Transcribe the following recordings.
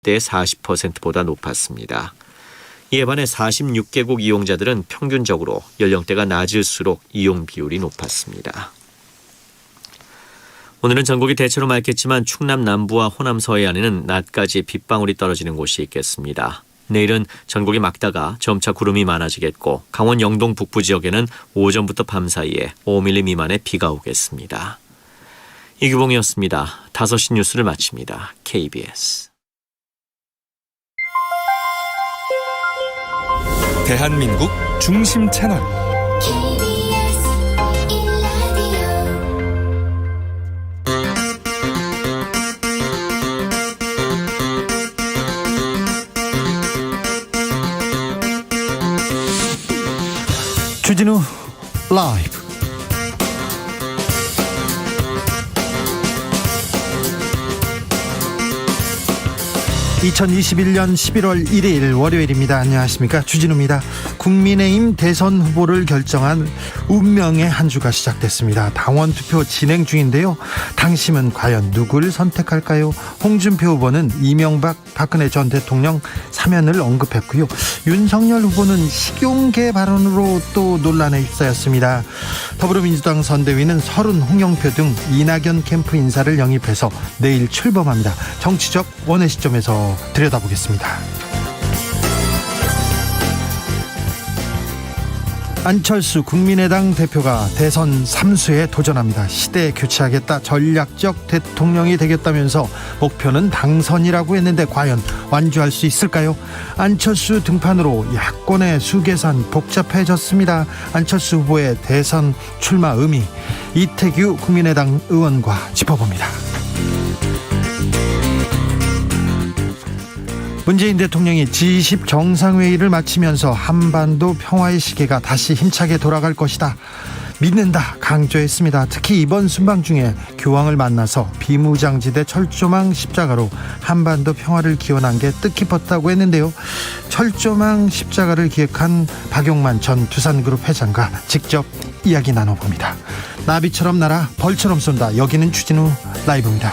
대 40%보다 높았습니다. 이에 반해 46개국 이용자들은 평균적으로 연령대가 낮을수록 이용 비율이 높았습니다. 오늘은 전국이 대체로 맑겠지만 충남 남부와 호남 서해안에는 낮까지 빗방울이 떨어지는 곳이 있겠습니다. 내일은 전국이 맑다가 점차 구름이 많아지겠고 강원 영동 북부 지역에는 오전부터 밤 사이에 5mm 미만의 비가 오겠습니다. 이규봉이었습니다. 5시 뉴스를 마칩니다. KBS. 대한민국 중심 채널 주진우 라이브. (2021년 11월 1일) 월요일입니다. 안녕하십니까, 주진우입니다. 국민의힘 대선 후보를 결정한 운명의 한 주가 시작됐습니다. 당원 투표 진행 중인데요. 당심은 과연 누구를 선택할까요? 홍준표 후보는 이명박 박근혜 전 대통령 사면을 언급했고요. 윤석열 후보는 식용계 발언으로 또 논란에 휩싸였습니다. 더불어민주당 선대위는 설훈, 홍영표 등 이낙연 캠프 인사를 영입해서 내일 출범합니다. 정치적 원의 시점에서 들여다보겠습니다. 안철수 국민의당 대표가 대선 3수에 도전합니다. 시대에 교체하겠다, 전략적 대통령이 되겠다면서 목표는 당선이라고 했는데 과연 완주할 수 있을까요? 안철수 등판으로 야권의 수계산 복잡해졌습니다. 안철수 후보의 대선 출마 의미, 이태규 국민의당 의원과 짚어봅니다. 문재인 대통령이 G20 정상회의를 마치면서 한반도 평화의 시계가 다시 힘차게 돌아갈 것이다, 믿는다 강조했습니다. 특히 이번 순방 중에 교황을 만나서 비무장지대 철조망 십자가로 한반도 평화를 기원한 게 뜻깊었다고 했는데요. 철조망 십자가를 기획한 박용만 전 두산그룹 회장과 직접 이야기 나눠봅니다. 나비처럼 날아 벌처럼 쏜다. 여기는 주진우 라이브입니다.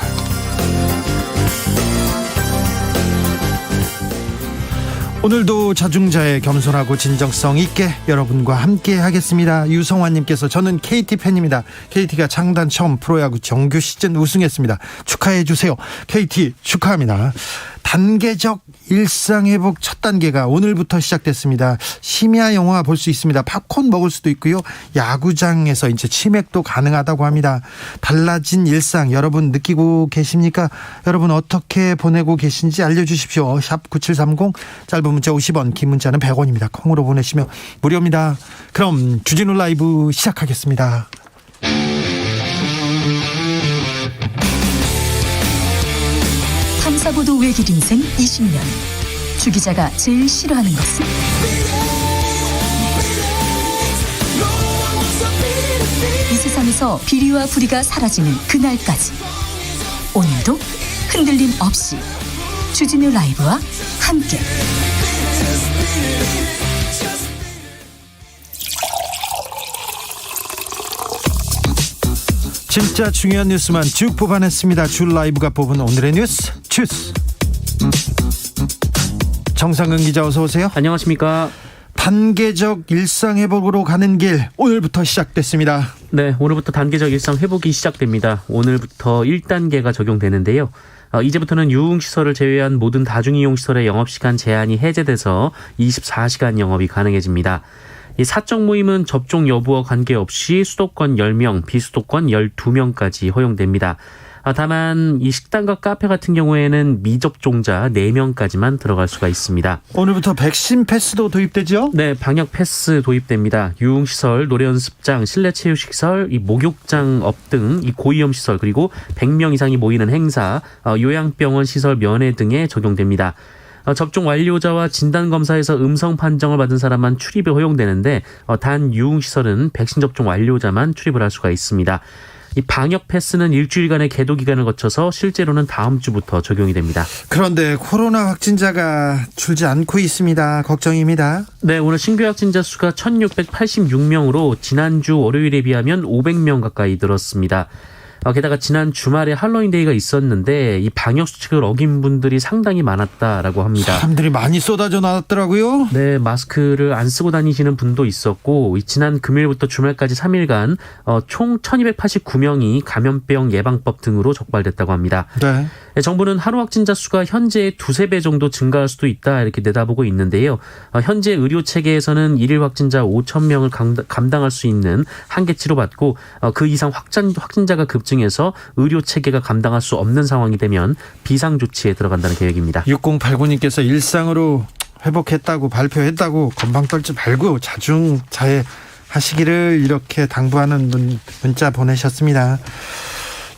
오늘도 자중자애, 겸손하고 진정성 있게 여러분과 함께 하겠습니다. 유성환님께서 저는 KT 팬입니다. KT가 창단 처음 프로야구 정규 시즌 우승했습니다. 축하해 주세요. KT 축하합니다. 단계적 일상회복 첫 단계가 오늘부터 시작됐습니다. 심야 영화 볼 수 있습니다. 팝콘 먹을 수도 있고요. 야구장에서 이제 치맥도 가능하다고 합니다. 달라진 일상 여러분 느끼고 계십니까? 여러분 어떻게 보내고 계신지 알려주십시오. 샵 9730, 짧은 문자 50원, 긴 문자는 100원입니다. 콩으로 보내시면 무료입니다. 그럼 주진우 라이브 시작하겠습니다. 탐사보도 외길 인생 20년. 주 기자가 제일 싫어하는 것은? 이 세상에서 비리와 부리가 사라지는 그날까지 오늘도 흔들림 없이 주진우 라이브와 함께 진짜 중요한 뉴스만 쭉 뽑아냈습니다. 주 라이브가 뽑은 오늘의 뉴스 주스. 정상근 기자 어서 오세요. 안녕하십니까. 단계적 일상회복으로 가는 길 오늘부터 시작됐습니다. 네, 오늘부터 단계적 일상회복이 시작됩니다. 오늘부터 1단계가 적용되는데요. 이제부터는 유흥시설을 제외한 모든 다중이용시설의 영업시간 제한이 해제돼서 24시간 영업이 가능해집니다. 이 사적 모임은 접종 여부와 관계없이 수도권 10명, 비수도권 12명까지 허용됩니다. 다만 이 식당과 카페 같은 경우에는 미접종자 4명까지만 들어갈 수가 있습니다. 오늘부터 백신 패스도 도입되죠? 네, 방역 패스 도입됩니다. 유흥시설, 노래연습장, 실내체육시설, 이 목욕장 업 등 이 고위험시설, 그리고 100명 이상이 모이는 행사, 요양병원 시설 면회 등에 적용됩니다. 접종 완료자와 진단검사에서 음성 판정을 받은 사람만 출입이 허용되는데 단 유흥시설은 백신 접종 완료자만 출입을 할 수가 있습니다. 이 방역 패스는 일주일간의 계도 기간을 거쳐서 실제로는 다음 주부터 적용이 됩니다. 그런데 코로나 확진자가 줄지 않고 있습니다. 걱정입니다. 네, 오늘 신규 확진자 수가 1686명으로 지난주 월요일에 비하면 500명 가까이 늘었습니다. 게다가 지난 주말에 할로윈데이가 있었는데 이 방역 수칙을 어긴 분들이 상당히 많았다라고 합니다. 사람들이 많이 쏟아져 나왔더라고요. 네, 마스크를 안 쓰고 다니시는 분도 있었고 지난 금요일부터 주말까지 3일간 총 1289명이 감염병 예방법 등으로 적발됐다고 합니다. 네. 정부는 하루 확진자 수가 현재의 2-3배 정도 증가할 수도 있다 이렇게 내다보고 있는데요. 현재 의료 체계에서는 일일 확진자 5,000명을 감당할 수 있는 한계치로 받고 그 이상 확진자가 급증해서 의료 체계가 감당할 수 없는 상황이 되면 비상조치에 들어간다는 계획입니다. 6089님께서 일상으로 회복했다고 발표했다고 건방 떨지 말고 자중자애 하시기를 이렇게 당부하는 문자 보내셨습니다.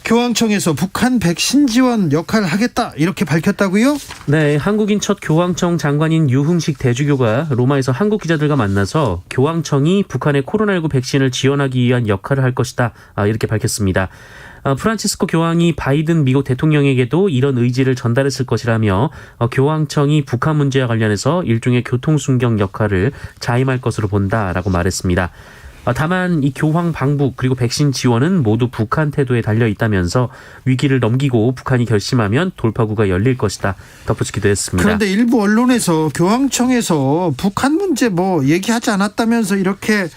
교황청에서 북한 백신 지원 역할을 하겠다 이렇게 밝혔다고요? 네, 한국인 첫 교황청 장관인 유흥식 대주교가 로마에서 한국 기자들과 만나서 교황청이 북한의 코로나19 백신을 지원하기 위한 역할을 할 것이다 이렇게 밝혔습니다. 프란치스코 교황이 바이든 미국 대통령에게도 이런 의지를 전달했을 것이라며 교황청이 북한 문제와 관련해서 일종의 교통순경 역할을 자임할 것으로 본다라고 말했습니다. 다만 이 교황 방북 그리고 백신 지원은 모두 북한 태도에 달려 있다면서 위기를 넘기고 북한이 결심하면 돌파구가 열릴 것이다 덧붙이기도 했습니다. 그런데 일부 언론에서 교황청에서 북한 문제 얘기하지 않았다면서 이렇게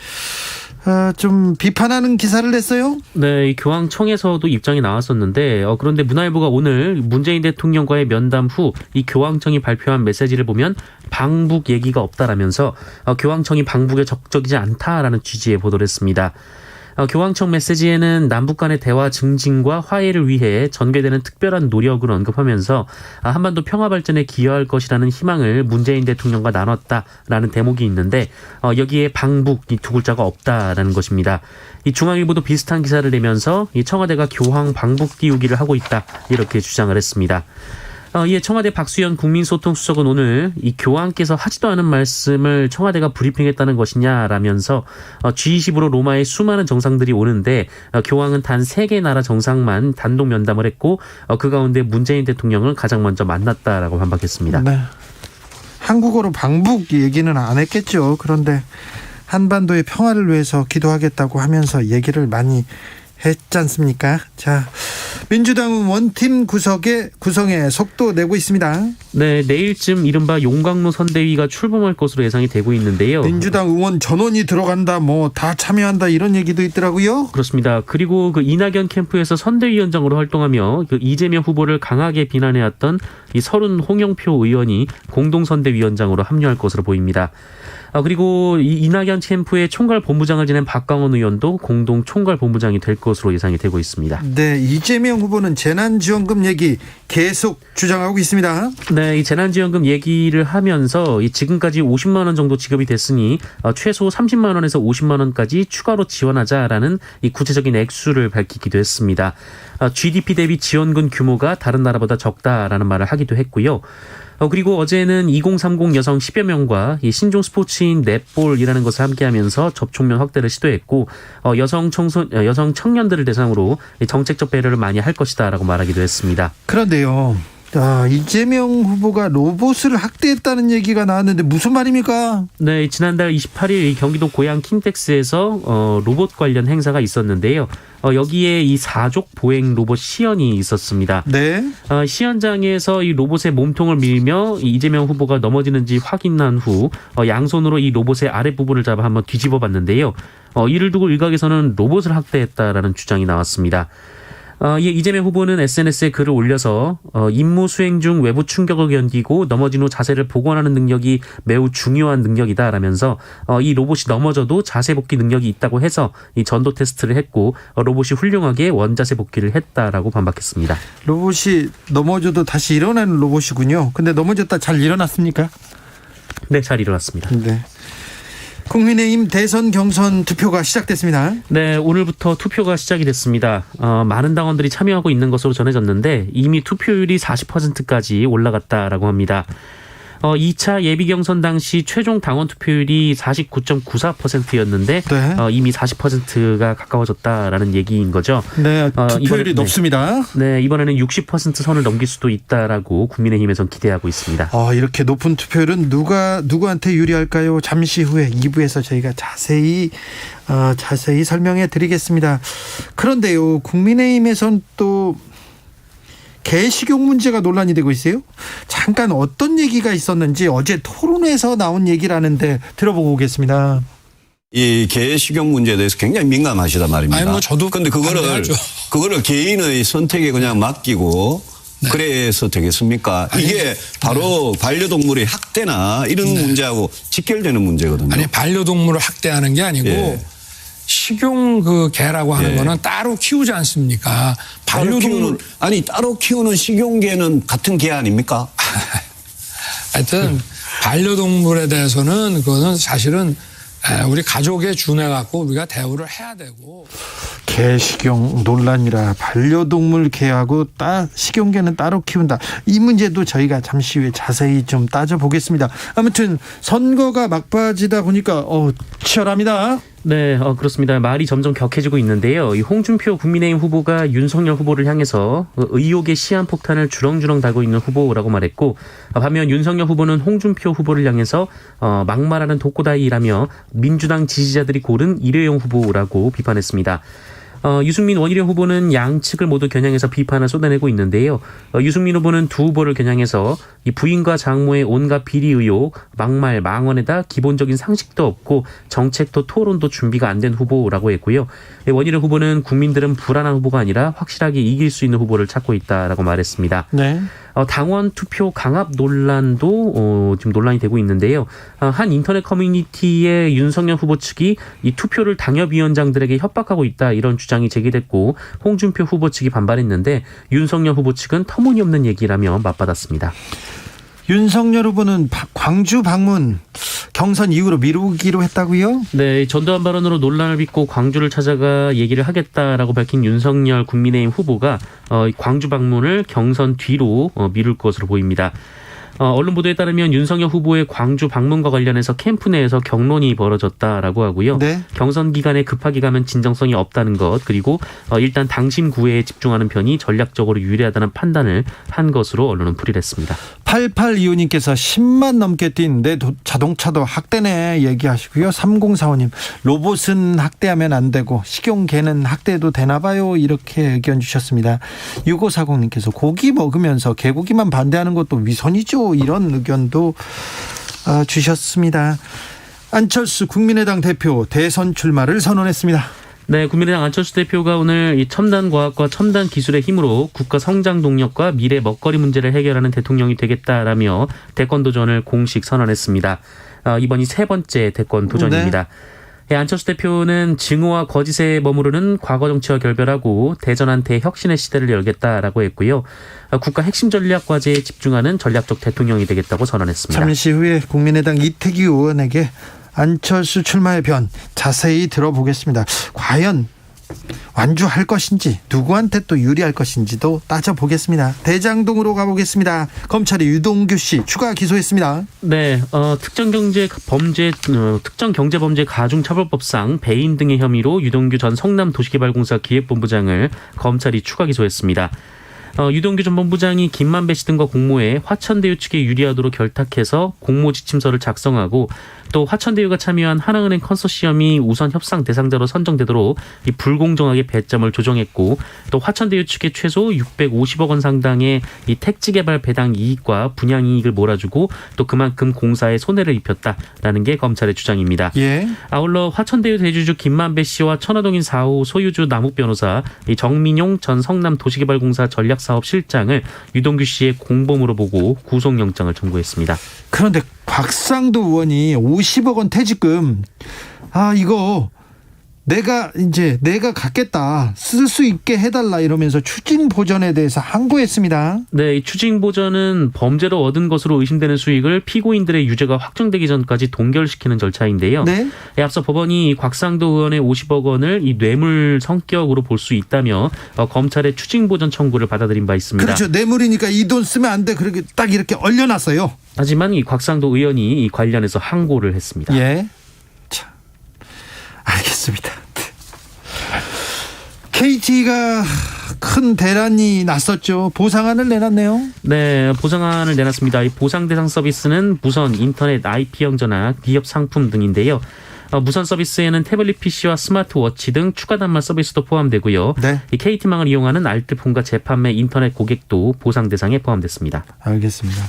좀 비판하는 기사를 냈어요? 네, 이 교황청에서도 입장이 나왔었는데 그런데 문화일보가 오늘 문재인 대통령과의 면담 후 이 교황청이 발표한 메시지를 보면 방북 얘기가 없다라면서 교황청이 방북에 적극적이지 않다라는 취지의 보도를 했습니다. 교황청 메시지에는 남북 간의 대화 증진과 화해를 위해 전개되는 특별한 노력을 언급하면서 한반도 평화 발전에 기여할 것이라는 희망을 문재인 대통령과 나눴다라는 대목이 있는데 여기에 방북 이 두 글자가 없다라는 것입니다. 이 중앙일보도 비슷한 기사를 내면서 이 청와대가 교황 방북 띄우기를 하고 있다 이렇게 주장을 했습니다. 이에 청와대 박수현 국민소통수석은 오늘 이 교황께서 하지도 않은 말씀을 청와대가 브리핑했다는 것이냐라면서 G20으로 로마에 수많은 정상들이 오는데 교황은 단 3개 나라 정상만 단독 면담을 했고 그 가운데 문재인 대통령을 가장 먼저 만났다라고 반박했습니다. 네. 한국어로 방북 얘기는 안 했겠죠. 그런데 한반도의 평화를 위해서 기도하겠다고 하면서 얘기를 많이 했지 않습니까? 자, 민주당은 원팀 구성에 속도 내고 있습니다. 네, 내일쯤 이른바 용광로 선대위가 출범할 것으로 예상이 되고 있는데요. 민주당 의원 전원이 들어간다, 다 참여한다 이런 얘기도 있더라고요. 그렇습니다. 그리고 그 이낙연 캠프에서 선대위원장으로 활동하며 그 이재명 후보를 강하게 비난해왔던 이 서른 홍영표 의원이 공동선대위원장으로 합류할 것으로 보입니다. 그리고 이 이낙연 캠프의 총괄본부장을 지낸 박광원 의원도 공동 총괄본부장이 될 것으로 예상이 되고 있습니다. 네, 이재명 후보는 재난지원금 얘기 계속 주장하고 있습니다. 네, 이 재난지원금 얘기를 하면서 이 지금까지 50만 원 정도 지급이 됐으니 최소 30만 원에서 50만 원까지 추가로 지원하자라는 이 구체적인 액수를 밝히기도 했습니다. GDP 대비 지원금 규모가 다른 나라보다 적다라는 말을 하기도 했고요. 그리고 어제는 2030 여성 10여 명과 이 신종 스포츠인 넷볼이라는 것을 함께하면서 접촉면 확대를 시도했고 여성 청년들을 대상으로 정책적 배려를 많이 할 것이다라고 말하기도 했습니다. 그런데요, 이재명 후보가 로봇을 학대했다는 얘기가 나왔는데 무슨 말입니까? 네, 지난달 28일 경기도 고양 킹텍스에서 로봇 관련 행사가 있었는데요. 여기에 이 4족 보행 로봇 시연이 있었습니다. 네. 시연장에서 이 로봇의 몸통을 밀며 이재명 후보가 넘어지는지 확인한 후 양손으로 이 로봇의 아랫부분을 잡아 한번 뒤집어 봤는데요. 이를 두고 일각에서는 로봇을 학대했다라는 주장이 나왔습니다. 이재명 후보는 SNS에 글을 올려서 임무 수행 중 외부 충격을 견디고 넘어진 후 자세를 복원하는 능력이 매우 중요한 능력이다라면서 이 로봇이 넘어져도 자세 복귀 능력이 있다고 해서 이 전도 테스트를 했고 로봇이 훌륭하게 원자세 복귀를 했다라고 반박했습니다. 로봇이 넘어져도 다시 일어나는 로봇이군요. 근데 넘어졌다 잘 일어났습니까? 네, 잘 일어났습니다. 네. 국민의힘 대선 경선 투표가 시작됐습니다. 네, 오늘부터 투표가 시작이 됐습니다. 많은 당원들이 참여하고 있는 것으로 전해졌는데 이미 투표율이 40%까지 올라갔다라고 합니다. 2차 예비 경선 당시 최종 당원 투표율이 49.94%였는데 네. 이미 40%가 가까워졌다라는 얘기인 거죠. 네, 투표율이 이번에- 높습니다. 네, 이번에는 60% 선을 넘길 수도 있다라고 국민의힘에선 기대하고 있습니다. 이렇게 높은 투표율은 누구한테 유리할까요? 잠시 후에 2부에서 저희가 자세히 설명해 드리겠습니다. 그런데요, 국민의힘에선 또 개식용 문제가 논란이 되고 있어요. 잠깐 어떤 얘기가 있었는지 어제 토론회에서 나온 얘기라는데 들어보고 오겠습니다. 이 개식용 문제에 대해서 굉장히 민감하시단 말입니다. 아니, 뭐 저도 근데 반대하죠. 그거를 개인의 선택에 그냥 맡기고 그래서 되겠습니까? 이게 바로 반려동물의 학대나 이런 문제하고 직결되는 문제거든요. 아니 반려동물을 학대하는 게 아니고 예. 식용 그 개라고 하는 예. 거는 따로 키우지 않습니까? 따로 키우는 식용개는 같은 개 아닙니까? 하여튼 반려동물에 대해서는 그거는 사실은 우리 가족에 준해 갖고 우리가 대우를 해야 되고. 개식용 논란이라 반려동물 개하고 식용개는 따로 키운다. 이 문제도 저희가 잠시 후에 자세히 좀 따져보겠습니다. 아무튼 선거가 막바지다 보니까 치열합니다. 네, 그렇습니다. 말이 점점 격해지고 있는데요. 이 홍준표 국민의힘 후보가 윤석열 후보를 향해서 의혹의 시한폭탄을 주렁주렁 달고 있는 후보라고 말했고, 반면 윤석열 후보는 홍준표 후보를 향해서 막말하는 독고다이라며 민주당 지지자들이 고른 일회용 후보라고 비판했습니다. 유승민 원희룡 후보는 양측을 모두 겨냥해서 비판을 쏟아내고 있는데요. 유승민 후보는 두 후보를 겨냥해서 이 부인과 장모의 온갖 비리 의혹, 막말, 망언에다 기본적인 상식도 없고 정책도 토론도 준비가 안 된 후보라고 했고요. 원희룡 후보는 국민들은 불안한 후보가 아니라 확실하게 이길 수 있는 후보를 찾고 있다라고 말했습니다. 네. 당원 투표 강압 논란도 지금 논란이 되고 있는데요. 한 인터넷 커뮤니티의 윤석열 후보 측이 이 투표를 당협위원장들에게 협박하고 있다 이런 주장이 제기됐고 홍준표 후보 측이 반발했는데 윤석열 후보 측은 터무니없는 얘기라며 맞받았습니다. 윤석열 후보는 광주 방문 경선 이후로 미루기로 했다고요? 네, 전두환 발언으로 논란을 빚고 광주를 찾아가 얘기를 하겠다라고 밝힌 윤석열 국민의힘 후보가 광주 방문을 경선 뒤로 미룰 것으로 보입니다. 언론 보도에 따르면 윤석열 후보의 광주 방문과 관련해서 캠프 내에서 격론이 벌어졌다라고 하고요. 네. 경선 기간에 급하게 가면 진정성이 없다는 것, 그리고 일단 당심 구애에 집중하는 편이 전략적으로 유리하다는 판단을 한 것으로 언론은 풀이를 했습니다. 8825님께서 10만 넘게 뛴 내 자동차도 학대네 얘기하시고요. 3045님 로봇은 학대하면 안 되고 식용개는 학대도 되나 봐요. 이렇게 의견 주셨습니다. 6540님께서 고기 먹으면서 개고기만 반대하는 것도 위선이죠. 이런 의견도 주셨습니다. 안철수 국민의당 대표 대선 출마를 선언했습니다. 네, 국민의당 안철수 대표가 오늘 이 첨단 과학과 첨단 기술의 힘으로 국가 성장 동력과 미래 먹거리 문제를 해결하는 대통령이 되겠다라며 대권 도전을 공식 선언했습니다. 이번이 세 번째 대권 도전입니다. 네. 안철수 대표는 증오와 거짓에 머무르는 과거 정치와 결별하고 대전한 대혁신의 시대를 열겠다라고 했고요. 국가 핵심 전략 과제에 집중하는 전략적 대통령이 되겠다고 선언했습니다. 잠시 후에 국민의당 이태기 의원에게 안철수 출마의 변 자세히 들어보겠습니다. 과연 완주할 것인지 누구한테 또 유리할 것인지도 따져보겠습니다. 대장동으로 가보겠습니다. 검찰이 유동규 씨 추가 기소했습니다. 네, 특정경제범죄 가중처벌법상 배임 등의 혐의로 유동규 전 성남도시개발공사 기획본부장을 검찰이 추가 기소했습니다. 유동규 전 본부장이 김만배 씨 등과 공모해 화천대유 측에 유리하도록 결탁해서 공모지침서를 작성하고 또 화천대유가 참여한 하나은행 컨소시엄이 우선 협상 대상자로 선정되도록 이 불공정하게 배점을 조정했고 또 화천대유 측에 최소 650억 원 상당의 이 택지개발 배당 이익과 분양 이익을 몰아주고 또 그만큼 공사에 손해를 입혔다라는 게 검찰의 주장입니다. 예. 아울러 화천대유 대주주 김만배 씨와 천화동인 4호 소유주 남욱 변호사, 이 정민용 전 성남도시개발공사 전략사업실장을 유동규 씨의 공범으로 보고 구속영장을 청구했습니다. 그런데 곽상도 의원이 50억 원 퇴직금 이거 내가 갖겠다, 쓸 수 있게 해달라 이러면서 추징 보전에 대해서 항고했습니다. 네, 이 추징 보전은 범죄로 얻은 것으로 의심되는 수익을 피고인들의 유죄가 확정되기 전까지 동결시키는 절차인데요. 네. 앞서 법원이 곽상도 의원의 50억 원을 이 뇌물 성격으로 볼 수 있다며 검찰의 추징 보전 청구를 받아들인 바 있습니다. 그렇죠. 뇌물이니까 이 돈 쓰면 안 돼. 그렇게 딱 이렇게 얼려놨어요. 하지만 이 곽상도 의원이 이 관련해서 항고를 했습니다. 예. 자, 알겠습니다. KT가 큰 대란이 났었죠. 보상안을 내놨네요. 네, 보상안을 내놨습니다. 이 보상 대상 서비스는 무선, 인터넷, IP형 전화, 기업 상품 등인데요. 무선 서비스에는 태블릿 PC와 스마트워치 등 추가 단말 서비스도 포함되고요. 네. 이 KT망을 이용하는 알뜰폰과 재판매 인터넷 고객도 보상 대상에 포함됐습니다. 알겠습니다.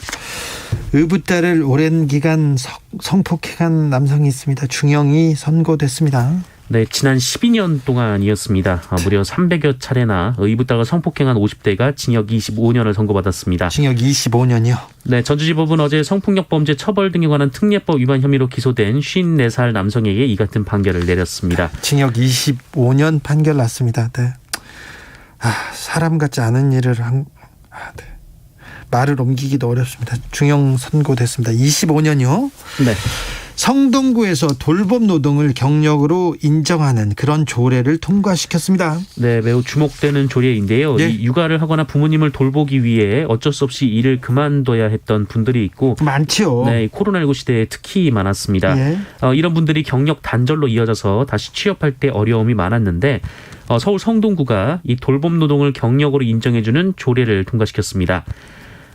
의붓딸을 오랜 기간 성폭행한 남성이 있습니다. 중형이 선고됐습니다. 네, 지난 12년 동안이었습니다. 무려 300여 차례나 의붓딸을 성폭행한 50대가 징역 25년을 선고받았습니다. 징역 25년이요? 네, 전주지법은 어제 성폭력 범죄 처벌 등에 관한 특례법 위반 혐의로 기소된 54살 남성에게 이 같은 판결을 내렸습니다. 징역 25년 판결 났습니다. 네. 사람 같지 않은 일을 네. 말을 옮기기도 어렵습니다. 중형 선고됐습니다. 25년이요? 네. 성동구에서 돌봄 노동을 경력으로 인정하는 그런 조례를 통과시켰습니다. 네, 매우 주목되는 조례인데요. 예. 이 육아를 하거나 부모님을 돌보기 위해 어쩔 수 없이 일을 그만둬야 했던 분들이 있고 많죠. 네, 코로나19 시대에 특히 많았습니다. 예. 이런 분들이 경력 단절로 이어져서 다시 취업할 때 어려움이 많았는데 서울 성동구가 이 돌봄 노동을 경력으로 인정해주는 조례를 통과시켰습니다.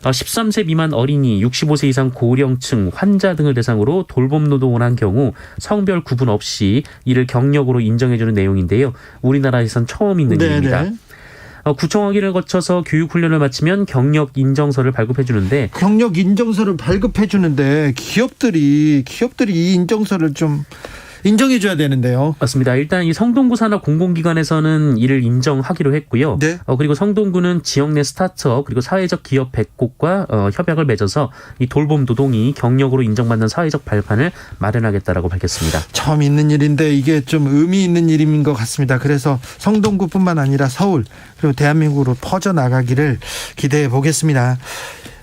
13세 미만 어린이, 65세 이상 고령층, 환자 등을 대상으로 돌봄 노동을 한 경우 성별 구분 없이 이를 경력으로 인정해주는 내용인데요. 우리나라에선 처음 있는 일입니다. 구청 확인을 거쳐서 교육훈련을 마치면 경력 인정서를 발급해 주는데 경력 인정서를 발급해 주는데 기업들이 이 인정서를 좀 인정해줘야 되는데요. 맞습니다. 일단 이 성동구 산하 공공기관에서는 이를 인정하기로 했고요. 네. 그리고 성동구는 지역 내 스타트업 그리고 사회적 기업 100곳과 협약을 맺어서 이 돌봄 노동이 경력으로 인정받는 사회적 발판을 마련하겠다라고 밝혔습니다. 처음 있는 일인데 이게 좀 의미 있는 일인 것 같습니다. 그래서 성동구뿐만 아니라 서울 그리고 대한민국으로 퍼져나가기를 기대해 보겠습니다.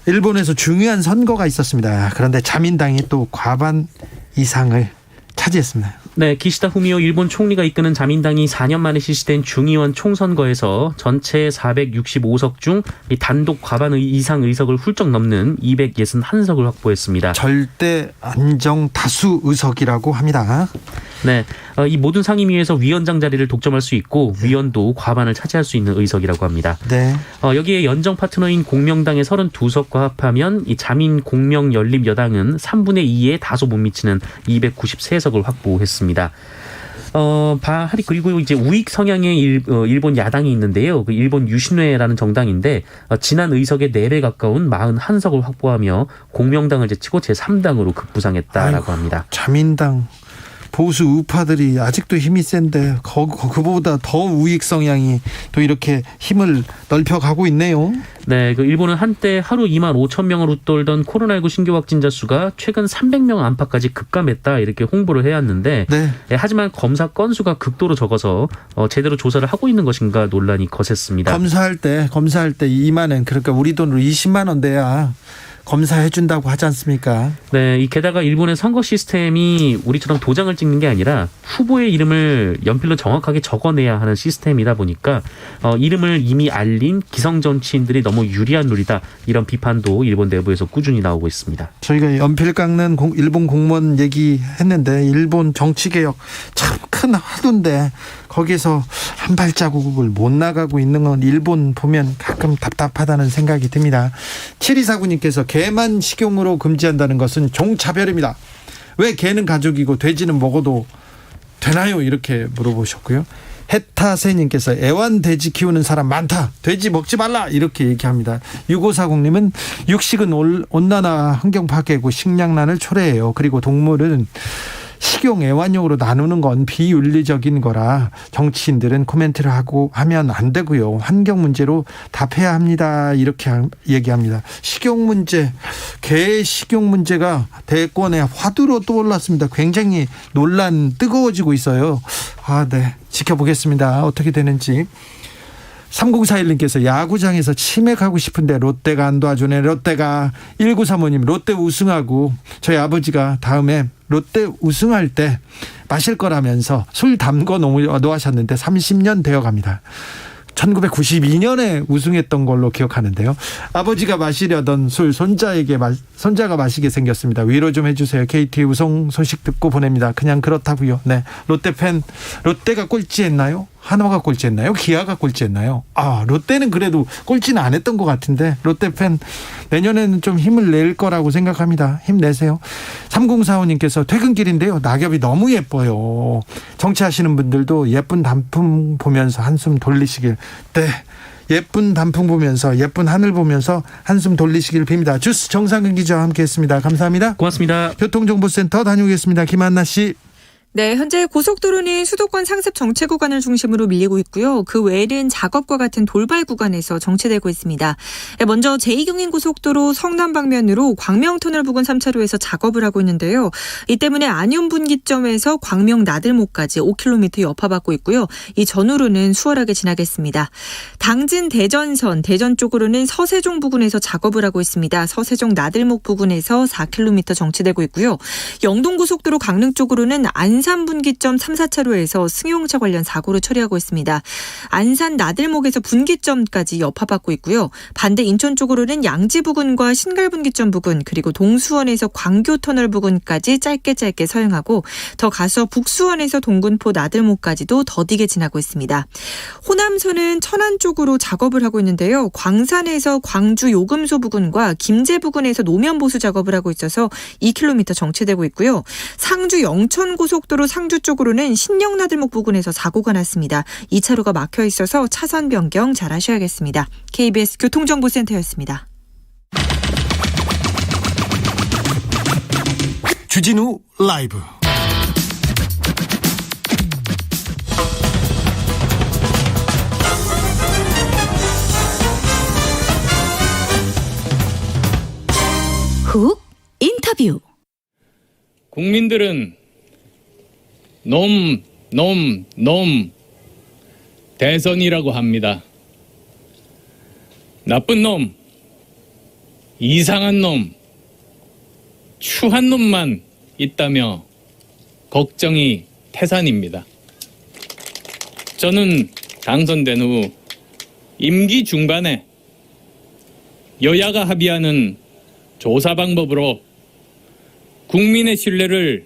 일본에서 중요한 선거가 있었습니다. 그런데 자민당이 또 과반 이상을 차지했습니다. 네, 기시다 후미오 일본 총리가 이끄는 자민당이 4년 만에 실시된 중의원 총선거에서 전체 465석 중 단독 과반 이상 의석을 훌쩍 넘는 261석을 확보했습니다. 절대 안정 다수 의석이라고 합니다. 네, 이 모든 상임위에서 위원장 자리를 독점할 수 있고 위원도 과반을 차지할 수 있는 의석이라고 합니다. 네. 여기에 연정 파트너인 공명당의 32석과 합하면 이 자민 공명 연립 여당은 3분의 2에 다소 못 미치는 293석을 확보했습니다. 그리고 이제 우익 성향의 일본 야당이 있는데요. 그 일본 유신회라는 정당인데 지난 의석의 4배 가까운 41석을 확보하며 공명당을 제치고 제3당으로 급부상했다라고 합니다. 자민당 보수 우파들이 아직도 힘이 센데 그보다 더 우익 성향이 또 이렇게 힘을 넓혀가고 있네요. 네, 그 일본은 한때 하루 2만 5천 명을 웃돌던 코로나19 신규 확진자 수가 최근 300명 안팎까지 급감했다 이렇게 홍보를 해왔는데 네. 하지만 검사 건수가 극도로 적어서 제대로 조사를 하고 있는 것인가 논란이 거셌습니다. 검사할 때 2만 원 그러니까 우리 돈으로 20만 원 돼야 검사해준다고 하지 않습니까? 네, 게다가 일본의 선거 시스템이 우리처럼 도장을 찍는 게 아니라 후보의 이름을 연필로 정확하게 적어내야 하는 시스템이다 보니까 이름을 이미 알린 기성 정치인들이 너무 유리한 룰이다 이런 비판도 일본 내부에서 꾸준히 나오고 있습니다. 저희가 연필 깎는 일본 공무원 얘기했는데 일본 정치개혁 참 큰 화두인데 거기서 한 발자국을 못 나가고 있는 건 일본 보면 가끔 답답하다는 생각이 듭니다. 7249님께서 개만 식용으로 금지한다는 것은 종차별입니다. 왜 개는 가족이고 돼지는 먹어도 되나요? 이렇게 물어보셨고요. 해타세님께서 애완돼지 키우는 사람 많다. 돼지 먹지 말라. 이렇게 얘기합니다. 6540님은 육식은 온난화 환경 파괴고 식량난을 초래해요. 그리고 동물은 식용 애완용으로 나누는 건 비윤리적인 거라 정치인들은 코멘트를 하면 안 되고요. 환경 문제로 답해야 합니다. 이렇게 얘기합니다. 식용 문제, 개 식용 문제가 대권의 화두로 떠올랐습니다. 굉장히 논란 뜨거워지고 있어요. 네. 지켜보겠습니다. 어떻게 되는지. 3041님께서 야구장에서 치맥하고 싶은데 롯데가 안 도와주네. 롯데가. 1935님 롯데 우승하고 저희 아버지가 다음에 롯데 우승할 때 마실 거라면서 술 담궈 놓으셨는데 30년 되어갑니다. 1992년에 우승했던 걸로 기억하는데요. 아버지가 마시려던 술 손자가 마시게 생겼습니다. 위로 좀 해주세요. KT 우승 소식 듣고 보냅니다. 그냥 그렇다고요. 네, 롯데팬, 롯데가 꼴찌했나요? 한화가 꼴찌했나요? 기아가 꼴찌했나요? 롯데는 그래도 꼴찌는 안 했던 것 같은데 롯데팬 내년에는 좀 힘을 낼 거라고 생각합니다. 힘내세요. 3045님께서 퇴근길인데요. 낙엽이 너무 예뻐요. 정치하시는 분들도 예쁜 단풍 보면서 한숨 돌리시길. 네, 예쁜 단풍 보면서 예쁜 하늘 보면서 한숨 돌리시길 빕니다. 주스 정상근 기자와 함께했습니다. 감사합니다. 고맙습니다. 교통정보센터 다녀오겠습니다. 김한나 씨. 네, 현재 고속도로는 수도권 상습 정체 구간을 중심으로 밀리고 있고요. 그 외에는 작업과 같은 돌발 구간에서 정체되고 있습니다. 먼저 제2경인고속도로 성남 방면으로 광명터널 부근 3차로에서 작업을 하고 있는데요. 이 때문에 안윤 분기점에서 광명 나들목까지 5km 여파받고 있고요. 이 전후로는 수월하게 지나겠습니다. 당진 대전선 대전 쪽으로는 서세종 부근에서 작업을 하고 있습니다. 서세종 나들목 부근에서 4km 정체되고 있고요. 영동고속도로 강릉 쪽으로는 안산 분기점 3, 4차로에서 승용차 관련 사고를 처리하고 있습니다. 안산 나들목에서 분기점까지 여파받고 있고요. 반대 인천 쪽으로는 양지 부근과 신갈 분기점 부근 그리고 동수원에서 광교터널 부근까지 짧게 서행하고 더 가서 북수원에서 동군포 나들목까지도 더디게 지나고 있습니다. 호남선은 천안 쪽으로 작업을 하고 있는데요. 광산에서 광주 요금소 부근과 김제 부근에서 노면 보수 작업을 하고 있어서 2km 정체되고 있고요. 상주 영천 고속도로 상주 쪽으로는 신영나들목 부근에서 사고가 났습니다. 2차로가 막혀 있어서 차선 변경 잘 하셔야겠습니다. KBS 교통정보센터였습니다. 주진우 라이브. 훅 인터뷰. 국민들은 놈 대선이라고 합니다. 나쁜 놈, 이상한 놈, 추한 놈만 있다며 걱정이 태산입니다. 저는 당선된 후 임기 중반에 여야가 합의하는 조사 방법으로 국민의 신뢰를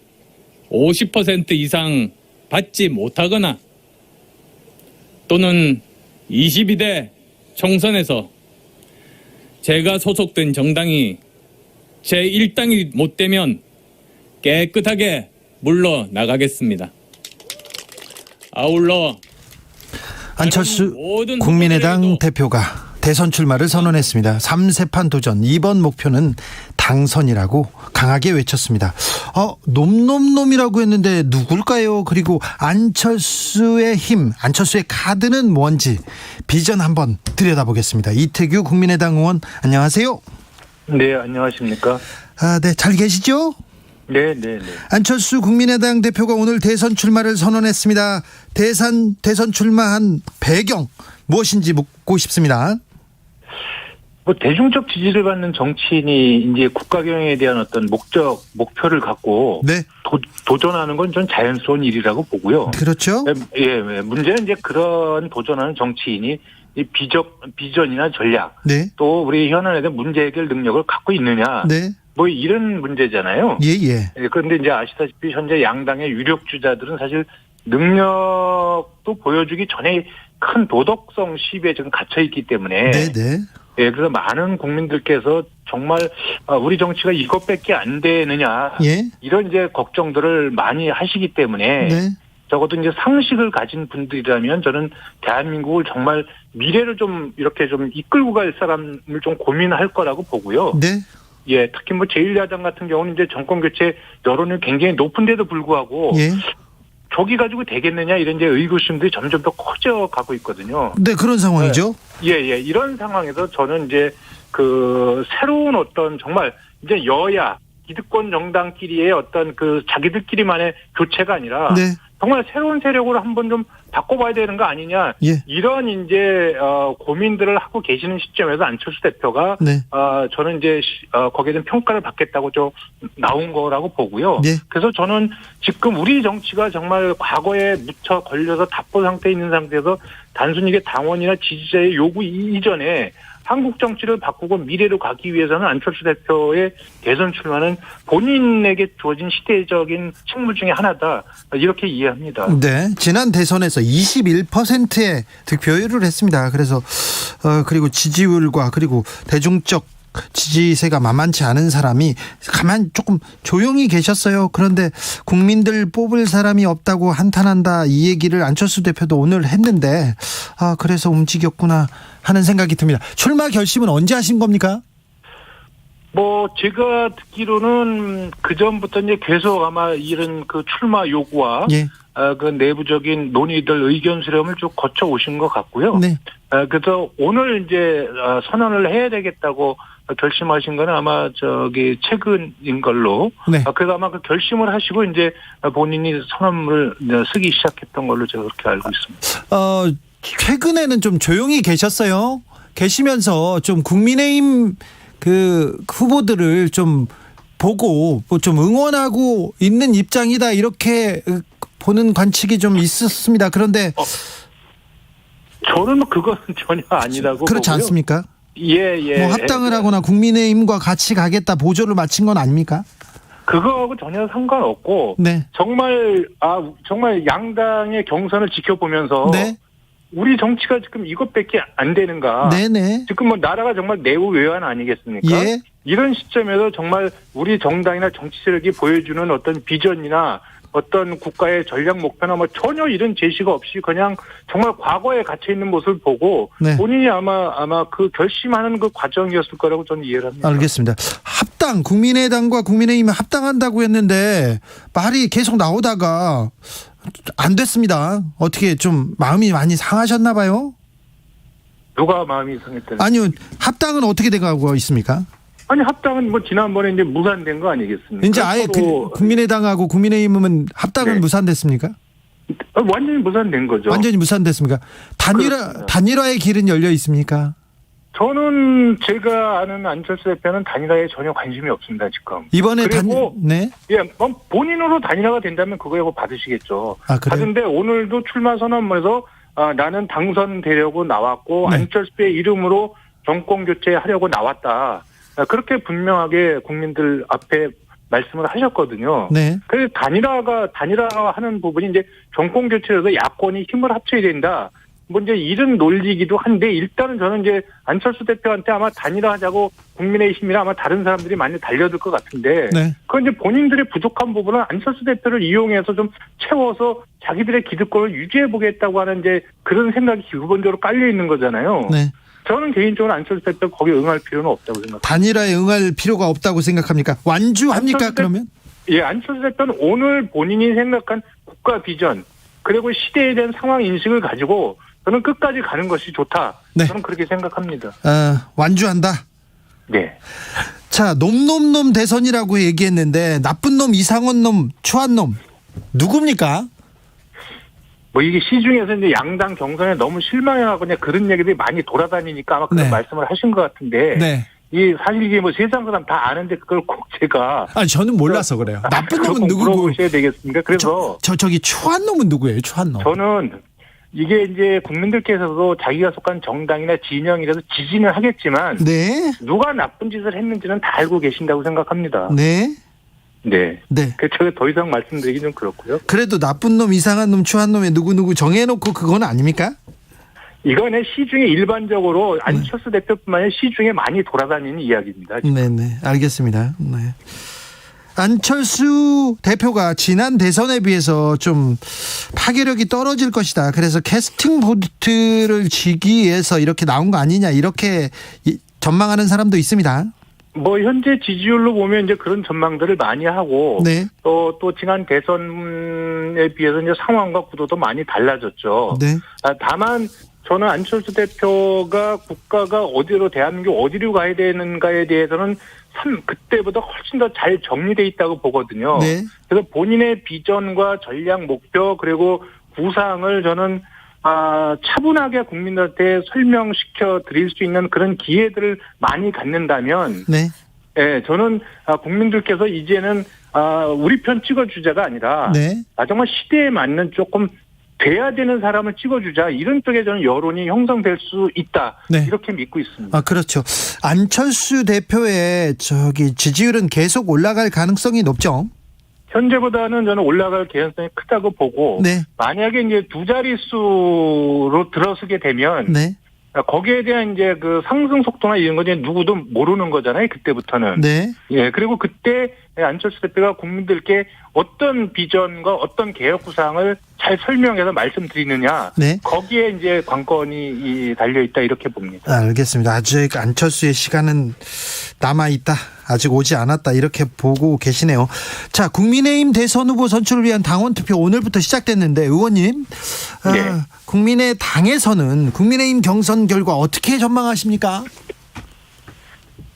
50% 이상 받지 못하거나 또는 22대 총선에서 제가 소속된 정당이 제1당이 못 되면 깨끗하게 물러나가겠습니다. 아울러 안철수 국민의당 대표가 대선 출마를 선언했습니다. 3세판 도전, 이번 목표는 당선이라고 강하게 외쳤습니다. 놈이라고 했는데 누굴까요? 그리고 안철수의 힘, 안철수의 카드는 뭔지 비전 한번 들여다보겠습니다. 이태규 국민의당 의원, 안녕하세요. 네, 안녕하십니까? 네, 잘 계시죠? 네. 안철수 국민의당 대표가 오늘 대선 출마를 선언했습니다. 대선 출마한 배경 무엇인지 묻고 싶습니다. 대중적 지지를 받는 정치인이 이제 국가 경영에 대한 어떤 목표를 갖고 네. 도전하는 건 전 자연스러운 일이라고 보고요. 그렇죠. 예, 문제는 이제 그런 도전하는 정치인이 이 비전이나 전략, 네. 또 우리 현안에 대한 문제 해결 능력을 갖고 있느냐, 네. 이런 문제잖아요. 예. 그런데 이제 아시다시피 현재 양당의 유력 주자들은 사실 능력도 보여주기 전에 큰 도덕성 시비에 지금 갇혀 있기 때문에. 네. 예, 그래서 많은 국민들께서 정말 우리 정치가 이것밖에 안 되느냐, 예. 이런 이제 걱정들을 많이 하시기 때문에. 네. 적어도 이제 상식을 가진 분들이라면 저는 대한민국을 정말 미래를 좀 이렇게 좀 이끌고 갈 사람을 좀 고민할 거라고 보고요. 네. 예, 특히 뭐 제1야당 같은 경우는 이제 정권 교체 여론이 굉장히 높은데도 불구하고 예. 저기 가지고 되겠느냐 이런 이제 의구심들이 점점 더 커져가고 있거든요. 네, 그런 상황이죠. 예, 예. 이런 상황에서 저는 이제 그 새로운 어떤 정말 이제 여야 기득권 정당끼리의 어떤 그 자기들끼리만의 교체가 아니라 네. 정말 새로운 세력으로 한번 좀 바꿔봐야 되는 거 아니냐. 예. 이런 이제 고민들을 하고 계시는 시점에서 안철수 대표가 네. 저는 이제 거기에 대한 평가를 받겠다고 좀 나온 거라고 보고요. 네. 그래서 저는 지금 우리 정치가 정말 과거에 묻혀 걸려서 답보 상태에 있는 상태에서 단순히 이게 당원이나 지지자의 요구 이전에 한국 정치를 바꾸고 미래로 가기 위해서는 안철수 대표의 대선 출마는 본인에게 주어진 시대적인 책무 중에 하나다. 이렇게 이해합니다. 네, 지난 대선에서 21%의 득표율을 했습니다. 그래서 그리고 지지율과 그리고 대중적 지지세가 만만치 않은 사람이 가만 조금 조용히 계셨어요. 그런데 국민들 뽑을 사람이 없다고 한탄한다, 이 얘기를 안철수 대표도 오늘 했는데 그래서 움직였구나 하는 생각이 듭니다. 출마 결심은 언제 하신 겁니까? 뭐 제가 듣기로는 그 전부터 이제 계속 아마 이런 그 출마 요구와 예. 그 내부적인 논의들 의견 수렴을 쭉 거쳐 오신 것 같고요. 네. 그래서 오늘 이제 선언을 해야 되겠다고 결심하신 거는 아마 저기 최근인 걸로. 네. 그래서 아마 그 결심을 하시고 이제 본인이 선언문을 쓰기 시작했던 걸로 제가 그렇게 알고 있습니다. 최근에는 좀 조용히 계셨어요. 계시면서 좀 국민의힘 그 후보들을 좀 보고 뭐 좀 응원하고 있는 입장이다, 이렇게 보는 관측이 좀 있었습니다. 그런데 저는 그건 전혀 아니라고 그렇지 보고요. 않습니까? 예. 뭐 합당을 하거나 국민의힘과 같이 가겠다 보조를 마친 건 아닙니까? 그거하고 전혀 상관없고 네. 정말 양당의 경선을 지켜보면서 네. 우리 정치가 지금 이것밖에 안 되는가? 네네. 지금 뭐 나라가 정말 내후외환 아니겠습니까? 예. 이런 시점에서 정말 우리 정당이나 정치 세력이 보여주는 어떤 비전이나 어떤 국가의 전략 목표나 뭐 전혀 이런 제시가 없이 그냥 정말 과거에 갇혀 있는 모습을 보고 네. 본인이 아마 그 결심하는 그 과정이었을 거라고 저는 이해를 합니다. 알겠습니다. 합당, 국민의당과 국민의힘이 합당한다고 했는데 말이 계속 나오다가 안 됐습니다. 어떻게 좀 마음이 많이 상하셨나 봐요? 누가 마음이 상했다는? 아니요, 합당은 어떻게 돼가고 있습니까? 아니 합당은 뭐 지난번에 이제 무산된 거 아니겠습니까? 이제 아예 국민의당하고 국민의힘은 합당은 네. 무산됐습니까? 완전히 무산된 거죠. 완전히 무산됐습니까? 그렇습니다. 단일화의 길은 열려 있습니까? 저는 제가 아는 안철수 대표는 단일화에 전혀 관심이 없습니다 지금. 이번에 그리고 네. 예, 뭐 본인으로 단일화가 된다면 그거에 받으시겠죠. 아, 그래요? 받은데 오늘도 출마 선언문에서 나는 당선되려고 나왔고 네. 안철수의 이름으로 정권 교체하려고 나왔다. 그렇게 분명하게 국민들 앞에 말씀을 하셨거든요. 네. 그래서 단일화가 하는 부분이 이제 정권 교체에서 야권이 힘을 합쳐야 된다. 뭐 이제 이런 논리기도 한데 일단은 저는 이제 안철수 대표한테 아마 단일화하자고 국민의힘이나 아마 다른 사람들이 많이 달려들 것 같은데 네. 그건 이제 본인들의 부족한 부분은 안철수 대표를 이용해서 좀 채워서 자기들의 기득권을 유지해 보겠다고 하는 이제 그런 생각이 기본적으로 깔려 있는 거잖아요. 네. 저는 개인적으로 안철수 대표 거기에 응할 필요는 없다고 생각합니다. 단일화에 응할 필요가 없다고 생각합니까? 완주합니까? 그러면? 예, 안철수 대표는 오늘 본인이 생각한 국가 비전 그리고 시대에 대한 상황 인식을 가지고 저는 끝까지 가는 것이 좋다. 네. 저는 그렇게 생각합니다. 완주한다. 네. 자, 놈 대선이라고 얘기했는데 나쁜 놈, 이상한 놈, 추한 놈 누굽니까? 뭐 이게 시중에서 이제 양당 경선에 너무 실망해하고 그냥 그런 얘기들이 많이 돌아다니니까 아마 그런 네. 말씀을 하신 것 같은데. 네. 이 사실 이게 뭐 세상 사람 다 아는데 그걸 꼭 제가 아니, 저는 몰라서 그래요. 나쁜 놈은 누구고? 물어보셔야 되겠습니까? 그래서 저기 추한 놈은 누구예요? 추한 놈. 저는 이게 이제 국민들께서도 자기가 속한 정당이나 진영이라서 지지는 하겠지만 네. 누가 나쁜 짓을 했는지는 다 알고 계신다고 생각합니다. 네. 네. 네. 그래서 제가 더 이상 말씀드리기 좀 그렇고요. 그래도 나쁜 놈, 이상한 놈, 추한 놈에 누구 정해놓고 그건 아닙니까? 이거는 시중에 일반적으로 안철수 대표뿐만 아니라 시중에 많이 돌아다니는 이야기입니다. 네네, 알겠습니다. 네. 안철수 대표가 지난 대선에 비해서 좀 파괴력이 떨어질 것이다. 그래서 캐스팅 보트를 지기 위해서 이렇게 나온 거 아니냐, 이렇게 전망하는 사람도 있습니다. 뭐 현재 지지율로 보면 이제 그런 전망들을 많이 하고 네. 또 지난 대선에 비해서 이제 상황과 구도도 많이 달라졌죠. 네. 다만 저는 안철수 대표가 국가가 어디로 대한민국 어디로 가야 되는가에 대해서는 그때보다 훨씬 더 잘 정리돼 있다고 보거든요. 네. 그래서 본인의 비전과 전략 목표 그리고 구상을 저는 차분하게 국민들한테 설명시켜 드릴 수 있는 그런 기회들을 많이 갖는다면, 네. 예, 저는 국민들께서 이제는 우리 편 찍어주자가 아니라, 네. 정말 시대에 맞는 조금 돼야 되는 사람을 찍어주자 이런 쪽에 저는 여론이 형성될 수 있다 네. 이렇게 믿고 있습니다. 그렇죠. 안철수 대표의 지지율은 계속 올라갈 가능성이 높죠. 현재보다는 저는 올라갈 개연성이 크다고 보고, 네. 만약에 이제 두 자릿수로 들어서게 되면, 네. 거기에 대한 이제 그 상승 속도나 이런 거 이제 누구도 모르는 거잖아요. 그때부터는. 네. 예, 그리고 그때 안철수 대표가 국민들께 어떤 비전과 어떤 개혁 구상을 잘 설명해서 말씀드리느냐. 네. 거기에 이제 관건이 달려 있다 이렇게 봅니다. 알겠습니다. 아직 안철수의 시간은 남아 있다. 아직 오지 않았다. 이렇게 보고 계시네요. 자, 국민의힘 대선 후보 선출을 위한 당원 투표 오늘부터 시작됐는데 의원님, 네. 국민의당에서는 국민의힘 경선 결과 어떻게 전망하십니까?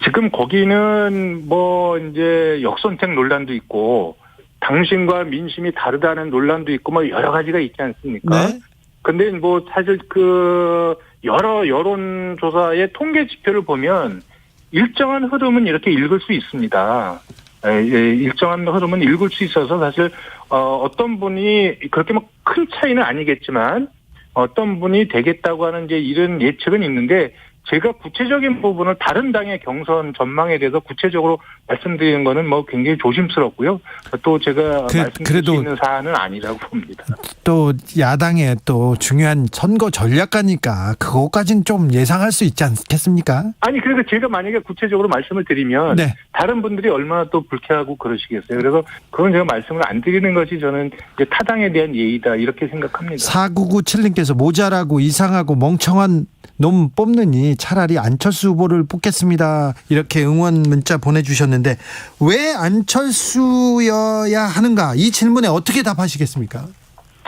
지금 거기는 뭐 이제 역선택 논란도 있고 당신과 민심이 다르다는 논란도 있고 뭐 여러 가지가 있지 않습니까? 네. 근데 뭐 사실 그 여러 여론조사의 통계 지표를 보면 일정한 흐름은 이렇게 읽을 수 있습니다. 일정한 흐름은 읽을 수 있어서 사실 어떤 분이 그렇게 뭐 큰 차이는 아니겠지만 어떤 분이 되겠다고 하는 이제 이런 예측은 있는데 제가 구체적인 부분을 다른 당의 경선 전망에 대해서 구체적으로 말씀드리는 거는 뭐 굉장히 조심스럽고요. 또 제가 말씀드릴 수 있는 사안은 아니라고 봅니다. 또 야당의 또 중요한 선거 전략가니까 그것까지는 좀 예상할 수 있지 않겠습니까? 아니 그래서 제가 만약에 구체적으로 말씀을 드리면 네. 다른 분들이 얼마나 또 불쾌하고 그러시겠어요. 그래서 그건 제가 말씀을 안 드리는 것이 저는 이제 타당에 대한 예의다 이렇게 생각합니다. 4997님께서 모자라고 이상하고 멍청한 놈 뽑느니 차라리 안철수 후보를 뽑겠습니다. 이렇게 응원 문자 보내주셨는데 왜 안철수여야 하는가? 이 질문에 어떻게 답하시겠습니까?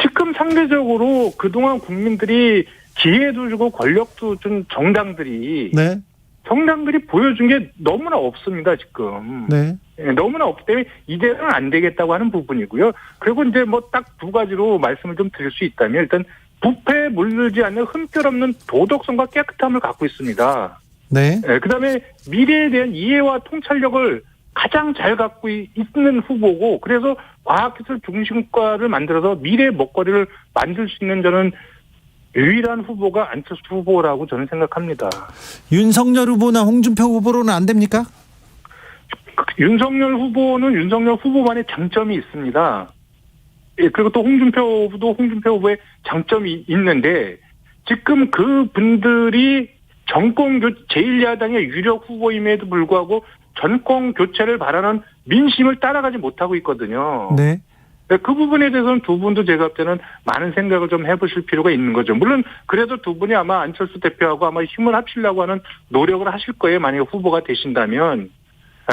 지금 상대적으로 그동안 국민들이 기회도 주고 권력도 준 정당들이 네. 보여준 게 너무나 없습니다, 지금. 네. 너무나 없기 때문에 이대로는 안 되겠다고 하는 부분이고요. 그리고 이제 뭐 딱 두 가지로 말씀을 좀 드릴 수 있다면 일단 부패에 물들지 않는 흠결 없는 도덕성과 깨끗함을 갖고 있습니다. 네. 그다음에 미래에 대한 이해와 통찰력을 가장 잘 갖고 있는 후보고 그래서 과학기술 중심과를 만들어서 미래의 먹거리를 만들 수 있는 저는 유일한 후보가 안철수 후보라고 저는 생각합니다. 윤석열 후보나 홍준표 후보로는 안 됩니까? 윤석열 후보는 윤석열 후보만의 장점이 있습니다. 예, 그리고 또 홍준표 후보의 장점이 있는데 지금 그 분들이 제1야당의 유력 후보임에도 불구하고 정권 교체를 바라는 민심을 따라가지 못하고 있거든요. 네. 그 부분에 대해서는 두 분도 제가 볼 때는 많은 생각을 좀 해보실 필요가 있는 거죠. 물론 그래도 두 분이 아마 안철수 대표하고 아마 힘을 합치려고 하는 노력을 하실 거예요. 만약에 후보가 되신다면.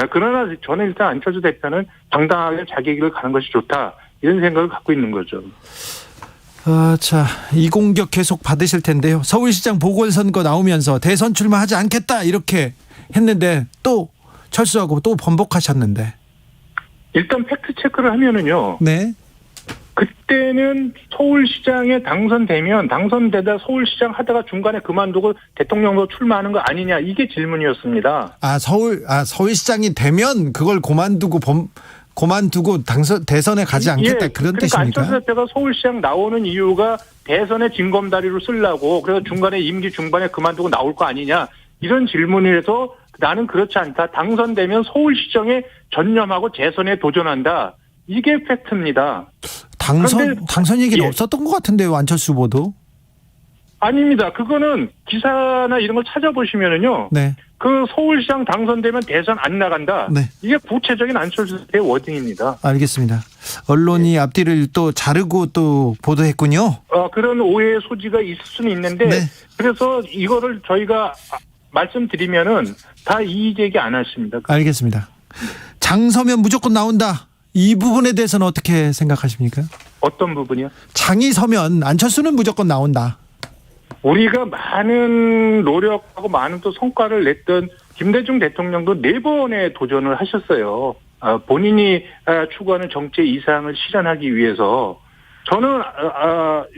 그러나 저는 일단 안철수 대표는 당당하게 자기 길을 가는 것이 좋다. 이런 생각을 갖고 있는 거죠. 자, 이 공격 계속 받으실 텐데요. 서울시장 보궐선거 나오면서 대선 출마하지 않겠다 이렇게 했는데 또 철수하고 또 번복하셨는데. 일단 팩트 체크를 하면은요. 네. 그때는 서울시장에 당선되다 서울시장 하다가 중간에 그만두고 대통령으로 출마하는 거 아니냐 이게 질문이었습니다. 서울시장이 되면 그걸 그만두고 대선에 가지 않겠다 그런 그러니까 뜻입니까? 안철수 대표가 서울시장 나오는 이유가 대선의 징검다리로 쓰려고 그래서 중간에 임기 중반에 그만두고 나올 거 아니냐 이런 질문을 해서 나는 그렇지 않다. 당선되면 서울시장에 전념하고 재선에 도전한다. 이게 팩트입니다. 당선 얘기는 없었던 것 같은데요. 안철수 후보도. 아닙니다. 그거는 기사나 이런 걸 찾아보시면은요. 네. 그 서울시장 당선되면 대선 안 나간다. 네. 이게 구체적인 안철수 대표의 워딩입니다. 알겠습니다. 언론이 앞뒤를 또 자르고 또 보도했군요. 그런 오해의 소지가 있을 수는 있는데 네. 그래서 이거를 저희가 말씀드리면은 다 이의제기 안 하십니다. 알겠습니다. 장 서면 무조건 나온다. 이 부분에 대해서는 어떻게 생각하십니까? 어떤 부분이요? 장이 서면 안철수는 무조건 나온다. 우리가 많은 노력하고 많은 또 성과를 냈던 김대중 대통령도 4번의 도전을 하셨어요. 본인이 추구하는 정치의 이상을 실현하기 위해서. 저는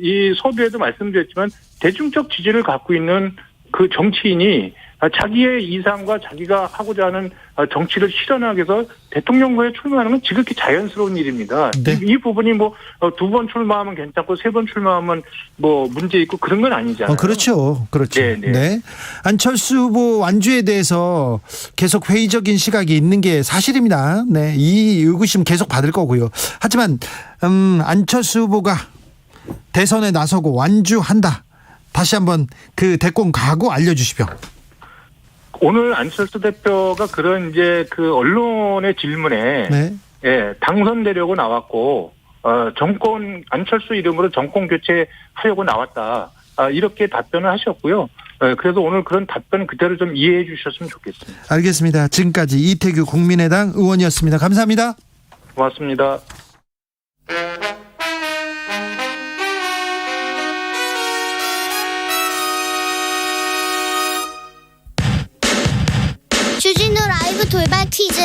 이 서두에도 말씀드렸지만 대중적 지지를 갖고 있는 그 정치인이 자기의 이상과 자기가 하고자 하는 정치를 실현하기 위해서 대통령 후에 출마하는 건 지극히 자연스러운 일입니다. 네. 이 부분이 뭐 2번 출마하면 괜찮고 3번 출마하면 뭐 문제 있고 그런 건 아니잖아요. 그렇죠. 그렇죠. 네, 네. 네. 안철수 후보 완주에 대해서 계속 회의적인 시각이 있는 게 사실입니다. 네. 이 의구심 계속 받을 거고요. 하지만 안철수 후보가 대선에 나서고 완주한다. 다시 한번 그 대권 각오 알려주시죠. 오늘 안철수 대표가 그런 이제 그 언론의 질문에 네. 예, 당선되려고 나왔고 정권 안철수 이름으로 정권 교체하려고 나왔다. 이렇게 답변을 하셨고요. 그래서 오늘 그런 답변 그대로 좀 이해해 주셨으면 좋겠습니다. 알겠습니다. 지금까지 이태규 국민의당 의원이었습니다. 감사합니다. 고맙습니다. 주진우 라이브 돌발 퀴즈.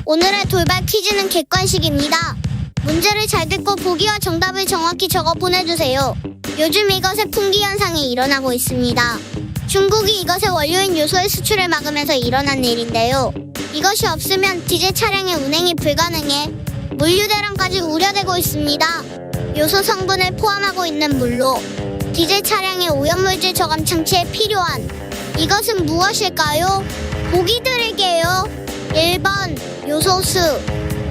오늘의 돌발 퀴즈는 객관식입니다. 문제를 잘 듣고 보기와 정답을 정확히 적어 보내주세요. 요즘 이것의 풍기 현상이 일어나고 있습니다. 중국이 이것의 원료인 요소의 수출을 막으면서 일어난 일인데요. 이것이 없으면 디젤 차량의 운행이 불가능해 물류 대란까지 우려되고 있습니다. 요소 성분을 포함하고 있는 물로 디젤 차량의 오염물질 저감 장치에 필요한 이것은 무엇일까요? 보기 드릴게요. 1번 요소수,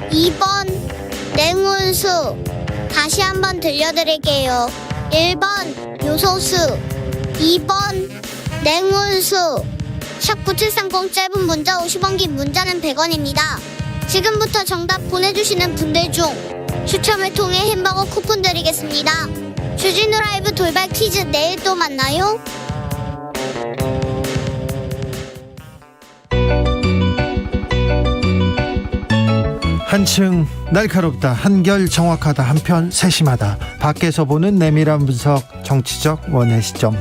2번 냉온수. 다시 한번 들려드릴게요. 1번 요소수, 2번 냉온수. 샵 9730 짧은 문자 50원, 긴 문자는 100원입니다. 지금부터 정답 보내주시는 분들 중 추첨을 통해 햄버거 쿠폰 드리겠습니다. 주진우 라이브 돌발 퀴즈 내일 또 만나요. 한층 날카롭다, 한결 정확하다, 한편 세심하다. 밖에서 보는 내밀한 분석, 정치적 원의 시점.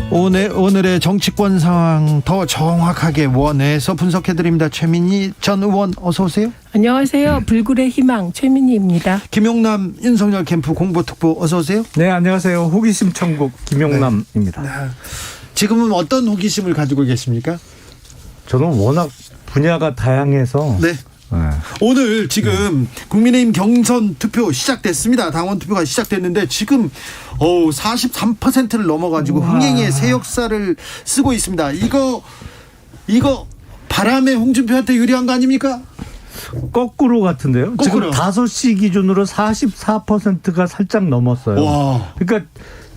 오늘의 정치권 상황 더 정확하게 원에서 분석해드립니다. 최민희 전 의원 어서 오세요. 안녕하세요. 불굴의 희망 최민희입니다. 김용남 윤석열 캠프 공보특보 어서 오세요. 네, 안녕하세요. 호기심 천국 김용남입니다. 네. 지금은 어떤 호기심을 가지고 계십니까? 저는 워낙 분야가 다양해서. 네. 오늘 지금 국민의힘 경선 투표 시작됐습니다. 당원 투표가 시작됐는데 지금 43%를 넘어가지고 흥행의 새 역사를 쓰고 있습니다. 이거 바람의 홍준표한테 유리한 거 아닙니까? 거꾸로 같은데요. 거꾸로. 지금 5시 기준으로 44%가 살짝 넘었어요. 와. 그러니까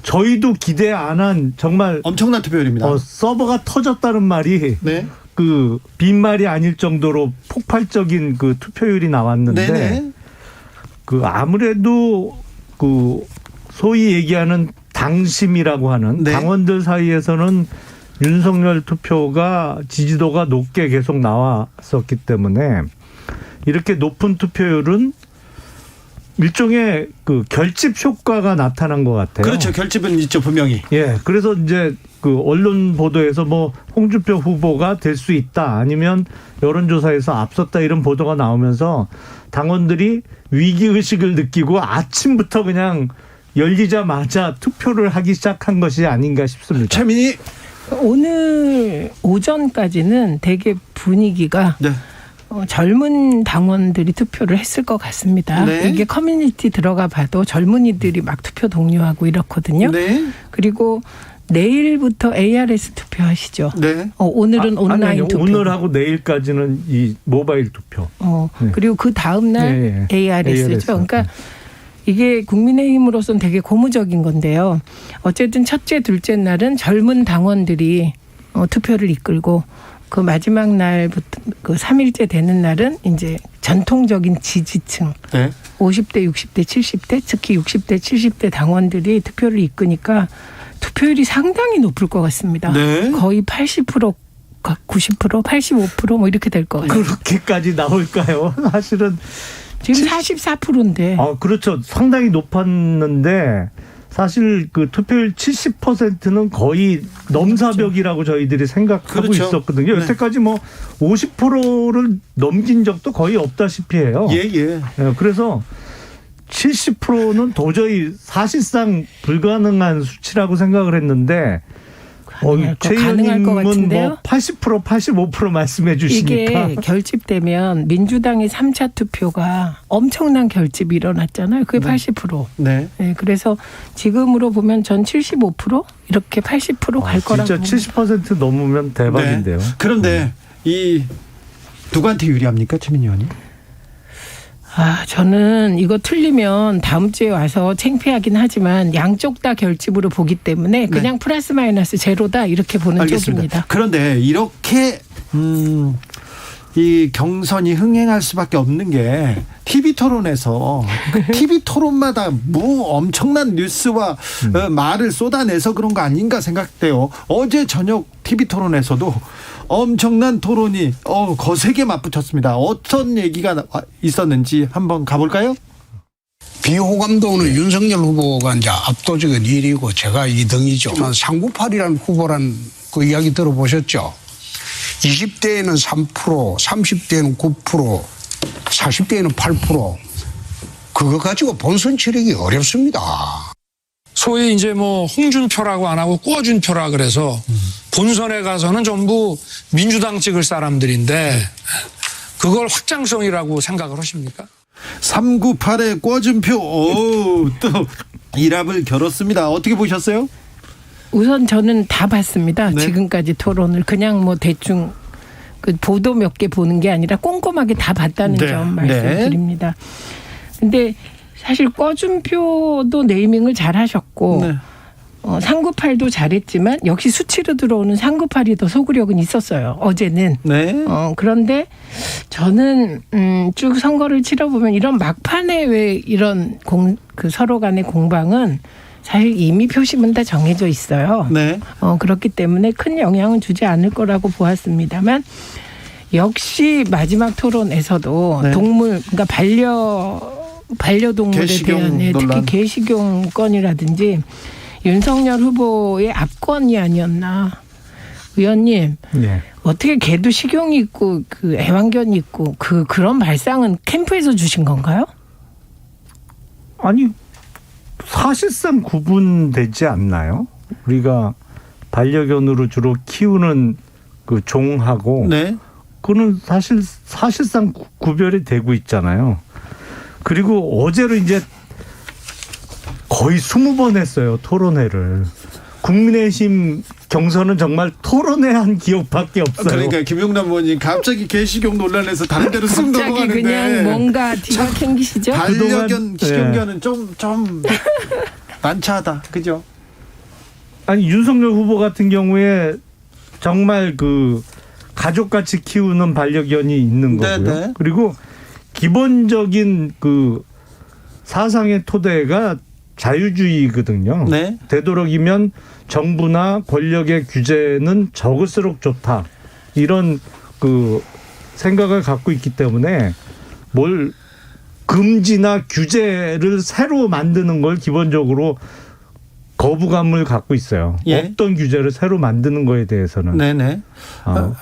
저희도 기대 안 한 정말 엄청난 투표율입니다. 서버가 터졌다는 말이 네. 그 빈말이 아닐 정도로 폭발적인 그 투표율이 나왔는데 네네. 그 아무래도 그 소위 얘기하는 당심이라고 하는 네. 당원들 사이에서는 윤석열 투표가 지지도가 높게 계속 나왔었기 때문에 이렇게 높은 투표율은 일종의 그 결집 효과가 나타난 것 같아요. 그렇죠. 결집은 있죠, 분명히. 예. 그래서 이제 그 언론 보도에서 뭐 홍준표 후보가 될 수 있다, 아니면 여론조사에서 앞섰다, 이런 보도가 나오면서 당원들이 위기의식을 느끼고 아침부터 그냥 열리자마자 투표를 하기 시작한 것이 아닌가 싶습니다. 최민희. 오늘 오전까지는 되게 분위기가 네. 젊은 당원들이 투표를 했을 것 같습니다. 네. 이게 커뮤니티 들어가 봐도 젊은이들이 막 투표 독려하고 이렇거든요. 네. 그리고 내일부터 ARS 투표하시죠. 네. 오늘은 온라인 투표. 오늘하고 내일까지는 이 모바일 투표. 네. 그리고 그 다음 날 ARS죠. 그러니까 이게 국민의힘으로서는 되게 고무적인 건데요. 어쨌든 첫째, 둘째 날은 젊은 당원들이 투표를 이끌고, 그 마지막 날부터 그 3일째 되는 날은 이제 전통적인 지지층, 네. 50대, 60대, 70대, 특히 60대, 70대 당원들이 투표를 이끄니까 투표율이 상당히 높을 것 같습니다. 네. 거의 80%, 90%, 85% 뭐 이렇게 될 것 같아요. 그렇게까지 나올까요? 사실은 지금 44%인데. 그렇죠. 상당히 높았는데 사실 그 투표율 70%는 거의 넘사벽이라고 저희들이 생각하고 그렇죠. 있었거든요. 네. 여태까지 뭐 50%를 넘긴 적도 거의 없다시피 해요. 예. 그래서 70%는 도저히 사실상 불가능한 수치라고 생각을 했는데 가능할 것 최의원님은 같은데요? 뭐 80%, 85% 말씀해 주시니까 이게 결집되면 민주당의 3차 투표가 엄청난 결집이 일어났잖아요. 그게 80%. 네. 네, 그래서 지금으로 보면 전 75% 이렇게 80% 갈 거라고. 진짜 70% 넘으면 대박인데요. 네. 그런데 이 누구한테 유리합니까, 최민희 의원님? 저는 이거 틀리면 다음 주에 와서 창피하긴 하지만 양쪽 다 결집으로 보기 때문에 그냥 플러스 마이너스 제로다 이렇게 보는 알겠습니다. 쪽입니다. 그런데 이렇게 이 경선이 흥행할 수밖에 없는 게 TV 토론에서 TV 토론마다 뭐 엄청난 뉴스와 말을 쏟아내서 그런 거 아닌가 생각돼요. 어제 저녁 TV 토론에서도 엄청난 토론이 거세게 맞붙었습니다. 어떤 얘기가 있었는지 한번 가볼까요? 비호감도는 윤석열 후보가 이제 압도적인 1위고 제가 2등이죠. 상구팔이라는 후보란 그 이야기 들어보셨죠? 20대에는 3%, 30대에는 9%, 40대에는 8%. 그거 가지고 본선 치르기 어렵습니다. 소위 이제 뭐 홍준표라고 안 하고 꿔준표라 그래서 본선에 가서는 전부 민주당 찍을 사람들인데 그걸 확장성이라고 생각을 하십니까? 398의 꿔준표 또 일합을 겨뤘습니다. 어떻게 보셨어요? 우선 저는 다 봤습니다. 네. 지금까지 토론을 그냥 뭐 대충 그 보도 몇 개 보는 게 아니라 꼼꼼하게 다 봤다는 네. 점 말씀드립니다. 근데 사실 꿔준표도 네이밍을 잘 하셨고 네. 398도 잘했지만 역시 수치로 들어오는 398이 더 소구력은 있었어요. 어제는. 네. 그런데 저는 쭉 선거를 치러보면 이런 막판에 왜 이런 그 서로 간의 공방은 사실 이미 표심은 다 정해져 있어요. 네. 그렇기 때문에 큰 영향은 주지 않을 거라고 보았습니다만 역시 마지막 토론에서도 네. 동물, 그러니까 반려동물에 개식용 대한 특히 논란. 개식용 건이라든지 윤석열 후보의 압권이 아니었나. 의원님, 네. 어떻게 개도 식용이 있고 그 애완견이 있고 그런 발상은 캠프에서 주신 건가요? 아니 사실상 구분되지 않나요? 우리가 반려견으로 주로 키우는 그 종하고 네. 그거는 사실상 구별이 되고 있잖아요. 그리고 어제로 이제 거의 20번 했어요, 토론회를. 국민의힘 경선은 정말 토론회 한 기억밖에 없어요. 그러니까 김용남 의원님 갑자기 개식용 논란에서 다른 데로 쑥 갑자기 넘어가는데 그냥 뭔가 뒤가 캥기시죠? 반려견, 그동안, 식용견은 좀 난처하다. 그죠? 아니 윤석열 후보 같은 경우에 정말 그 가족같이 키우는 반려견이 있는 거고요. 네네. 그리고 기본적인 그 사상의 토대가 자유주의거든요. 네. 되도록이면 정부나 권력의 규제는 적을수록 좋다. 이런 그 생각을 갖고 있기 때문에 뭘 금지나 규제를 새로 만드는 걸 기본적으로 거부감을 갖고 있어요. 예. 없던 규제를 새로 만드는 거에 대해서는. 네네.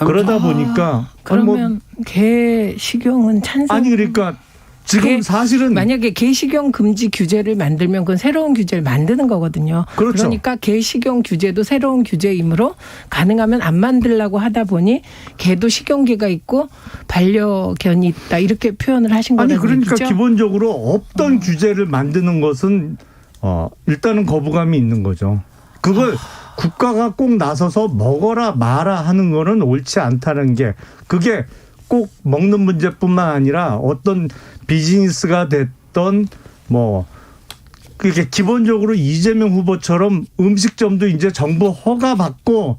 그러다 보니까 그러면 개 식용은 찬성? 아니 그러니까 지금 사실은 만약에 개 식용 금지 규제를 만들면 그건 새로운 규제를 만드는 거거든요. 그렇죠. 그러니까 개 식용 규제도 새로운 규제이므로 가능하면 안 만들려고 하다 보니 개도 식용개가 있고 반려견이 있다 이렇게 표현을 하신 거라는 아니 그러니까 얘기죠? 기본적으로 없던 규제를 만드는 것은 일단은 거부감이 있는 거죠. 그걸 국가가 꼭 나서서 먹어라 마라 하는 거는 옳지 않다는 게 그게 꼭 먹는 문제뿐만 아니라 어떤 비즈니스가 됐던 뭐 그게 기본적으로 이재명 후보처럼 음식점도 이제 정부 허가 받고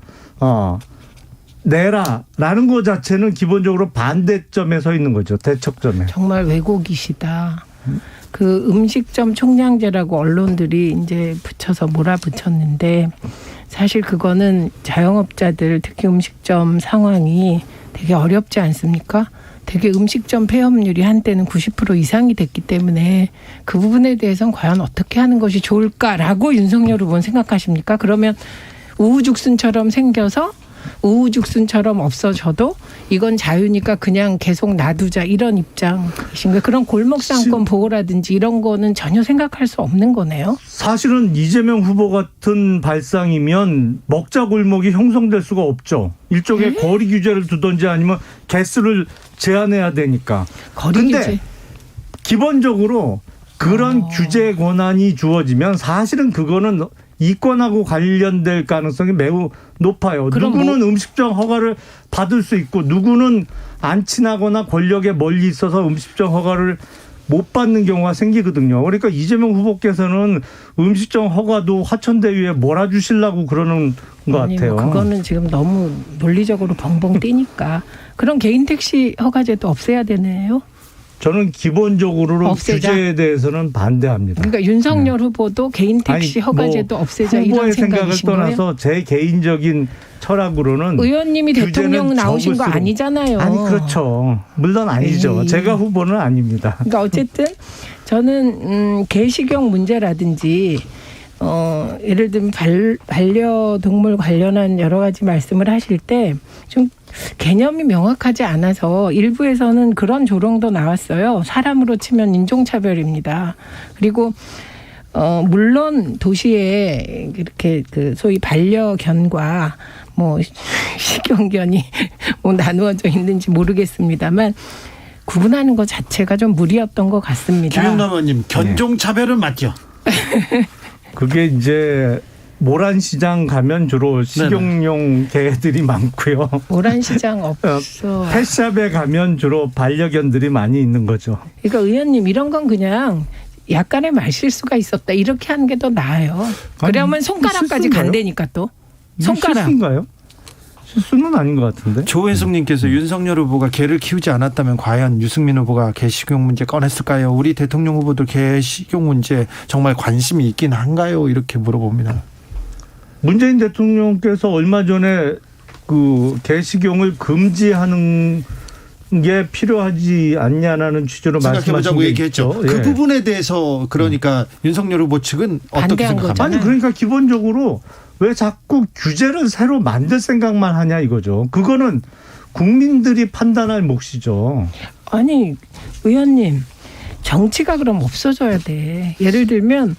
내라라는 것 자체는 기본적으로 반대점에 서 있는 거죠. 대척점에. 정말 왜곡이시다. 그 음식점 총량제라고 언론들이 이제 붙여서 몰아붙였는데 사실 그거는 자영업자들 특히 음식점 상황이 되게 어렵지 않습니까? 되게 음식점 폐업률이 한때는 90% 이상이 됐기 때문에 그 부분에 대해서는 과연 어떻게 하는 것이 좋을까라고 윤석열 후보는 생각하십니까? 그러면 우후죽순처럼 생겨서 우후죽순처럼 없어져도 이건 자유니까 그냥 계속 놔두자 이런 입장이신 거예요. 그런 골목상권 보호라든지 이런 거는 전혀 생각할 수 없는 거네요. 사실은 이재명 후보 같은 발상이면 먹자 골목이 형성될 수가 없죠. 일종의 거리 규제를 두든지 아니면 개수를 제한해야 되니까. 그런데 기본적으로 그런 규제 권한이 주어지면 사실은 그거는 이권하고 관련될 가능성이 매우 높아요. 누구는 음식점 허가를 받을 수 있고 누구는 안 친하거나 권력에 멀리 있어서 음식점 허가를 못 받는 경우가 생기거든요. 그러니까 이재명 후보께서는 음식점 허가도 화천대유에 몰아주시려고 그러는 것 같아요. 그거는 지금 너무 논리적으로 벙벙 뛰니까. 그런 개인 택시 허가제도 없애야 되네요. 저는 기본적으로 없애자. 규제에 대해서는 반대합니다. 그러니까 윤석열 후보도 개인 택시 허가제도 없애자 이런 생각을 생각이신 거예요? 떠나서 제 개인적인 철학으로는 의원님이 대통령 나오신 거 아니잖아요. 아니 그렇죠. 물론 아니죠. 에이. 제가 후보는 아닙니다. 그러니까 어쨌든 저는 개식용 문제라든지 예를 들면 반려동물 관련한 여러 가지 말씀을 하실 때 좀 개념이 명확하지 않아서 일부에서는 그런 조롱도 나왔어요. 사람으로 치면 인종차별입니다. 그리고 물론 도시에 이렇게 그 소위 반려견과 뭐 식용견이 뭐 나누어져 있는지 모르겠습니다만 구분하는 것 자체가 좀 무리였던 것 같습니다. 김영남 의원님, 견종차별은 맞죠? 그게 이제 모란시장 가면 주로 식용용 개들이 많고요. 모란시장 없어. 펫샵에 가면 주로 반려견들이 많이 있는 거죠. 그러니까 의원님 이런 건 그냥 약간의 말실수가 있었다 이렇게 하는 게 더 나아요. 그러면 손가락까지 간다니까 또. 손가락. 실수인가요? 실수는 아닌 것 같은데. 조혜숙님께서 윤석열 후보가 개를 키우지 않았다면 과연 유승민 후보가 개식용 문제 꺼냈을까요? 우리 대통령 후보도 개식용 문제 정말 관심이 있긴 한가요? 이렇게 물어봅니다. 문재인 대통령께서 얼마 전에 그 개식용을 금지하는 게 필요하지 않냐라는 취지로 말씀하신 게 얘기했죠. 있죠. 그 예. 부분에 대해서 그러니까 윤석열 후보 측은 어떻게 생각합니까? 아니 그러니까 기본적으로 왜 자꾸 규제를 새로 만들 생각만 하냐 이거죠. 그거는 국민들이 판단할 몫이죠. 아니 의원님 정치가 그럼 없어져야 돼. 예를 들면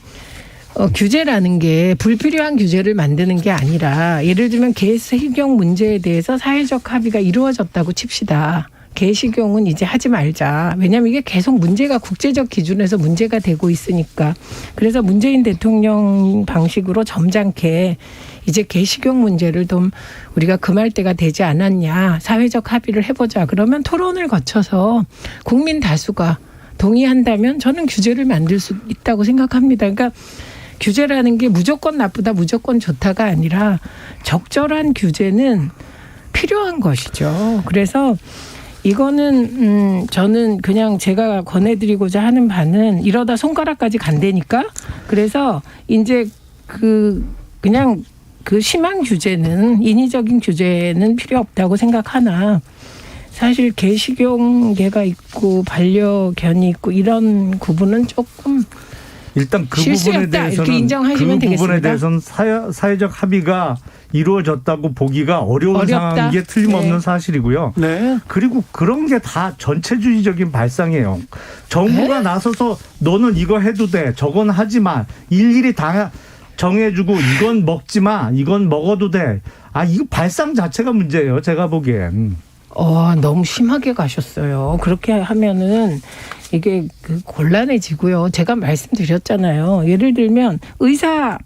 규제라는 게 불필요한 규제를 만드는 게 아니라 예를 들면 개식용 문제에 대해서 사회적 합의가 이루어졌다고 칩시다. 개식용은 이제 하지 말자. 왜냐하면 이게 계속 문제가 국제적 기준에서 문제가 되고 있으니까. 그래서 문재인 대통령 방식으로 점잖게 이제 개식용 문제를 좀 우리가 금할 때가 되지 않았냐. 사회적 합의를 해보자. 그러면 토론을 거쳐서 국민 다수가 동의한다면 저는 규제를 만들 수 있다고 생각합니다. 그러니까 규제라는 게 무조건 나쁘다, 무조건 좋다가 아니라 적절한 규제는 필요한 것이죠. 그래서 이거는 저는 그냥 제가 권해드리고자 하는 바는 이러다 손가락까지 간다니까. 그래서 이제 그냥 그 심한 규제는 인위적인 규제는 필요 없다고 생각하나 사실 개식용 개가 있고 반려견이 있고 이런 구분은 조금 일단 그 실수였다. 부분에 이렇게 인정하시면 대해서는 부분에 되겠습니다. 대해서는 사회적 합의가 이루어졌다고 보기가 어려운 어렵다. 상황인 게 틀림없는 네. 사실이고요. 네. 그리고 그런 게 다 전체주의적인 발상이에요. 정부가 나서서 너는 이거 해도 돼. 저건 하지 마. 일일이 다 정해주고 이건 먹지 마. 이건 먹어도 돼. 이거 발상 자체가 문제예요. 제가 보기엔. 너무 심하게 가셨어요. 그렇게 하면은 이게 곤란해지고요. 제가 말씀드렸잖아요. 예를 들면 의사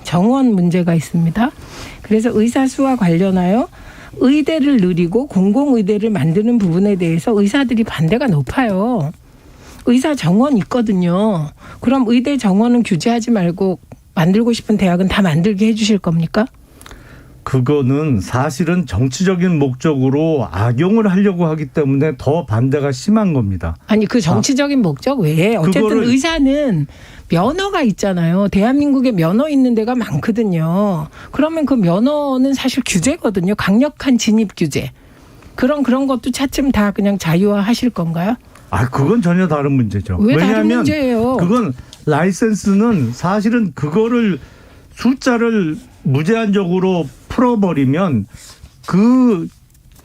정원 문제가 있습니다. 그래서 의사 수와 관련하여 의대를 늘리고 공공의대를 만드는 부분에 대해서 의사들이 반대가 높아요. 의사 정원 있거든요. 그럼 의대 정원은 규제하지 말고 만들고 싶은 대학은 다 만들게 해 주실 겁니까? 그거는 사실은 정치적인 목적으로 악용을 하려고 하기 때문에 더 반대가 심한 겁니다. 아니 그 정치적인 목적 외에 어쨌든 의사는 면허가 있잖아요. 대한민국에 면허 있는 데가 많거든요. 그러면 그 면허는 사실 규제거든요. 강력한 진입 규제. 그런 것도 차츰 다 그냥 자유화하실 건가요? 그건 전혀 다른 문제죠. 왜 다른 왜냐하면 문제예요? 그건 라이센스는 사실은 그거를 숫자를 무제한적으로 풀어버리면 그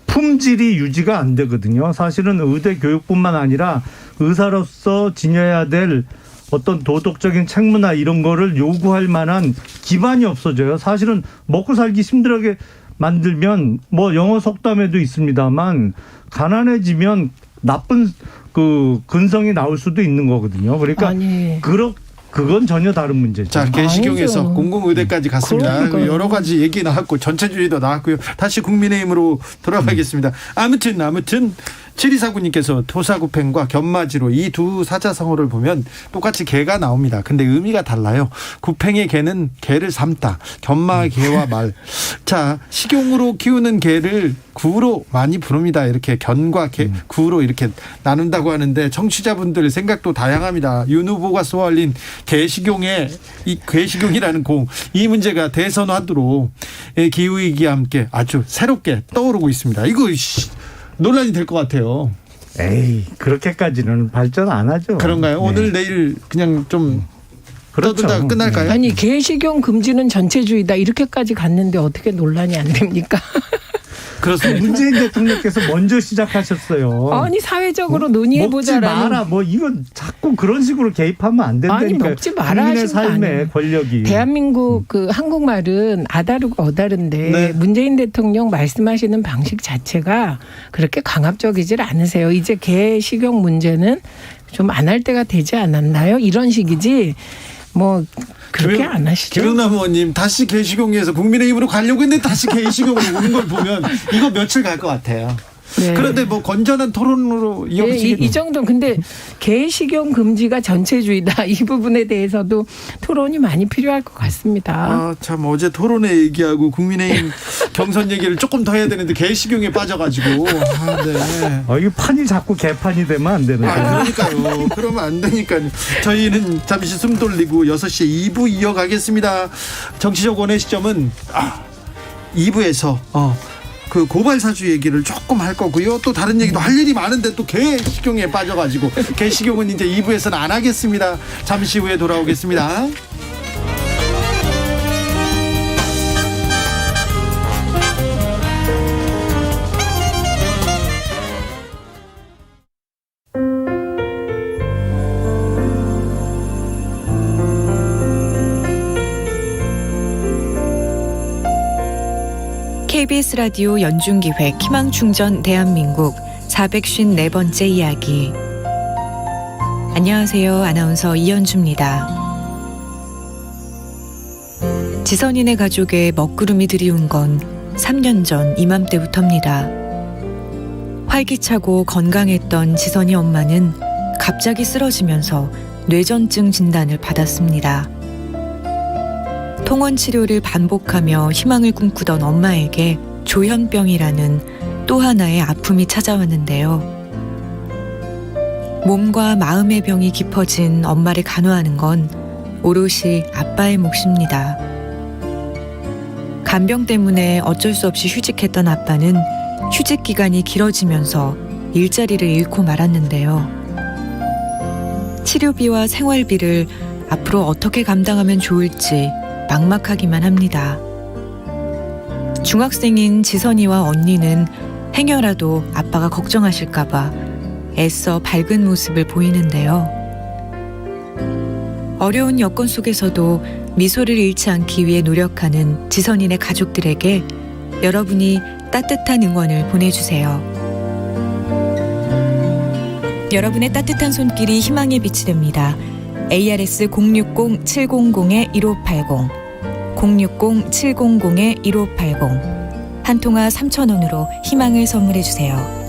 품질이 유지가 안 되거든요. 사실은 의대 교육뿐만 아니라 의사로서 지녀야 될 어떤 도덕적인 책무나 이런 거를 요구할 만한 기반이 없어져요. 사실은 먹고 살기 힘들게 만들면 뭐 영어 속담에도 있습니다만 가난해지면 나쁜 그 근성이 나올 수도 있는 거거든요. 그러니까 그건 전혀 다른 문제죠. 자, 개시경에서 공공의대까지 갔습니다. 그러니까요. 여러 가지 얘기 나왔고 전체주의도 나왔고요. 다시 국민의힘으로 돌아가겠습니다. 아무튼 7249님께서 토사구팽과 견마지로 이 두 사자성어를 보면 똑같이 개가 나옵니다. 근데 의미가 달라요. 구팽의 개는 개를 삶다. 견마 개와 말. 자, 식용으로 키우는 개를 구로 많이 부릅니다. 이렇게 견과 개, 구로 이렇게 나눈다고 하는데 청취자분들 생각도 다양합니다. 윤 후보가 쏘아올린 개식용의 이 개식용이라는 공, 이 문제가 대선 화두로 기후위기와 함께 아주 새롭게 떠오르고 있습니다. 이거 논란이 될 것 같아요. 에이, 그렇게까지는 발전 안 하죠. 그런가요? 네. 오늘 내일 그냥 좀 떠들다 끝날까요? 아니 개식용 금지는 전체주의다 이렇게까지 갔는데 어떻게 논란이 안 됩니까? 그렇습니다. 문재인 대통령께서 먼저 시작하셨어요. 아니 사회적으로 논의해보자라는. 먹지 마라. 뭐 이건 자꾸 그런 식으로 개입하면 안 된다니까. 아니 먹지 마라 국민의 하신 거 삶의 아니에요. 권력이. 대한민국 그 한국말은 아다르고 어다른데 네. 문재인 대통령 말씀하시는 방식 자체가 그렇게 강압적이질 않으세요. 이제 개식용 문제는 좀 안 할 때가 되지 않았나요? 이런 식이지 뭐 그렇게 안 하시죠. 김영남 의원님 다시 개식용에서 국민의힘으로 가려고 했는데 다시 개식용으로 오는 걸 보면 이거 며칠 갈 것 같아요. 네. 그런데 뭐 건전한 토론으로 이어지겠네요. 이 정도는 근데 개식용 금지가 전체주의다 이 부분에 대해서도 토론이 많이 필요할 것 같습니다. 참 어제 토론회 얘기하고 국민의힘 경선 얘기를 조금 더 해야 되는데 개식용에 빠져가지고 네. 이게 판이 자꾸 개판이 되면 안 되는 거예요. 그러니까요. 그러면 안 되니까요. 저희는 잠시 숨 돌리고 6시에 2부 이어가겠습니다. 정치적 원의 시점은 2부에서 그 고발 사주 얘기를 조금 할 거고요. 또 다른 얘기도 할 일이 많은데 또 개식용에 빠져가지고 개식용은 이제 2부에서는 안 하겠습니다. 잠시 후에 돌아오겠습니다. KBS 라디오 연중기획 희망충전 대한민국 454번째 이야기. 안녕하세요. 아나운서 이현주입니다. 지선이네 가족의 먹구름이 드리운 건 3년 전 이맘때부터입니다. 활기차고 건강했던 지선이 엄마는 갑자기 쓰러지면서 뇌전증 진단을 받았습니다. 통원 치료를 반복하며 희망을 꿈꾸던 엄마에게 조현병이라는 또 하나의 아픔이 찾아왔는데요. 몸과 마음의 병이 깊어진 엄마를 간호하는 건 오롯이 아빠의 몫입니다. 간병 때문에 어쩔 수 없이 휴직했던 아빠는 휴직 기간이 길어지면서 일자리를 잃고 말았는데요. 치료비와 생활비를 앞으로 어떻게 감당하면 좋을지 막막하기만 합니다. 중학생인 지선이와 언니는 행여라도 아빠가 걱정하실까봐 애써 밝은 모습을 보이는데요. 어려운 여건 속에서도 미소를 잃지 않기 위해 노력하는 지선이네 가족들에게 여러분이 따뜻한 응원을 보내주세요. 여러분의 따뜻한 손길이 희망의 빛이 됩니다. ARS 060-700-1580 060-700-1580 한 통화 3,000원으로 희망을 선물해주세요.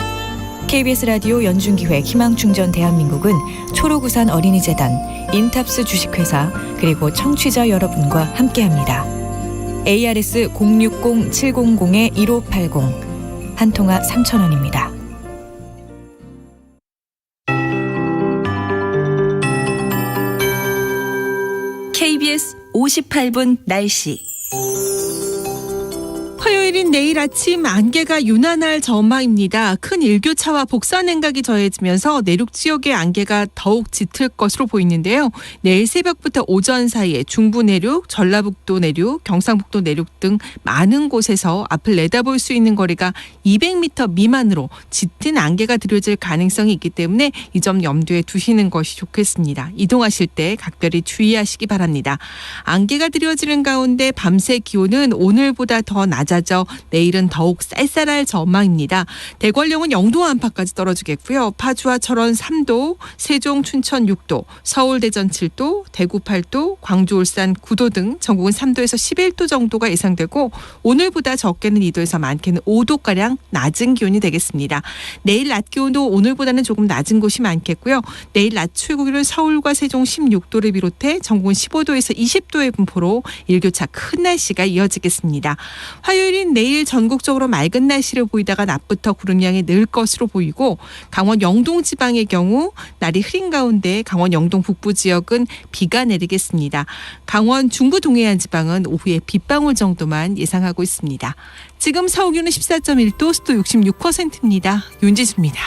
KBS 라디오 연중기획 희망충전 대한민국은 초록우산 어린이재단, 인탑스 주식회사 그리고 청취자 여러분과 함께합니다. ARS 060-700-1580 한 통화 3,000원입니다. KBS 58분 날씨. 화요일인 내일 아침 안개가 유난할 전망입니다. 큰 일교차와 복사냉각이 더해지면서 내륙 지역의 안개가 더욱 짙을 것으로 보이는데요. 내일 새벽부터 오전 사이에 중부 내륙, 전라북도 내륙, 경상북도 내륙 등 많은 곳에서 앞을 내다볼 수 있는 거리가 200m 미만으로 짙은 안개가 드려질 가능성이 있기 때문에 이 점 염두에 두시는 것이 좋겠습니다. 이동하실 때 각별히 주의하시기 바랍니다. 안개가 드려지는 가운데 밤새 기온은 오늘보다 더 낮아져 내일은 더욱 쌀쌀할 전망입니다. 대관령은 0도 안팎까지 떨어지겠고요. 파주와 철원 3도, 세종, 춘천 6도, 서울, 대전 7도, 대구 8도, 광주, 울산 9도 등 전국은 3도에서 11도 정도가 예상되고 오늘보다 적게는 2도에서 많게는 5도가량 낮은 기온이 되겠습니다. 내일 낮 기온도 오늘보다는 조금 낮은 곳이 많겠고요. 내일 낮 최고 기온은 서울과 세종 16도를 비롯해 전국은 15도에서 20도의 분포로 일교차 큰 날씨가 이어지겠습니다. 화요일인 내일 전국적으로 맑은 날씨를 보이다가 낮부터 구름량이 늘 것으로 보이고 강원 영동 지방의 경우 날이 흐린 가운데 강원 영동 북부 지역은 비가 내리겠습니다. 강원 중부 동해안 지방은 오후에 빗방울 정도만 예상하고 있습니다. 지금 서울 기온은 14.1도, 습도 66%입니다. 윤지수입니다.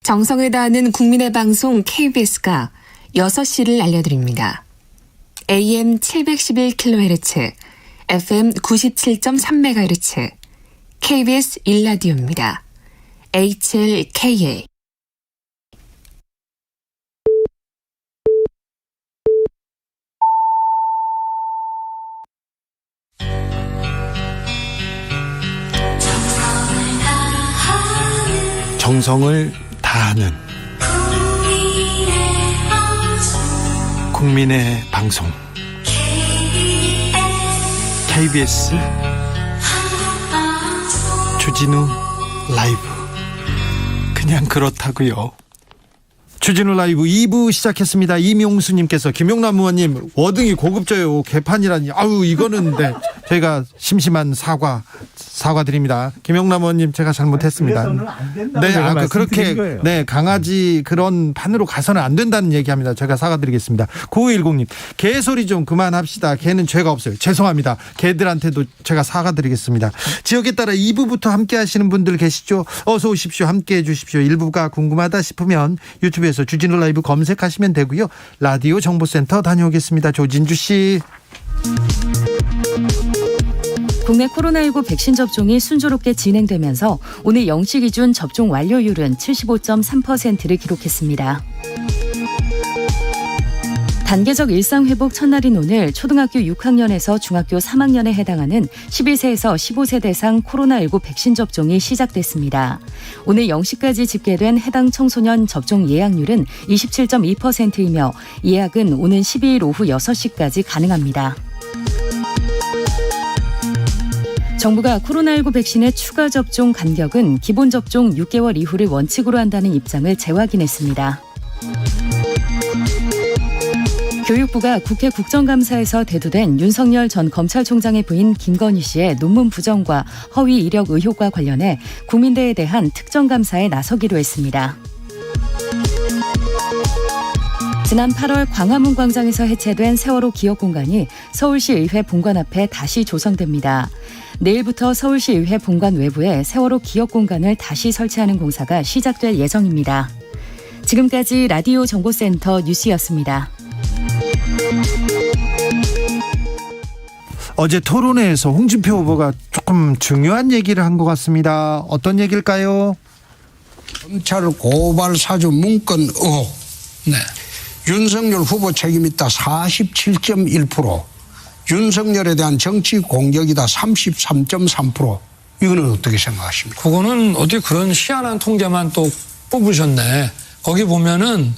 정성을 다하는 국민의 방송 KBS가 6시를 알려드립니다. AM 711kHz, FM 97.3MHz, KBS 1라디오입니다. HLKA. 정성을 다하는 국민의 방송 KBS 주진우 라이브. 그냥 그렇다고요. 주진우 라이브 2부 시작했습니다. 이명수님께서 김용남 의원님 워딩이 고급져요. 개판이라니. 아우 이거는 네, 저희가 심심한 사과드립니다. 김용남 의원님 제가 잘못했습니다. 네, 그렇게 네 강아지 그런 판으로 가서는 안 된다는 얘기합니다. 제가 사과드리겠습니다. 9510님 개소리 좀 그만합시다. 개는 죄가 없어요. 죄송합니다. 개들한테도 제가 사과드리겠습니다. 지역에 따라 2부부터 함께 하시는 분들 계시죠? 어서 오십시오. 함께 해주십시오. 1부가 궁금하다 싶으면 유튜브에서 주진우 라이브 검색하시면 되고요. 라디오 정보센터 다녀오겠습니다. 조진주 씨. 국내 코로나19 백신 접종이 순조롭게 진행되면서 오늘 0시 기준 접종 완료율은 75.3%를 기록했습니다. 단계적 일상회복 첫날인 오늘 초등학교 6학년에서 중학교 3학년에 해당하는 11세에서 15세 대상 코로나19 백신 접종이 시작됐습니다. 오늘 0시까지 집계된 해당 청소년 접종 예약률은 27.2%이며 예약은 오는 12일 오후 6시까지 가능합니다. 정부가 코로나19 백신의 추가 접종 간격은 기본 접종 6개월 이후를 원칙으로 한다는 입장을 재확인했습니다. 교육부가 국회 국정감사에서 대두된 윤석열 전 검찰총장의 부인 김건희 씨의 논문 부정과 허위 이력 의혹과 관련해 국민대에 대한 특정감사에 나서기로 했습니다. 지난 8월 광화문 광장에서 해체된 세월호 기억공간이 서울시 의회 본관 앞에 다시 조성됩니다. 내일부터 서울시 의회 본관 외부에 세월호 기억공간을 다시 설치하는 공사가 시작될 예정입니다. 지금까지 라디오 정보센터 뉴스였습니다. 어제 토론회에서 홍준표 후보가 조금 중요한 얘기를 한 것 같습니다. 어떤 얘기일까요? 검찰 고발 사주 문건 의혹. 네. 윤석열 후보 책임 있다 47.1%. 윤석열에 대한 정치 공격이다 33.3%. 이거는 어떻게 생각하십니까? 그거는 어떻게 그런 희한한 통계만 또 뽑으셨네. 거기 보면은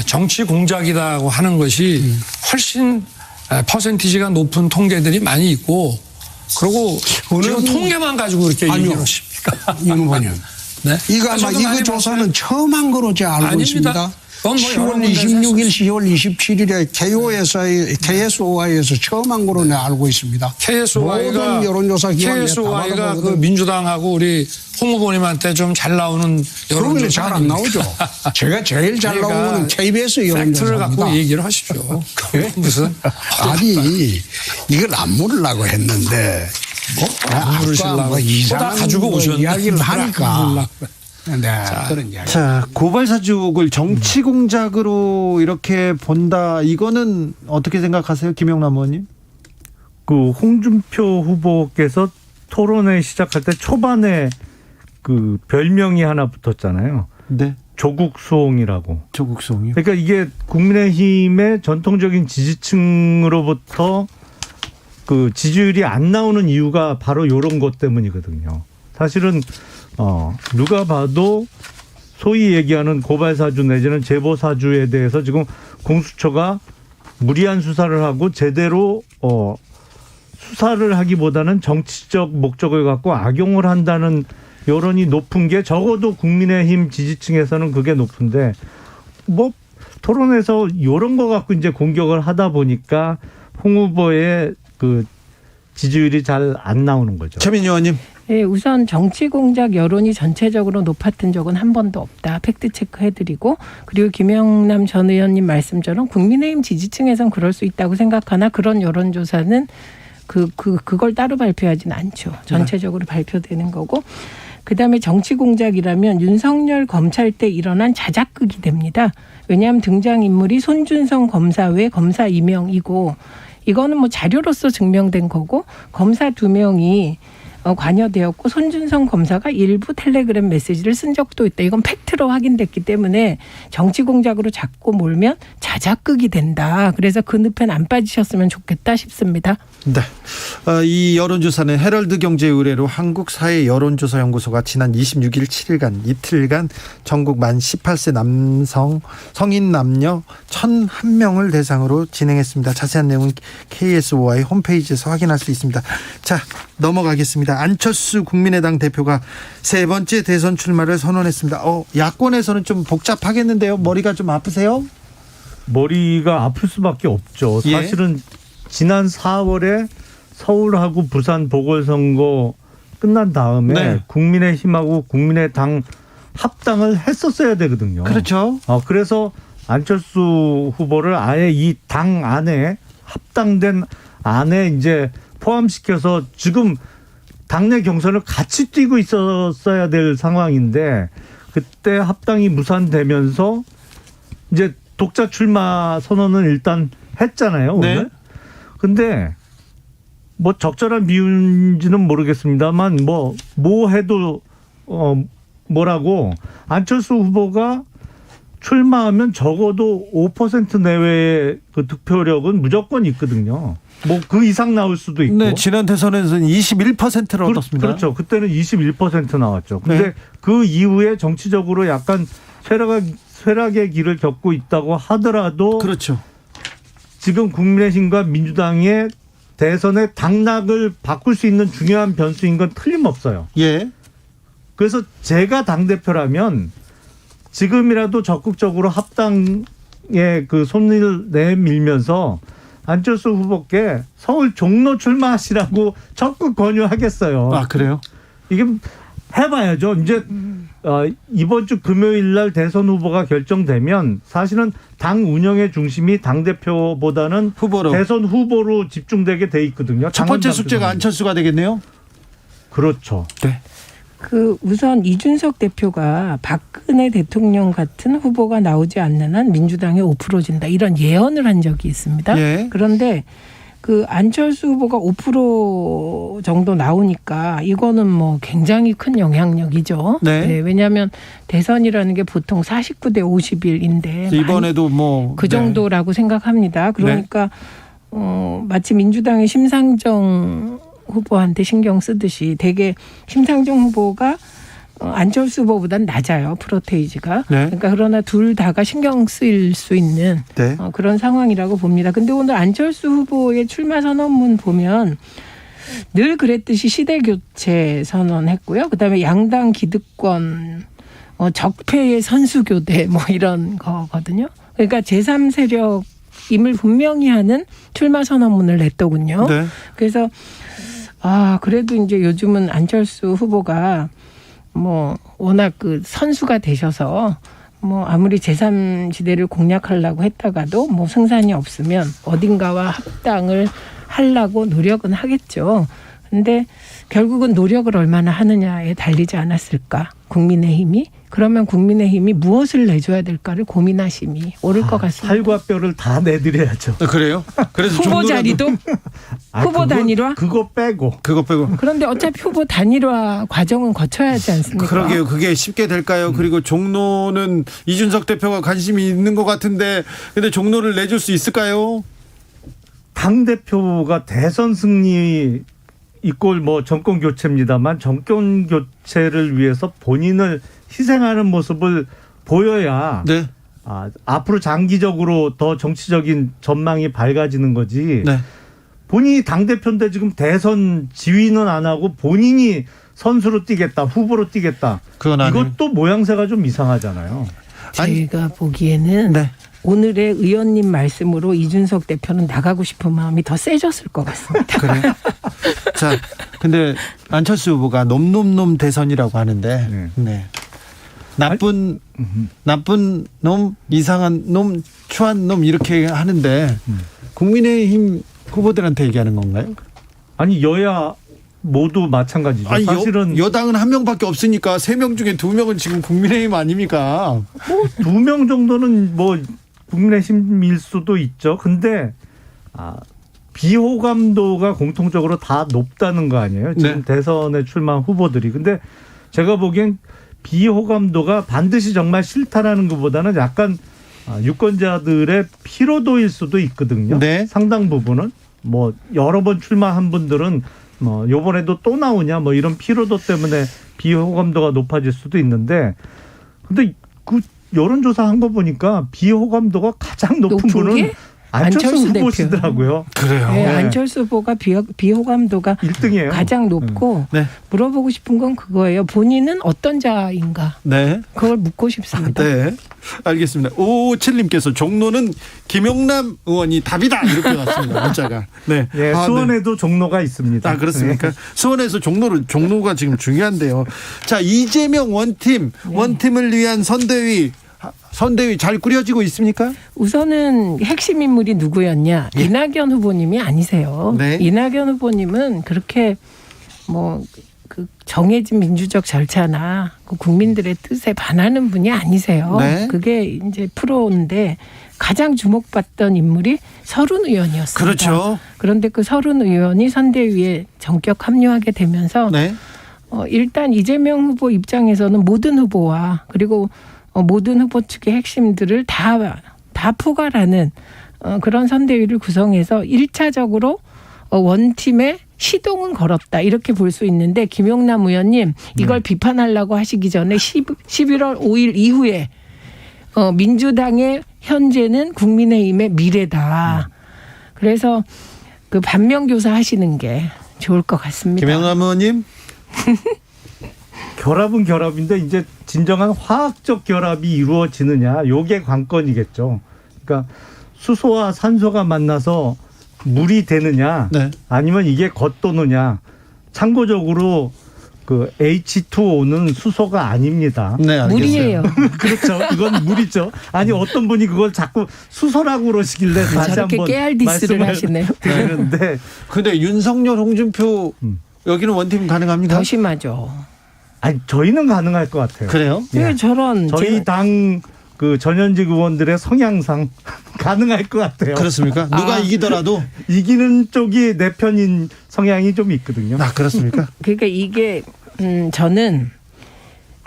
정치 공작이라고 하는 것이 훨씬 퍼센티지가 높은 통계들이 많이 있고, 그리고 지금 통계만 가지고 이렇게 얘기를 하십니까? 윤 후보님. 네. 이거 아마 저도 이거 많이 조사는 봤어요. 처음 한 거로 제가 알고 아닙니다. 있습니다. 그건 뭐 여러 10월 군데에서 26일, 10월 27일에 KSOI에서 처음 한 거로 내가 알고 있습니다. KSOI가 모든 여론조사 기관에 다 그 받아보거든. 민주당하고 우리 홍 후보님한테 좀 잘 나오는 그러면 여론조사 잘 안 나오죠. 제가 제일 잘 그러니까 나오는 건 KBS 여론조사입니다. 팩트를 갖고 얘기를 하십시오. 무슨 아니 이걸 안 물으려고 했는데 아까 뭐 이상한 가지고 거 오셨는데 이야기를 하니까 네, 그런 이야기. 자, 고발 사주를 정치 공작으로 이렇게 본다. 이거는 어떻게 생각하세요, 김영남 의원님? 그 홍준표 후보께서 토론회 시작할 때 초반에 그 별명이 하나 붙었잖아요. 네. 조국 수홍이라고. 조국 수홍이요? 그러니까 이게 국민의힘의 전통적인 지지층으로부터 그 지지율이 안 나오는 이유가 바로 이런 것 때문이거든요. 사실은 누가 봐도 소위 얘기하는 고발사주 내지는 제보사주에 대해서 지금 공수처가 무리한 수사를 하고 제대로 수사를 하기보다는 정치적 목적을 갖고 악용을 한다는 여론이 높은 게 적어도 국민의힘 지지층에서는 그게 높은데 뭐 토론에서 이런 거 갖고 이제 공격을 하다 보니까 홍 후보의 그 지지율이 잘 안 나오는 거죠. 최민희 의원님. 예, 우선 정치 공작 여론이 전체적으로 높았던 적은 한 번도 없다. 팩트 체크해드리고 그리고 김영남 전 의원님 말씀처럼 국민의힘 지지층에선 그럴 수 있다고 생각하나 그런 여론조사는 그걸 따로 발표하진 않죠. 전체적으로 발표되는 거고. 그다음에 정치 공작이라면 윤석열 검찰 때 일어난 자작극이 됩니다. 왜냐하면 등장인물이 손준성 검사 외 검사 임명이고 이거는 뭐 자료로서 증명된 거고 검사 2명이 관여되었고 손준성 검사가 일부 텔레그램 메시지를 쓴 적도 있다. 이건 팩트로 확인됐기 때문에 정치 공작으로 자꾸 몰면 자작극이 된다. 그래서 그 늪엔 안 빠지셨으면 좋겠다 싶습니다. 네. 이 여론조사는 헤럴드 경제 의뢰로 한국사회여론조사연구소가 지난 26일 7일간 이틀간 전국 만 18세 성인 남녀 1,001명을 대상으로 진행했습니다. 자세한 내용은 KSOI 홈페이지에서 확인할 수 있습니다. 자, 넘어가겠습니다. 안철수 국민의당 대표가 세 번째 대선 출마를 선언했습니다. 야권에서는 좀 복잡하겠는데요. 머리가 좀 아프세요? 머리가 아플 수밖에 없죠. 예. 사실은 지난 4월에 서울하고 부산 보궐선거 끝난 다음에 네. 국민의힘하고 국민의당 합당을 했었어야 되거든요. 그렇죠. 그래서 안철수 후보를 아예 이 당 안에 합당된 안에 이제 포함시켜서 지금 당내 경선을 같이 뛰고 있었어야 될 상황인데 그때 합당이 무산되면서 이제 독자 출마 선언은 일단 했잖아요. 오늘. 네. 근데 뭐 적절한 비유인지는 모르겠습니다만 뭐 해도 뭐라고 안철수 후보가 출마하면 적어도 5% 내외의 그 득표력은 무조건 있거든요. 뭐 그 이상 나올 수도 있고. 네, 지난 대선에서는 21%를 얻었습니다. 그렇죠. 그때는 21% 나왔죠. 근데 네. 그 이후에 정치적으로 약간 쇠락의 길을 겪고 있다고 하더라도 그렇죠. 지금 국민의힘과 민주당의 대선의 당락을 바꿀 수 있는 중요한 변수인 건 틀림없어요. 예. 그래서 제가 당대표라면 지금이라도 적극적으로 합당에 그 손을 내밀면서 안철수 후보께 서울 종로 출마하시라고 적극 권유하겠어요. 아, 그래요? 이게 해봐야죠. 이제 이번 주 금요일 날 대선 후보가 결정되면 사실은 당 운영의 중심이 당대표보다는 후보로. 대선 후보로 집중되게 돼 있거든요. 첫 번째 숙제가 안철수가 되겠네요. 그렇죠. 네. 우선 이준석 대표가 박근혜 대통령 같은 후보가 나오지 않는 한 민주당에 5% 진다. 이런 예언을 한 적이 있습니다. 예. 그런데 안철수 후보가 5% 정도 나오니까 이거는 뭐 굉장히 큰 영향력이죠. 네. 네, 왜냐하면 대선이라는 게 보통 49대 51인데 이번에도 그 정도라고 생각합니다. 그러니까 마치 민주당의 심상정 후보한테 신경 쓰듯이 되게 심상정 후보가 안철수 후보보다는 낮아요. 프로테이지가. 네. 그러니까 그러나 둘 다가 신경 쓰일 수 있는 네. 그런 상황이라고 봅니다. 근데 오늘 안철수 후보의 출마 선언문 보면 늘 그랬듯이 시대 교체 선언했고요. 그다음에 양당 기득권 적폐의 선수교대 뭐 이런 거거든요. 그러니까 제3세력임을 분명히 하는 출마 선언문을 냈더군요. 네. 그래서 그래도 이제 요즘은 안철수 후보가 뭐 워낙 그 선수가 되셔서 뭐 아무리 제3지대를 공략하려고 했다가도 뭐 승산이 없으면 어딘가와 합당을 하려고 노력은 하겠죠. 근데 결국은 노력을 얼마나 하느냐에 달리지 않았을까, 국민의힘이. 그러면 국민의힘이 무엇을 내줘야 될까를 고민하심이 옳을 것 같습니다. 살과 뼈를 다 내드려야죠. 그래요? 그래서 후보 자리도 후보 단일화? 그거 빼고. 그런데 어차피 후보 단일화 과정은 거쳐야 하지 않습니까? 그러게요. 그게 쉽게 될까요? 그리고 종로는 이준석 대표가 관심이 있는 것 같은데 근데 종로를 내줄 수 있을까요? 당대표가 대선 승리 이꼴 뭐 정권 교체입니다만 정권 교체를 위해서 본인을 희생하는 모습을 보여야 네. 앞으로 장기적으로 더 정치적인 전망이 밝아지는 거지. 네. 본인이 당대표인데 지금 대선 지휘는 안 하고 본인이 선수로 뛰겠다, 후보로 뛰겠다. 이것도 모양새가 좀 이상하잖아요. 제가 보기에는 오늘의 의원님 말씀으로 이준석 대표는 나가고 싶은 마음이 더 세졌을 것 같습니다. 그래요? 자, 근데 안철수 후보가 놈 대선이라고 하는데, 네. 나쁜 놈, 이상한 놈, 추한 놈 이렇게 하는데 국민의힘 후보들한테 얘기하는 건가요? 아니 여야 모두 마찬가지죠. 아니, 사실은 여당은 한 명밖에 없으니까 3명 중에 2명은 지금 국민의힘 아닙니까? 뭐 2명 정도는 뭐 국민의힘일 수도 있죠. 근데 비호감도가 공통적으로 다 높다는 거 아니에요? 지금 대선에 출마한 후보들이. 근데 제가 보기엔 비호감도가 반드시 정말 싫다라는 것보다는 약간 유권자들의 피로도일 수도 있거든요. 상당 부분은 뭐 여러 번 출마한 분들은 뭐 요번에도 또 나오냐 뭐 이런 피로도 때문에 비호감도가 높아질 수도 있는데 근데 그 여론조사 한 거 보니까 비호감도가 가장 높은 분은 안철수 후보시더라고요. 그래요. 네, 안철수 후보가 비호감도가 1등이에요. 가장 높고 물어보고 싶은 건 그거예요. 본인은 어떤 자인가? 네. 그걸 묻고 싶습니다. 네. 알겠습니다. 557님께서 종로는 김용남 의원이 답이다 이렇게 왔습니다. 문자가. 네. 수원에도 종로가 있습니다. 그렇습니까? 수원에서 종로가 지금 중요한데요. 자, 이재명 원팀을 위한 선대위 잘 꾸려지고 있습니까? 우선은 핵심 인물이 누구였냐? 이낙연 후보님이 아니세요. 이낙연 후보님은 그렇게 뭐 그 정해진 민주적 절차나 그 국민들의 뜻에 반하는 분이 아니세요. 그게 이제 프로인데 가장 주목받던 인물이 서른 의원이었습니다. 그렇죠. 그런데 그 서른 의원이 선대위에 전격 합류하게 되면서 일단 이재명 후보 입장에서는 모든 후보와 그리고 모든 후보 측의 핵심들을 다 포괄하는 그런 선대위를 구성해서 1차적으로 원팀에 시동은 걸었다 이렇게 볼 수 있는데 김용남 의원님 이걸 비판하려고 하시기 전에 11월 5일 이후에 민주당의 현재는 국민의힘의 미래다. 그래서 그 반면교사 하시는 게 좋을 것 같습니다. 김용남 의원님. 결합은 결합인데 이제 진정한 화학적 결합이 이루어지느냐 요게 관건이겠죠. 그러니까 수소와 산소가 만나서 물이 되느냐 아니면 이게 겉도느냐. 참고적으로 그 H2O는 수소가 아닙니다. 물이에요. 그렇죠. 이건 물이죠. 아니 어떤 분이 그걸 자꾸 수소라고 그러시길래 다시 저렇게 한번 깨알 디스를 하시네요. 드리는데 근데 윤석열, 홍준표 여기는 원팀 가능합니까? 더 심하죠. 아니 저희는 가능할 것 같아요. 그래요? 왜 저런 저희 당 그 전현직 의원들의 성향상 가능할 것 같아요. 그렇습니까? 누가 이기더라도 이기는 쪽이 내 편인 성향이 좀 있거든요. 그렇습니까? 그러니까 이게 저는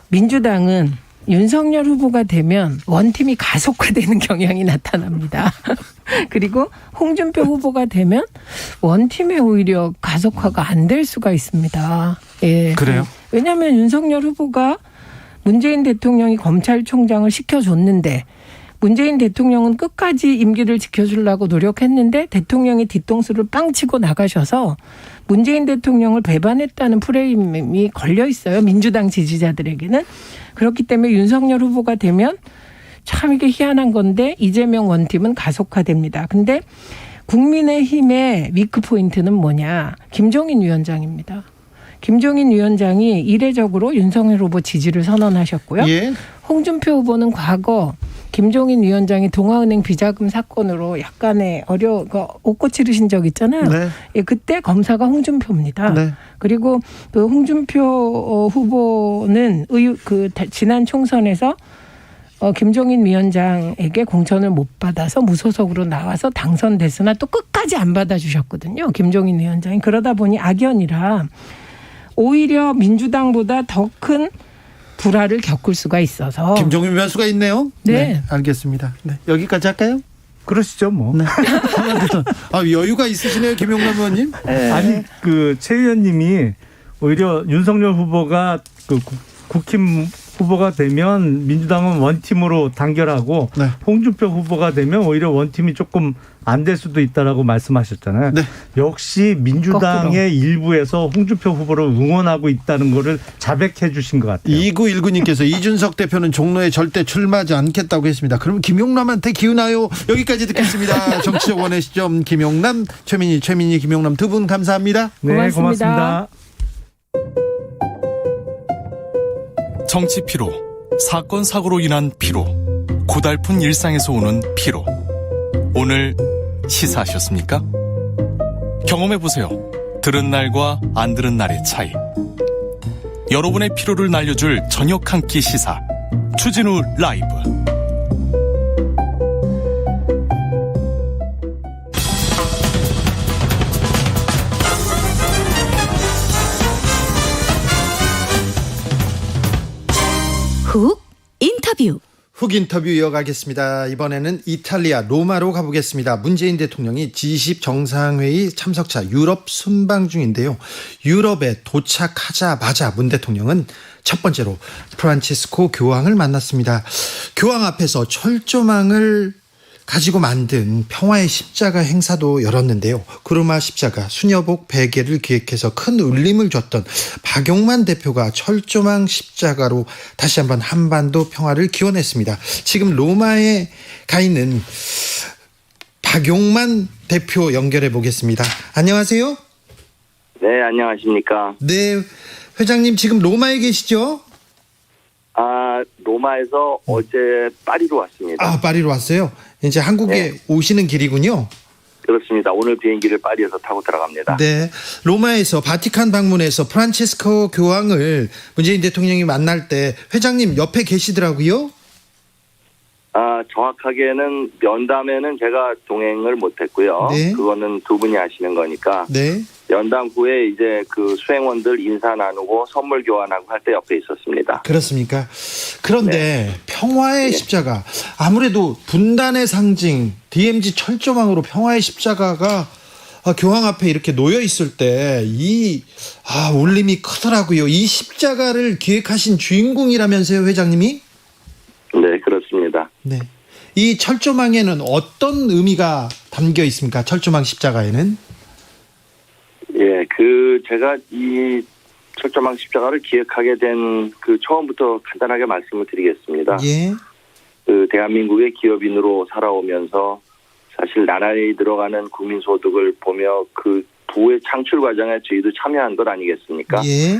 민주당은 윤석열 후보가 되면 원팀이 가속화되는 경향이 나타납니다. 그리고 홍준표 후보가 되면 원팀에 오히려 가속화가 안 될 수가 있습니다. 그래요? 왜냐하면 윤석열 후보가 문재인 대통령이 검찰총장을 시켜줬는데 문재인 대통령은 끝까지 임기를 지켜주려고 노력했는데 대통령이 뒤통수를 빵 치고 나가셔서 문재인 대통령을 배반했다는 프레임이 걸려 있어요. 민주당 지지자들에게는. 그렇기 때문에 윤석열 후보가 되면 참 이게 희한한 건데 이재명 원팀은 가속화됩니다. 근데 국민의힘의 위크 포인트는 뭐냐? 김종인 위원장입니다. 김종인 위원장이 이례적으로 윤석열 후보 지지를 선언하셨고요. 예. 홍준표 후보는 과거 김종인 위원장이 동아은행 비자금 사건으로 약간의 옷꽃 치르신 적 있잖아요. 네. 예, 그때 검사가 홍준표입니다. 네. 그리고 그 홍준표 후보는 지난 총선에서 김종인 위원장에게 공천을 못 받아서 무소속으로 나와서 당선됐으나 또 끝까지 안 받아주셨거든요. 김종인 위원장이. 그러다 보니 악연이라 오히려 민주당보다 더 큰 불화를 겪을 수가 있어서. 김종인 변수가 있네요. 네. 알겠습니다. 네. 여기까지 할까요? 그러시죠, 뭐. 네. 여유가 있으시네요, 김용남 의원님. 네. 아니, 최 의원님이 오히려 윤석열 후보가 국힘 후보가 되면 민주당은 원팀으로 단결하고 네. 홍준표 후보가 되면 오히려 원팀이 조금 안 될 수도 있다라고 말씀하셨잖아요. 네. 역시 민주당의 일부에서 홍준표 후보를 응원하고 있다는 거를 자백해 주신 것 같아요. 2919님께서 이준석 대표는 종로에 절대 출마하지 않겠다고 했습니다. 그럼 김용남한테 기우나요? 여기까지 듣겠습니다. 정치적 원의 시점 김용남, 최민희, 김용남 두 분 감사합니다. 네, 고맙습니다. 정치 피로, 사건 사고로 인한 피로, 고달픈 일상에서 오는 피로. 오늘 시사하셨습니까? 경험해보세요. 들은 날과 안 들은 날의 차이. 여러분의 피로를 날려줄 저녁 한 끼 시사. 추진우 라이브. 훅 인터뷰. 훅 인터뷰 이어가겠습니다. 이번에는 이탈리아 로마로 가보겠습니다. 문재인 대통령이 G20 정상회의 참석차 유럽 순방 중인데요. 유럽에 도착하자마자 문 대통령은 첫 번째로 프란치스코 교황을 만났습니다. 교황 앞에서 철조망을 가지고 만든 평화의 십자가 행사도 열었는데요. 구르마 십자가, 수녀복 100개를 기획해서 큰 울림을 줬던 박용만 대표가 철조망 십자가로 다시 한번 한반도 평화를 기원했습니다. 지금 로마에 가 있는 박용만 대표 연결해 보겠습니다. 안녕하세요. 네, 안녕하십니까. 네, 회장님 지금 로마에 계시죠? 로마에서 어제 파리로 왔습니다. 파리로 왔어요? 이제 한국에 오시는 길이군요. 그렇습니다. 오늘 비행기를 파리에서 타고 들어갑니다. 네, 로마에서 바티칸 방문해서 프란치스코 교황을 문재인 대통령이 만날 때 회장님 옆에 계시더라고요. 정확하게는 면담에는 제가 동행을 못했고요. 네. 그거는 두 분이 하시는 거니까. 네. 면담 후에 이제 그 수행원들 인사 나누고 선물 교환하고 할 때 옆에 있었습니다. 그렇습니까? 그런데 평화의 십자가, 아무래도 분단의 상징 DMZ 철조망으로 평화의 십자가가 교황 앞에 이렇게 놓여 있을 때 울림이 크더라고요. 이 십자가를 기획하신 주인공이라면서요, 회장님이? 네, 그렇습니다. 네. 이 철조망에는 어떤 의미가 담겨 있습니까? 철조망 십자가에는? 예, 제가 이 철조망 십자가를 기획하게 된 처음부터 간단하게 말씀을 드리겠습니다. 예. 대한민국의 기업인으로 살아오면서 사실 나라에 들어가는 국민소득을 보며 그 부의 창출 과정에 저희도 참여한 것 아니겠습니까? 예.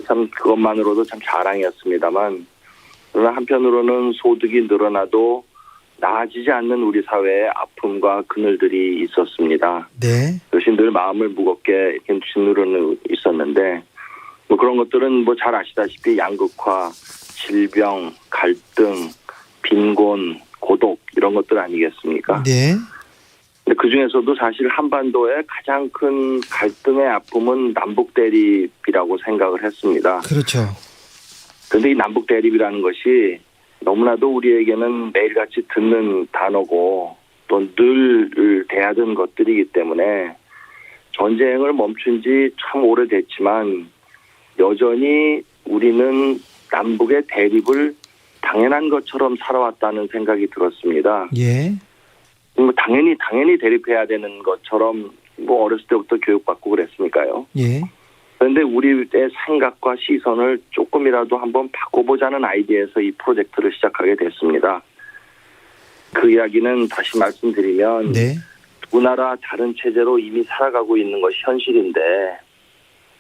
참 그것만으로도 참 자랑이었습니다만, 그러나 한편으로는 소득이 늘어나도 나아지지 않는 우리 사회의 아픔과 그늘들이 있었습니다. 네. 그것이 늘 마음을 무겁게 이렇게 짓누르는 있었는데, 그런 것들은 잘 아시다시피 양극화, 질병, 갈등, 빈곤, 고독 이런 것들 아니겠습니까? 네. 근데 그 중에서도 사실 한반도의 가장 큰 갈등의 아픔은 남북 대립이라고 생각을 했습니다. 그렇죠. 그런데 이 남북 대립이라는 것이 너무나도 우리에게는 매일같이 듣는 단어고 또 늘 대하던 것들이기 때문에 전쟁을 멈춘 지 참 오래됐지만 여전히 우리는 남북의 대립을 당연한 것처럼 살아왔다는 생각이 들었습니다. 예. 뭐 당연히 대립해야 되는 것처럼 뭐 어렸을 때부터 교육받고 그랬으니까요. 예. 그런데 우리의 생각과 시선을 조금이라도 한번 바꿔보자는 아이디어에서 이 프로젝트를 시작하게 됐습니다. 그 이야기는 다시 말씀드리면 네. 두 나라 다른 체제로 이미 살아가고 있는 것이 현실인데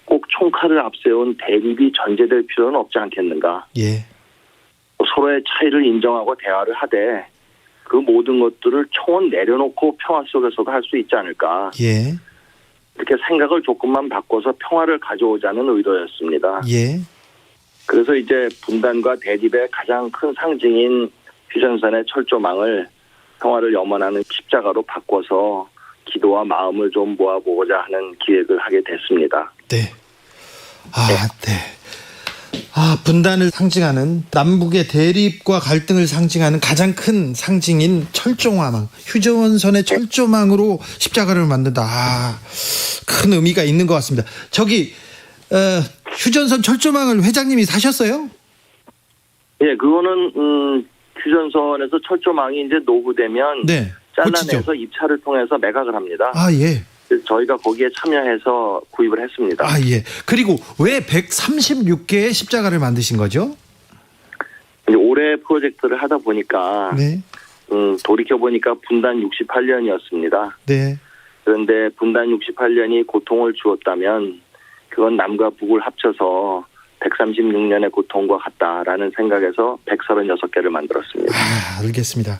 꼭 총칼을 앞세운 대립이 전제될 필요는 없지 않겠는가. 예. 서로의 차이를 인정하고 대화를 하되 그 모든 것들을 총은 내려놓고 평화 속에서도 할 수 있지 않을까. 예. 이렇게 생각을 조금만 바꿔서 평화를 가져오자는 의도였습니다. 예. 그래서 이제 분단과 대립의 가장 큰 상징인 휴전선의 철조망을 평화를 염원하는 십자가로 바꿔서 기도와 마음을 좀 모아보고자 하는 기획을 하게 됐습니다. 네. 네. 분단을 상징하는 남북의 대립과 갈등을 상징하는 가장 큰 상징인 철조망, 휴전선의 철조망으로 십자가를 만든다. 큰 의미가 있는 것 같습니다. 저기 휴전선 철조망을 회장님이 사셨어요? 예, 그거는 휴전선에서 철조망이 이제 노후되면 네, 잘라내서 입찰을 통해서 매각을 합니다. 예. 저희가 거기에 참여해서 구입을 했습니다. 예. 그리고 왜 136개의 십자가를 만드신 거죠? 이제 올해 프로젝트를 하다 보니까 네. 돌이켜 보니까 분단 68년이었습니다. 네. 그런데 분단 68년이 고통을 주었다면 그건 남과 북을 합쳐서 136년의 고통과 같다라는 생각에서 136개를 만들었습니다. 알겠습니다.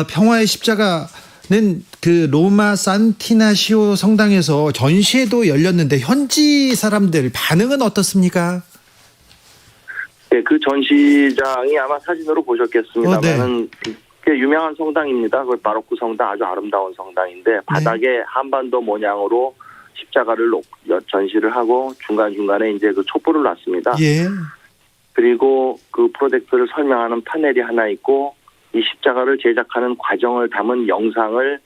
평화의 십자가는 그 로마 산티나시오 성당에서 전시회도 열렸는데 현지 사람들 반응은 어떻습니까? 네, 그 전시장이 아마 사진으로 보셨겠습니다만은 꽤 유명한 성당입니다. 그 바로크 성당, 아주 아름다운 성당인데 바닥에 한반도 모양으로 십자가를 전시를 하고 중간중간에 이제 그 촛불을 놨습니다. 예. 그리고 그 프로젝트를 설명하는 파넬이 하나 있고 이 십자가를 제작하는 과정을 담은 영상을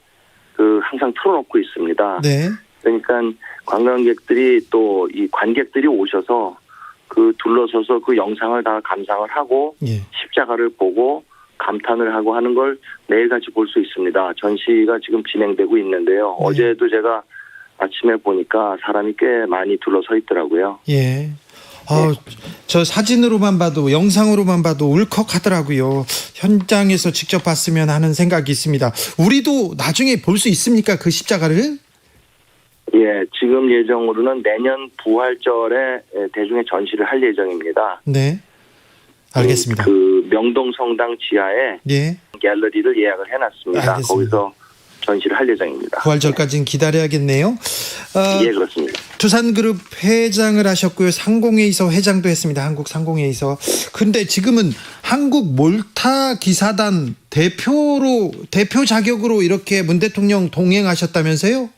항상 틀어놓고 있습니다. 네. 그러니까 관광객들이 또 이 관객들이 오셔서 둘러서서 그 영상을 다 감상을 하고 십자가를 보고 감탄을 하고 하는 걸 매일같이 볼 수 있습니다. 전시가 지금 진행되고 있는데요. 어제도 제가 아침에 보니까 사람이 꽤 많이 둘러서 있더라고요. 예. 저 사진으로만 봐도 영상으로만 봐도 울컥하더라고요. 현장에서 직접 봤으면 하는 생각이 있습니다. 우리도 나중에 볼 수 있습니까? 그 십자가를? 예, 지금 예정으로는 내년 부활절에 대중에 전시를 할 예정입니다. 네. 알겠습니다. 그 명동 성당 지하에 갤러리를 예약을 해놨습니다. 알겠습니다. 거기서 전시를 할 예정입니다. 부활절까지는 기다려야겠네요. 예, 그렇습니다. 두산그룹 회장을 하셨고요. 상공회의소 회장도 했습니다. 한국 상공회의소. 근데 지금은 한국 몰타 기사단 대표 자격으로 이렇게 문 대통령 동행하셨다면서요?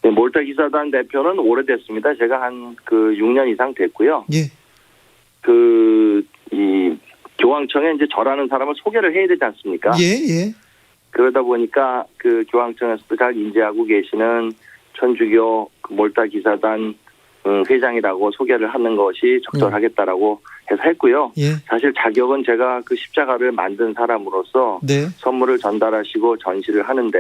네, 몰타 기사단 대표는 오래됐습니다. 제가 한 6년 이상 됐고요. 예. 이 교황청에 이제 저라는 사람을 소개를 해야 되지 않습니까? 예. 그러다 보니까 그 교황청에서도 잘 인지하고 계시는 천주교 몰타 기사단 회장이라고 소개를 하는 것이 적절하겠다라고 해서 했고요. 사실 자격은 제가 그 십자가를 만든 사람으로서 선물을 전달하시고 전시를 하는데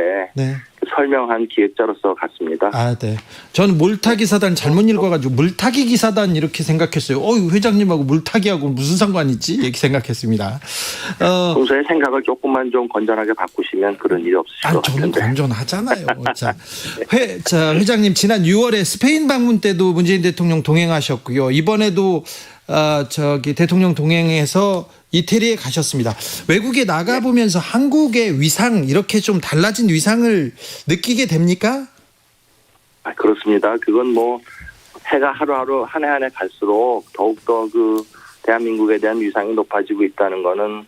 설명한 기획자로서 갔습니다. 네. 저는 몰타기 사단 잘못 읽어가지고 물타기 기사단 이렇게 생각했어요. 회장님하고 물타기하고 무슨 상관이 있지? 이렇게 생각했습니다. 평소에 생각을 조금만 좀 건전하게 바꾸시면 그런 일이 없으실 것 같은데. 저는 건전하잖아요. 회장님 지난 6월에 스페인 방문 때도 문재인 대통령 동행하셨고요. 이번에도 대통령 동행해서 이태리에 가셨습니다. 외국에 나가보면서 한국의 위상, 이렇게 좀 달라진 위상을 느끼게 됩니까? 그렇습니다. 그건 해가 하루하루 한 해 한 해 갈수록 더욱더 대한민국에 대한 위상이 높아지고 있다는 거는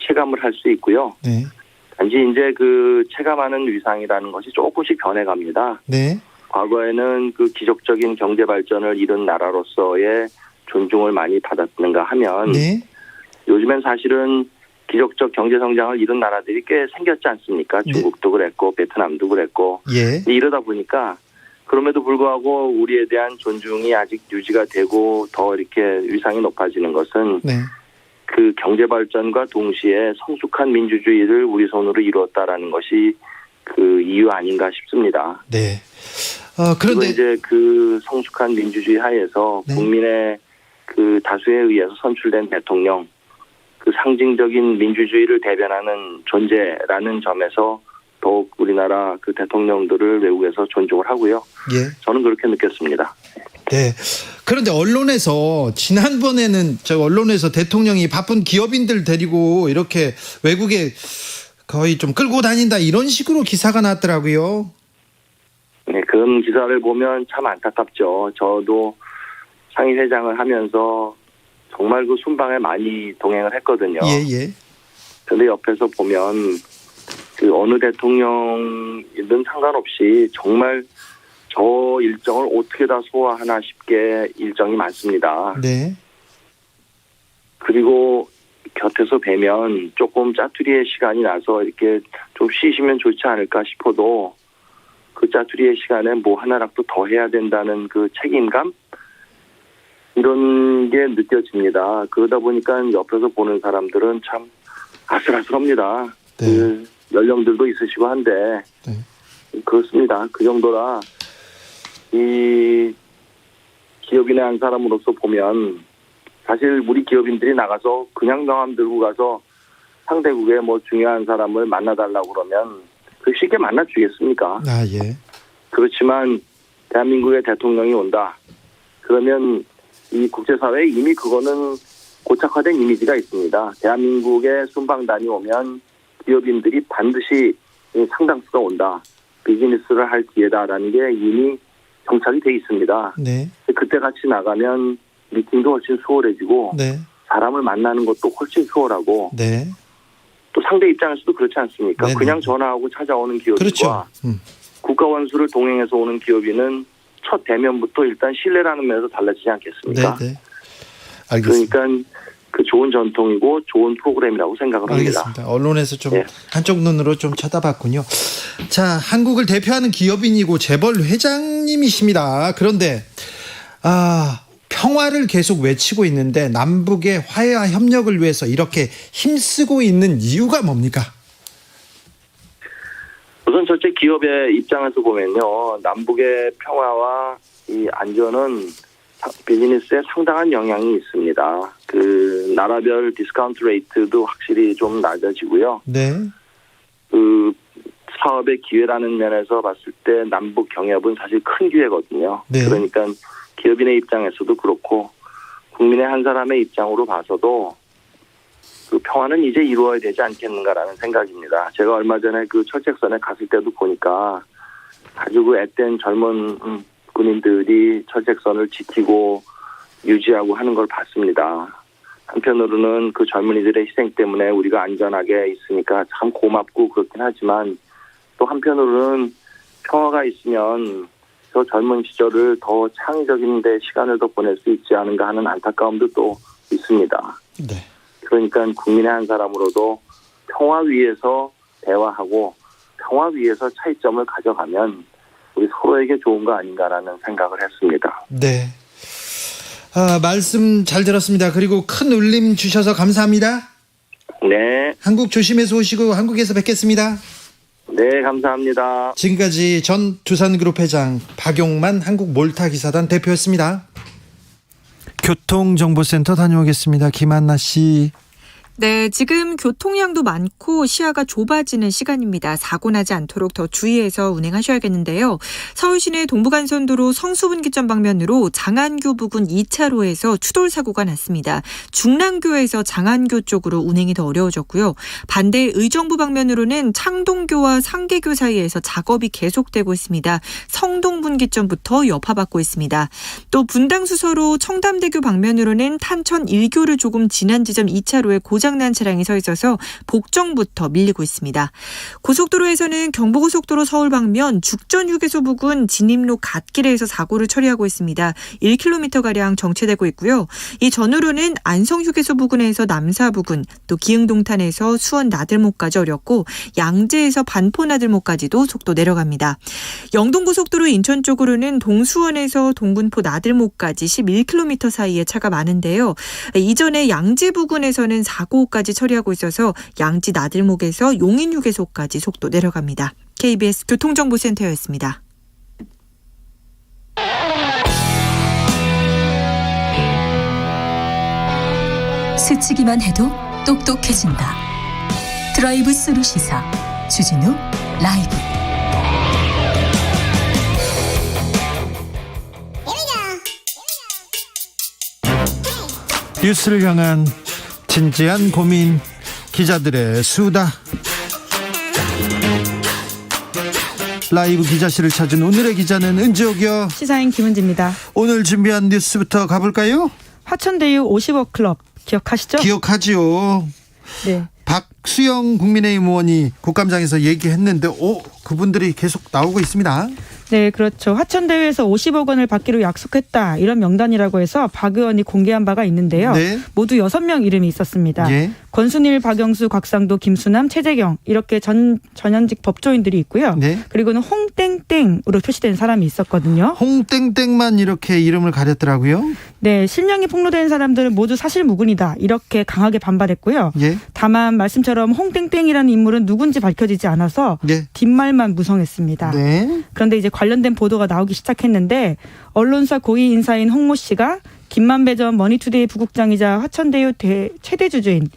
체감을 할 수 있고요. 단지 이제 체감하는 위상이라는 것이 조금씩 변해갑니다. 과거에는 기적적인 경제 발전을 이룬 나라로서의 존중을 많이 받았는가 하면 요즘엔 사실은 기적적 경제 성장을 이룬 나라들이 꽤 생겼지 않습니까? 중국도 그랬고 베트남도 그랬고 이러다 보니까 그럼에도 불구하고 우리에 대한 존중이 아직 유지가 되고 더 이렇게 위상이 높아지는 것은 그 경제 발전과 동시에 성숙한 민주주의를 우리 손으로 이루었다라는 것이 그 이유 아닌가 싶습니다. 네. 그리고 그런데 이제 그 성숙한 민주주의 하에서 네. 국민의 그 다수에 의해서 선출된 대통령, 그 상징적인 민주주의를 대변하는 존재라는 점에서 더욱 우리나라 그 대통령들을 외국에서 존중을 하고요. 예. 저는 그렇게 느꼈습니다. 네. 그런데 언론에서 지난번에는 언론에서 대통령이 바쁜 기업인들 데리고 이렇게 외국에 거의 좀 끌고 다닌다 이런 식으로 기사가 났더라고요. 네, 그런 기사를 보면 참 안타깝죠. 저도 상임회장을 하면서 정말 그 순방에 많이 동행을 했거든요. 예. 그런데 옆에서 보면 그 어느 대통령이든 상관없이 정말 저 일정을 어떻게 다 소화하나 싶게 일정이 많습니다. 네. 그리고 곁에서 뵈면 조금 짜투리의 시간이 나서 이렇게 좀 쉬시면 좋지 않을까 싶어도 그 짜투리의 시간에 뭐 하나라도 더 해야 된다는 그 책임감? 이런 게 느껴집니다. 그러다 보니까 옆에서 보는 사람들은 참 아슬아슬합니다. 네. 그 연령들도 있으시고 한데 그렇습니다. 그 정도라 이 기업인의 한 사람으로서 보면 사실 우리 기업인들이 나가서 그냥 명함 들고 가서 상대국의 뭐 중요한 사람을 만나달라고 그러면 그 쉽게 만나주겠습니까? 아, 예. 그렇지만 대한민국의 대통령이 온다. 그러면 이 국제사회에 이미 그거는 고착화된 이미지가 있습니다. 대한민국의 순방단이 오면 기업인들이 반드시 상당수가 온다. 비즈니스를 할 기회다라는 게 이미 정착이 돼 있습니다. 네. 그때 같이 나가면 미팅도 훨씬 수월해지고 네. 사람을 만나는 것도 훨씬 수월하고 네. 또 상대 입장에서도 그렇지 않습니까? 네네. 그냥 전화하고 찾아오는 기업인과 그렇죠. 국가 원수를 동행해서 오는 기업인은 첫 대면부터 일단 신뢰라는 면에서 달라지지 않겠습니까? 네. 알겠습니다. 그러니까 그 좋은 전통이고 좋은 프로그램이라고 생각을 합니다. 알겠습니다. 언론에서 좀 네. 한쪽 눈으로 좀 쳐다봤군요. 자, 한국을 대표하는 기업인이고 재벌 회장님이십니다. 그런데 평화를 계속 외치고 있는데 남북의 화해와 협력을 위해서 이렇게 힘쓰고 있는 이유가 뭡니까? 우선 첫째 기업의 입장에서 보면요. 남북의 평화와 이 안전은 비즈니스에 상당한 영향이 있습니다. 그 나라별 디스카운트 레이트도 확실히 좀 낮아지고요. 네. 그 사업의 기회라는 면에서 봤을 때 남북 경협은 사실 큰 기회거든요. 네. 그러니까 기업인의 입장에서도 그렇고 국민의 한 사람의 입장으로 봐서도 그 평화는 이제 이루어야 되지 않겠는가라는 생각입니다. 제가 얼마 전에 그 철책선에 갔을 때도 보니까 아주 그 앳된 젊은 군인들이 철책선을 지키고 유지하고 하는 걸 봤습니다. 한편으로는 그 젊은이들의 희생 때문에 우리가 안전하게 있으니까 참 고맙고 그렇긴 하지만 또 한편으로는 평화가 있으면 저 젊은 시절을 더 창의적인 데 시간을 더 보낼 수 있지 않은가 하는 안타까움도 또 있습니다. 네. 그러니까 국민의 한 사람으로도 평화 위에서 대화하고 평화 위에서 차이점을 가져가면 우리 서로에게 좋은 거 아닌가라는 생각을 했습니다. 네. 말씀 잘 들었습니다. 그리고 큰 울림 주셔서 감사합니다. 네. 한국 조심해서 오시고 한국에서 뵙겠습니다. 네, 감사합니다. 지금까지 전 두산그룹 회장 박용만 한국 몰타기사단 대표였습니다. 교통정보센터 다녀오겠습니다. 김한나 씨. 네, 지금 교통량도 많고 시야가 좁아지는 시간입니다. 사고 나지 않도록 더 주의해서 운행하셔야겠는데요. 서울시내 동부간선도로 성수분기점 방면으로 장안교 부근 2차로에서 추돌 사고가 났습니다. 중랑교에서 장안교 쪽으로 운행이 더 어려워졌고요. 반대 의정부 방면으로는 창동교와 상계교 사이에서 작업이 계속되고 있습니다. 성동분기점부터 여파받고 있습니다. 또 분당수서로 청담대교 방면으로는 탄천 1교를 조금 지난 지점 2차로에 고장 고장난 차량이 서 있어서 복정부터 밀리고 있습니다. 고속도로에서는 경부고속도로 서울 방면 죽전 휴게소 부근 진입로 갓길에서 사고를 처리하고 있습니다. 1km가량 정체되고 있고요. 이 전후로는 안성 휴게소 부근에서 남사 부근, 또 기흥동탄에서 수원 나들목까지 어렵고 양재에서 반포 나들목까지도 속도 내려갑니다. 영동고속도로 인천 쪽으로는 동수원에서 동군포 나들목까지 11km 사이에 차가 많은데요. 이전에 양재 부근에서는 사고까지 처리하고 있어서 양지 나들목에서 용인휴게소까지 속도 내려갑니다. KBS 교통정보센터였습니다. 스치기만 해도 똑똑해진다. 드라이브 스루 시사 주진우 라이브. 뉴스를 향한 진지한 고민, 기자들의 수다. 라이브 기자실을 찾은 오늘의 기자는 은지옥이요. 시사인 김은지입니다. 오늘 준비한 뉴스부터 가볼까요? 화천대유 50억 클럽 기억하시죠? 기억하지요. 네. 박수영 국민의힘 의원이 국감장에서 얘기했는데 그분들이 계속 나오고 있습니다. 네, 그렇죠. 화천대유에서 50억 원을 받기로 약속했다, 이런 명단이라고 해서 박 의원이 공개한 바가 있는데요. 네. 모두 6명 이름이 있었습니다. 예. 권순일, 박영수, 곽상도, 김수남, 최재경, 이렇게 전현직 법조인들이 있고요. 네. 그리고는 홍땡땡으로 표시된 사람이 있었거든요. 홍땡땡만 이렇게 이름을 가렸더라고요. 네, 실명이 폭로된 사람들은 모두 사실무근이다, 이렇게 강하게 반발했고요. 예. 다만 말씀처럼 홍땡땡이라는 인물은 누군지 밝혀지지 않아서 뒷말만 무성했습니다. 네. 그런데 이제 관련된 보도가 나오기 시작했는데, 언론사 고위 인사인 홍모 씨가 김만배 전 머니투데이 부국장이자 화천대유 최대 주주인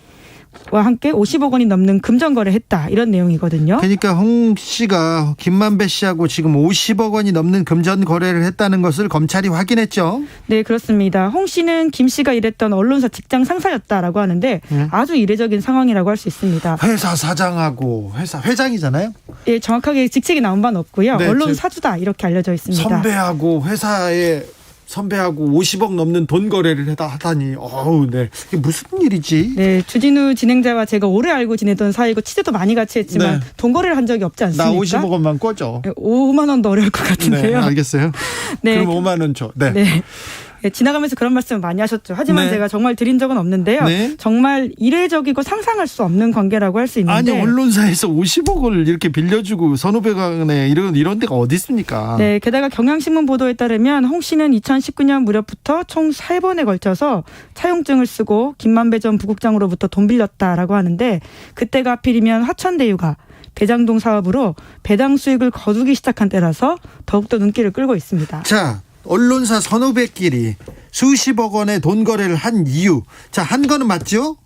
와 함께 50억 원이 넘는 금전 거래했다, 이런 내용이거든요. 그러니까 홍 씨가 김만배 씨하고 지금 50억 원이 넘는 금전 거래를 했다는 것을 검찰이 확인했죠. 네, 그렇습니다. 홍 씨는 김 씨가 일했던 언론사 직장 상사였다라고 하는데 아주 이례적인 상황이라고 할 수 있습니다. 회사 사장하고 회사 회장이잖아요. 예, 정확하게 직책이 나온 바는 없고요. 네, 언론 사주다, 이렇게 알려져 있습니다. 선배하고 회사에 선배하고 50억 넘는 돈 거래를 하다니, 네, 이게 무슨 일이지? 네, 주진우 진행자와 제가 오래 알고 지내던 사이고 취재도 많이 같이 했지만 네. 돈 거래를 한 적이 없지 않습니까? 나 50억 원만 꿔줘. 5만 원도 어려울 것 같은데요. 네, 알겠어요. 네, 그럼 5만 원 줘. 네. 네. 지나가면서 그런 말씀을 많이 하셨죠. 하지만 네. 제가 정말 드린 적은 없는데요. 네. 정말 이례적이고 상상할 수 없는 관계라고 할 수 있는데. 아니, 언론사에서 50억을 이렇게 빌려주고 선후배 간에 이런 데가 어디 있습니까? 네, 게다가 경향신문 보도에 따르면 홍 씨는 2019년 무렵부터 총 3번에 걸쳐서 차용증을 쓰고 김만배 전 부국장으로부터 돈 빌렸다라고 하는데, 그때가 하필이면 화천대유가 대장동 사업으로 배당 수익을 거두기 시작한 때라서 더욱더 눈길을 끌고 있습니다. 자, 언론사 선후배끼리 수십억 원의 돈 거래를 한 이유, 한 거는 맞죠?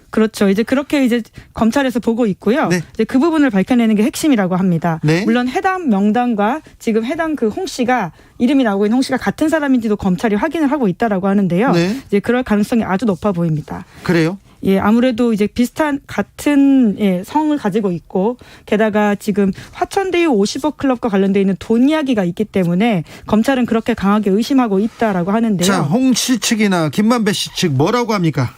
그렇죠. 이제 그렇게 이제 검찰에서 보고 있고요. 네. 이제 그 부분을 밝혀내는 게 핵심이라고 합니다. 네. 물론 해당 명단과 지금 해당 그 홍 씨가 이름이 나오고 있는 홍 씨가 같은 사람인지도 검찰이 확인을 하고 있다라고 하는데요. 네. 이제 그럴 가능성이 아주 높아 보입니다. 그래요? 예, 아무래도 이제 비슷한 같은 성을 가지고 있고, 게다가 지금 화천대유 50억 클럽과 관련돼 있는 돈 이야기가 있기 때문에 검찰은 그렇게 강하게 의심하고 있다라고 하는데요. 자, 홍 씨 측이나 김만배 씨 측 뭐라고 합니까?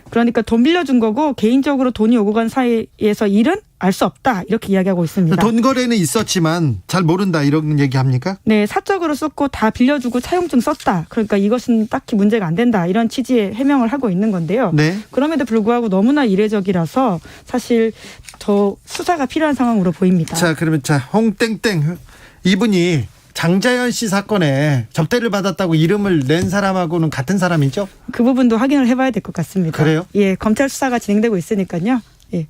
그러니까 돈 빌려준 거고 개인적으로 돈이 오고 간 사이에서 일은 알 수 없다, 이렇게 이야기하고 있습니다. 돈 거래는 있었지만 잘 모른다, 이런 얘기합니까? 네, 사적으로 썼고 다 빌려주고 차용증 썼다, 그러니까 이것은 딱히 문제가 안 된다, 이런 취지의 해명을 하고 있는 건데요. 네. 그럼에도 불구하고 너무나 이례적이라서 사실 더 수사가 필요한 상황으로 보입니다. 자, 그러면 홍땡땡 이분이 장자연 씨 사건에 접대를 받았다고 이름을 낸 사람하고는 같은 사람이죠? 그 부분도 확인을 해봐야 될 것 같습니다. 그래요? 예, 검찰 수사가 진행되고 있으니까요. 예.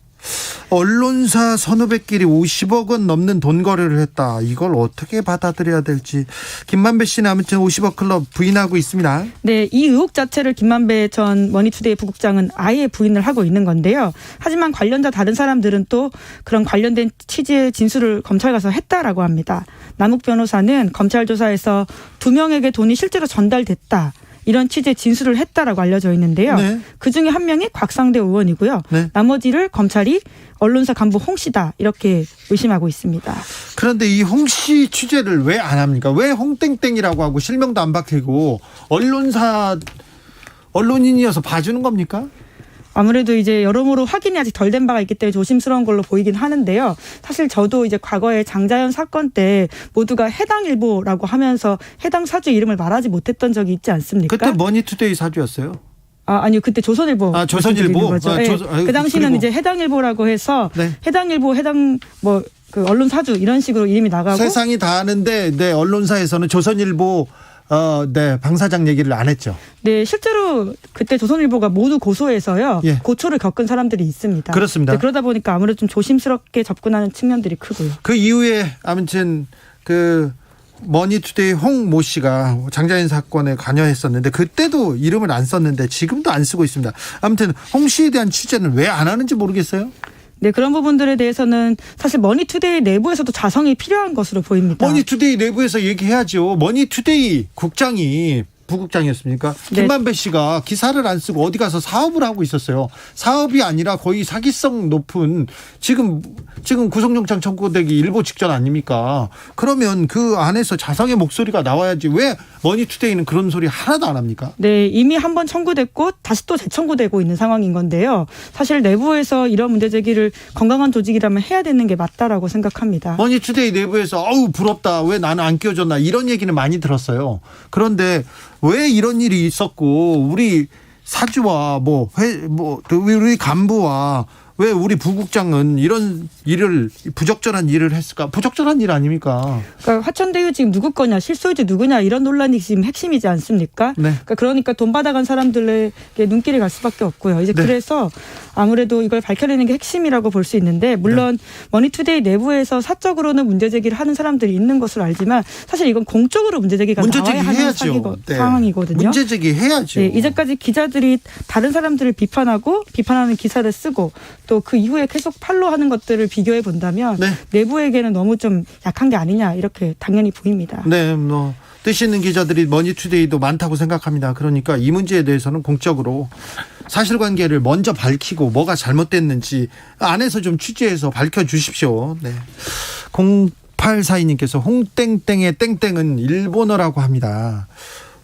언론사 선후배끼리 50억 원 넘는 돈 거래를 했다. 이걸 어떻게 받아들여야 될지. 김만배 씨는 아무튼 50억 클럽 부인하고 있습니다. 네, 이 의혹 자체를 김만배 전 머니투데이 부국장은 아예 부인을 하고 있는 건데요. 하지만 관련자 다른 사람들은 또 그런 관련된 취지의 진술을 검찰 가서 했다라고 합니다. 남욱 변호사는 검찰 조사에서 2명에게 돈이 실제로 전달됐다, 이런 취지의 진술을 했다라고 알려져 있는데요. 네. 그중에 한 명이 곽상대 의원이고요. 네. 나머지를 검찰이 언론사 간부 홍 씨다, 이렇게 의심하고 있습니다. 그런데 이 홍 씨 취재를 왜 안 합니까? 왜 홍땡땡이라고 하고 실명도 안 밝히고 언론인이어서 봐주는 겁니까? 아무래도 이제 여러모로 확인이 아직 덜 된 바가 있기 때문에 조심스러운 걸로 보이긴 하는데요. 사실 저도 이제 과거에 장자연 사건 때 모두가 해당일보라고 하면서 해당 사주 이름을 말하지 못했던 적이 있지 않습니까? 그때 머니투데이 사주였어요? 아니요. 그때 조선일보. 조선일보. 그 당시는 이제 해당일보라고 해서 네. 해당일보 그 언론 사주 이런 식으로 이름이 나가고 세상이 다 아는데 네, 언론사에서는 조선일보 방사장 얘기를 안 했죠. 네, 실제로 그때 조선일보가 모두 고소해서요. 예. 고초를 겪은 사람들이 있습니다. 그렇습니다. 네, 그러다 보니까 아무래도 좀 조심스럽게 접근하는 측면들이 크고요. 그 이후에 아무튼 그 머니투데이 홍 모 씨가 장자연 사건에 관여했었는데 그때도 이름을 안 썼는데 지금도 안 쓰고 있습니다. 아무튼 홍 씨에 대한 취재는 왜 안 하는지 모르겠어요. 네, 그런 부분들에 대해서는 사실 머니투데이 내부에서도 자성이 필요한 것으로 보입니다. 머니투데이 내부에서 얘기해야죠. 머니투데이 국장이 부국장이었습니까? 네. 김만배 씨가 기사를 안 쓰고 어디 가서 사업을 하고 있었어요. 사업이 아니라 거의 사기성 높은 지금 구속영장 청구되기 일보 직전 아닙니까? 그러면 그 안에서 자성의 목소리가 나와야지 왜 머니투데이는 그런 소리 하나도 안 합니까? 네, 이미 한번 청구됐고 다시 또 재청구되고 있는 상황인 건데요. 사실 내부에서 이런 문제 제기를 건강한 조직이라면 해야 되는 게 맞다라고 생각합니다. 머니투데이 내부에서 부럽다. 왜 나는 안 끼워줬나 이런 얘기는 많이 들었어요. 그런데 왜 이런 일이 있었고 우리 사주와 우리 간부와 왜 우리 부국장은 이런 일을 부적절한 일을 했을까? 부적절한 일 아닙니까? 그러니까 화천대유 지금 누구 거냐, 실소유주 누구냐 이런 논란이 지금 핵심이지 않습니까? 네. 그러니까 돈 받아간 사람들에게 눈길이 갈 수밖에 없고요. 이제 네. 그래서 아무래도 이걸 밝혀내는 게 핵심이라고 볼 수 있는데 물론 머니투데이 내부에서 사적으로는 문제 제기를 하는 사람들이 있는 것으로 알지만 사실 이건 공적으로 문제 제기가 나와야 하는 상황이거든요. 문제 제기해야죠. 네, 이제까지 기자들이 다른 사람들을 비판하는 기사를 쓰고 또 그 이후에 계속 팔로우하는 것들을 비교해 본다면 네. 내부에게는 너무 좀 약한 게 아니냐 이렇게 당연히 보입니다. 네, 뜻 있는 기자들이 머니투데이도 많다고 생각합니다. 그러니까 이 문제에 대해서는 공적으로 사실관계를 먼저 밝히고 뭐가 잘못됐는지 안에서 좀 취재해서 밝혀주십시오. 네. 0842님께서 홍땡땡의 땡땡은 일본어라고 합니다.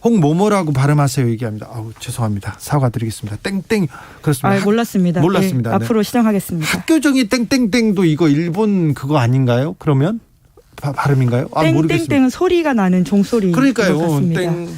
홍모모라고 발음하세요 얘기합니다. 죄송합니다. 사과드리겠습니다. 땡땡 그렇습니다. 몰랐습니다. 몰랐습니다. 네, 앞으로 시정하겠습니다. 학교정의 땡땡땡도 이거 일본 그거 아닌가요? 그러면 발음인가요? 모르겠습니다. 땡땡땡은 소리가 나는 종소리. 그러니까요. 땡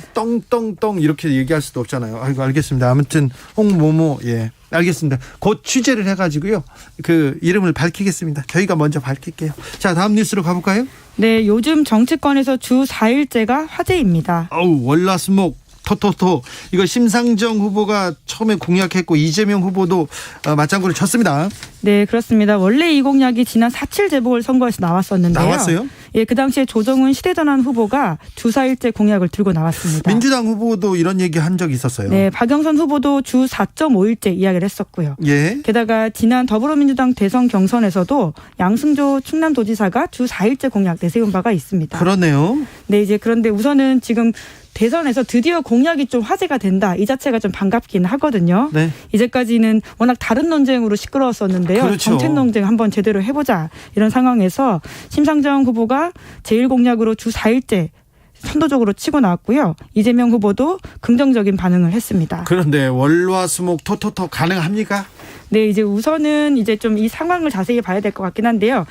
이렇게 얘기할 수도 없잖아요. 알겠습니다. 아무튼 홍모모 알겠습니다. 곧 취재를 해가지고요. 그 이름을 밝히겠습니다. 저희가 먼저 밝힐게요. 자, 다음 뉴스로 가볼까요? 네, 요즘 정치권에서 주 4일제가 화제입니다. 월화수목 토토토 이거 심상정 후보가 처음에 공약했고 이재명 후보도 맞장구를 쳤습니다. 네, 그렇습니다. 원래 이 공약이 지난 4.7 재보궐선거에서 나왔었는데요. 나왔어요? 예, 그 당시에 조정훈 시대전환 후보가 주 4일제 공약을 들고 나왔습니다. 민주당 후보도 이런 얘기 한 적이 있었어요. 네, 박영선 후보도 주 4.5일제 이야기를 했었고요. 예. 게다가 지난 더불어민주당 대선 경선에서도 양승조 충남도지사가 주 4일제 공약 내세운 바가 있습니다. 그러네요. 네, 이제 그런데 우선은 지금 대선에서 드디어 공약이 좀 화제가 된다. 이 자체가 좀 반갑긴 하거든요. 네. 이제까지는 워낙 다른 논쟁으로 시끄러웠었는데요. 그렇죠. 정책 논쟁 한번 제대로 해보자. 이런 상황에서 심상정 후보가 제1공약으로 주 4일제 선도적으로 치고 나왔고요. 이재명 후보도 긍정적인 반응을 했습니다. 그런데 월화수목 토토토 가능합니까? 네, 이제 우선은 이제 좀 이 상황을 자세히 봐야 될 것 같긴 한데요.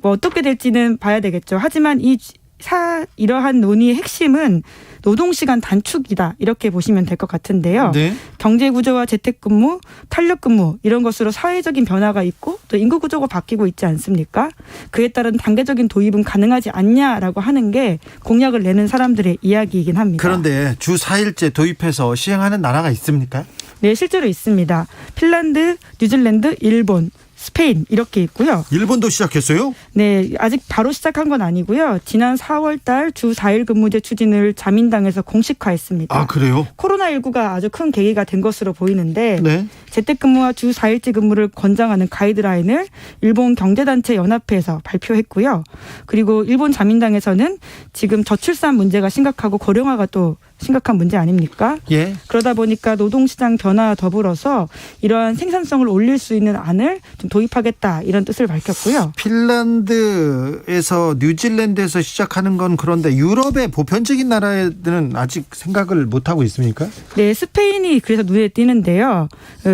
어떻게 될지는 봐야 되겠죠. 하지만 이러한 논의의 핵심은 노동시간 단축이다 이렇게 보시면 될 것 같은데요. 네. 경제구조와 재택근무, 탄력근무 이런 것으로 사회적인 변화가 있고 또 인구구조가 바뀌고 있지 않습니까? 그에 따른 단계적인 도입은 가능하지 않냐라고 하는 게 공약을 내는 사람들의 이야기이긴 합니다. 그런데 주 4일제 도입해서 시행하는 나라가 있습니까? 네, 실제로 있습니다. 핀란드, 뉴질랜드, 일본, 스페인 이렇게 있고요. 일본도 시작했어요? 네, 아직 바로 시작한 건 아니고요. 지난 4월 달 주 4일 근무제 추진을 자민당에서 공식화했습니다. 그래요? 코로나19가 아주 큰 계기가 된 것으로 보이는데 네. 재택근무와 주 4일제 근무를 권장하는 가이드라인을 일본 경제단체 연합회에서 발표했고요. 그리고 일본 자민당에서는 지금 저출산 문제가 심각하고 고령화가 또 심각한 문제 아닙니까? 예. 그러다 보니까 노동시장 변화와 더불어서 이러한 생산성을 올릴 수 있는 안을 좀 도입하겠다 이런 뜻을 밝혔고요. 핀란드에서 뉴질랜드에서 시작하는 건 그런데 유럽의 보편적인 나라들은 아직 생각을 못하고 있습니까? 네, 스페인이 그래서 눈에 띄는데요.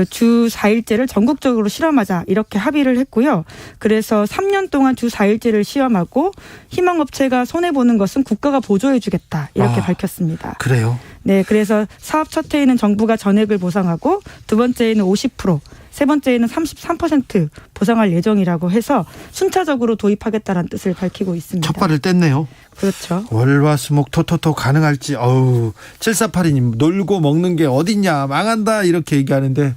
주 4일제를 전국적으로 실험하자 이렇게 합의를 했고요. 그래서 3년 동안 주 4일제를 시험하고 희망업체가 손해보는 것은 국가가 보조해주겠다 이렇게 밝혔습니다. 그래요? 네, 그래서 사업 첫 해에는 정부가 전액을 보상하고 두 번째에는 50%, 세 번째에는 33% 보상할 예정이라고 해서 순차적으로 도입하겠다는 뜻을 밝히고 있습니다. 첫 발을 뗐네요. 그렇죠. 월화수목 토토토 가능할지. 7482님 놀고 먹는 게 어딨냐 망한다 이렇게 얘기하는데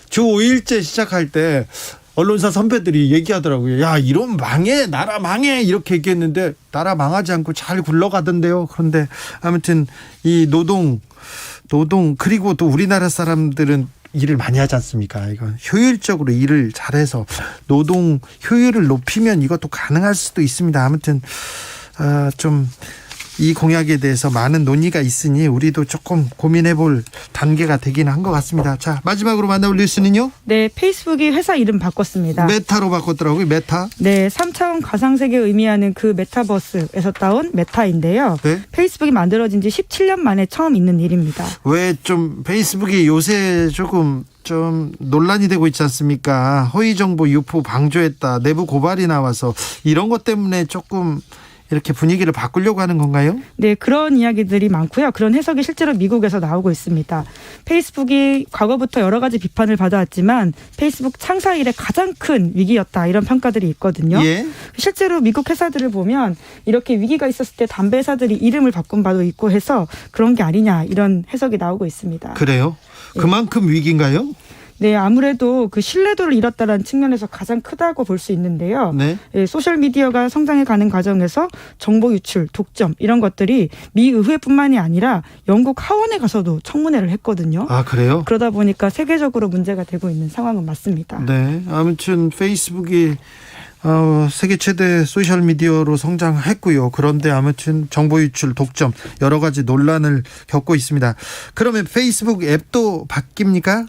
주 5일째 시작할 때 언론사 선배들이 얘기하더라고요. 야, 이런 망해, 나라 망해 이렇게 얘기했는데 나라 망하지 않고 잘 굴러가던데요. 그런데 아무튼 이 노동 그리고 또 우리나라 사람들은 일을 많이 하지 않습니까? 이건 효율적으로 일을 잘해서 노동 효율을 높이면 이것도 가능할 수도 있습니다. 아무튼 좀 이 공약에 대해서 많은 논의가 있으니 우리도 조금 고민해볼 단계가 되긴 한 것 같습니다. 자, 마지막으로 만나볼 뉴스는요? 네, 페이스북이 회사 이름 바꿨습니다. 메타로 바꿨더라고요. 메타. 네, 3차원 가상세계를 의미하는 그 메타버스에서 따온 메타인데요. 네? 페이스북이 만들어진 지 17년 만에 처음 있는 일입니다. 왜 좀 페이스북이 요새 조금 좀 논란이 되고 있지 않습니까? 허위정보 유포 방조했다. 내부 고발이 나와서 이런 것 때문에 조금 이렇게 분위기를 바꾸려고 하는 건가요? 네, 그런 이야기들이 많고요. 그런 해석이 실제로 미국에서 나오고 있습니다. 페이스북이 과거부터 여러 가지 비판을 받아왔지만 페이스북 창사 이래 가장 큰 위기였다 이런 평가들이 있거든요. 예. 실제로 미국 회사들을 보면 이렇게 위기가 있었을 때 담배 회사들이 이름을 바꾼 바도 있고 해서 그런 게 아니냐 이런 해석이 나오고 있습니다. 그래요? 그만큼 위기인가요? 네, 아무래도 그 신뢰도를 잃었다는 측면에서 가장 크다고 볼 수 있는데요. 네. 예, 소셜미디어가 성장해가는 과정에서 정보 유출, 독점 이런 것들이 미 의회뿐만이 아니라 영국 하원에 가서도 청문회를 했거든요. 아, 그래요? 그러다 보니까 세계적으로 문제가 되고 있는 상황은 맞습니다. 네, 아무튼 페이스북이 세계 최대 소셜미디어로 성장했고요. 그런데 아무튼 정보 유출, 독점 여러 가지 논란을 겪고 있습니다. 그러면 페이스북 앱도 바뀝니까?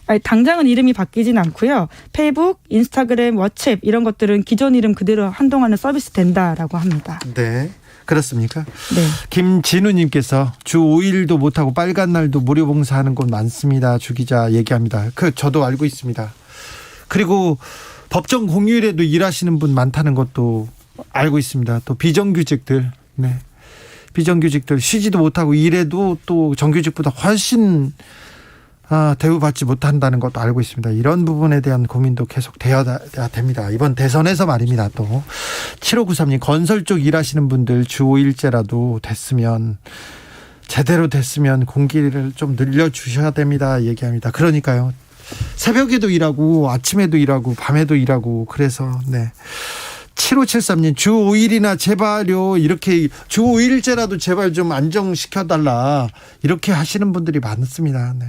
아니, 당장은 이름이 바뀌진 않고요. 페이북, 인스타그램, 왓츠앱 이런 것들은 기존 이름 그대로 한동안은 서비스 된다라고 합니다. 네. 그렇습니까? 네. 김진우님께서 주 5일도 못하고 빨간 날도 무료 봉사하는 곳 많습니다. 주 기자 얘기합니다. 저도 알고 있습니다. 그리고 법정 공휴일에도 일하시는 분 많다는 것도 알고 있습니다. 또 비정규직들, 네. 비정규직들 쉬지도 못하고 일해도 또 정규직보다 훨씬 대우받지 못한다는 것도 알고 있습니다. 이런 부분에 대한 고민도 계속 돼야 됩니다. 이번 대선에서 말입니다. 또 7593님 건설 쪽 일하시는 분들 주 5일제라도 됐으면 제대로 됐으면 공기를 좀 늘려주셔야 됩니다. 얘기합니다. 그러니까요. 새벽에도 일하고 아침에도 일하고 밤에도 일하고 그래서 네. 7573님 주 5일이나 제발요 이렇게 주 5일제라도 제발 좀 안정시켜달라 이렇게 하시는 분들이 많습니다. 네.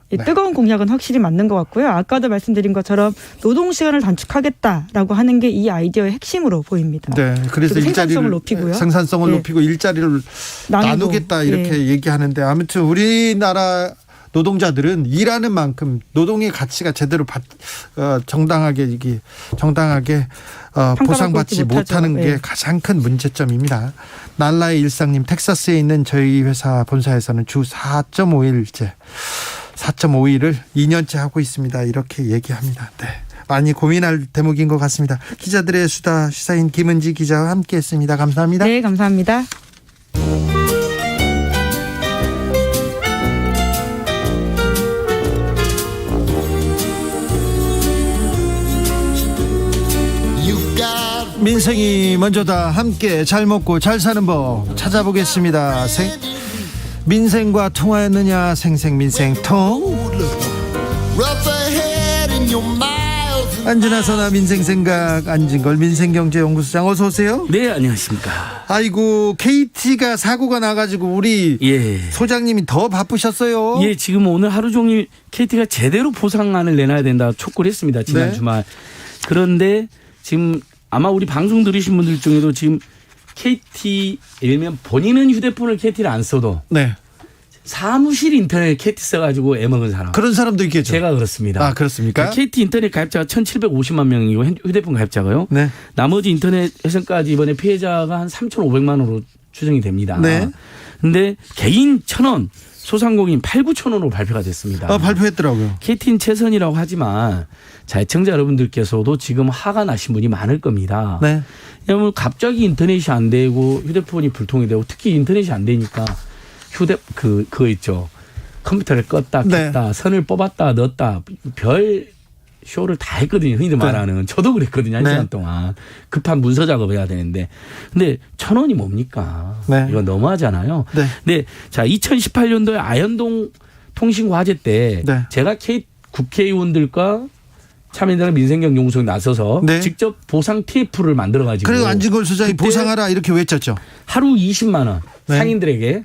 네. 뜨거운 공약은 확실히 맞는 것 같고요. 아까도 말씀드린 것처럼 노동시간을 단축하겠다라고 하는 게 이 아이디어의 핵심으로 보입니다. 네, 그래서 생산성을 높이고요. 생산성을 높이고 일자리를 나누겠다 이렇게 얘기하는데 아무튼 우리나라 노동자들은 일하는 만큼 노동의 가치가 제대로 정당하게 보상받지 못하는 게 가장 큰 문제점입니다. 날라의 일상님 텍사스에 있는 저희 회사 본사에서는 주 4.5일제 4.5일을 2년째 하고 있습니다. 이렇게 얘기합니다. 네. 많이 고민할 대목인 것 같습니다. 기자들의 수다 시사인 김은지 기자와 함께했습니다. 감사합니다. 네, 감사합니다. 민생이 먼저다. 함께 잘 먹고 잘 사는 법 찾아보겠습니다. 민생과 통하였느냐. 생생민생통. 안진아 선아 민생생각 안진걸 민생경제연구소장 어서 오세요. 네, 안녕하십니까. 아이고 KT가 사고가 나가지고 우리 소장님이 더 바쁘셨어요. 예, 지금 오늘 하루 종일 KT가 제대로 보상안을 내놔야 된다 촉구를 했습니다. 지난 주말. 그런데 지금 아마 우리 방송 들으신 분들 중에도 지금 KT 예를 들면 본인은 휴대폰을 KT를 안 써도 사무실 인터넷 KT 써가지고 애먹은 사람. 그런 사람도 있겠죠. 제가 그렇습니다. 아, 그렇습니까? KT 인터넷 가입자가 1,750만 명이고 휴대폰 가입자가요. 네. 나머지 인터넷 회선까지 이번에 피해자가 한 3,500만 원으로 추정이 됩니다. 네. 근데 개인 1,000원, 소상공인 8,9천원으로 발표가 됐습니다. 발표했더라고요. KT는 최선이라고 하지만 자, 애청자 여러분들께서도 지금 화가 나신 분이 많을 겁니다. 네. 왜냐하면 갑자기 인터넷이 안 되고 휴대폰이 불통이 되고 특히 인터넷이 안 되니까 그거 있죠. 컴퓨터를 껐다 켰다 선을 뽑았다 넣었다 별 쇼를 다 했거든요. 흔히들 말하는. 저도 그랬거든요. 1시간 동안. 급한 문서 작업해야 되는데. 근데 1,000원이 뭡니까? 이거 너무하잖아요. 네. 자, 2018년도에 아현동 통신과제 때 제가 국회의원들과 참여연대랑 민생경제연구소에 나서서 직접 보상 TF를 만들어가지고. 그리고 안진걸 소장이 보상하라 이렇게 외쳤죠. 하루 20만 원 상인들에게.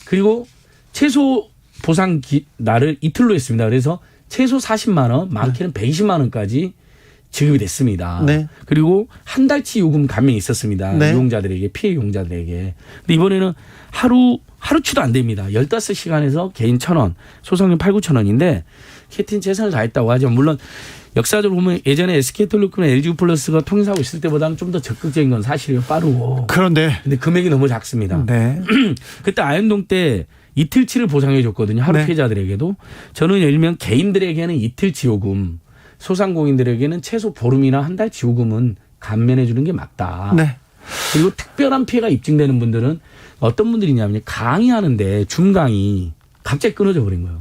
그리고 최소 보상 날을 이틀로 했습니다. 그래서 최소 40만 원, 많게는 120만 원까지 지급이 됐습니다. 그리고 한 달치 요금 감면이 있었습니다. 이용자들에게, 피해 이용자들에게. 근데 이번에는 하루치도 안 됩니다. 15시간에서 개인 1,000원, 소상공인 8,9천원인데 KT는 최선을 다했다고 하지만 물론 역사적으로 보면 예전에 SK텔레콤이나 LG플러스가 통신사고 있을 때보다는 좀 더 적극적인 건 사실이에요. 빠르고. 근데 금액이 너무 작습니다. 그때 아현동 때 이틀치를 보상해 줬거든요. 하루 피해자들에게도. 저는 예를 들면 개인들에게는 이틀치 요금, 소상공인들에게는 최소 보름이나 한 달치 요금은 감면해 주는 게 맞다. 그리고 특별한 피해가 입증되는 분들은 어떤 분들이냐면 강의하는데 줌 강의 갑자기 끊어져 버린 거예요.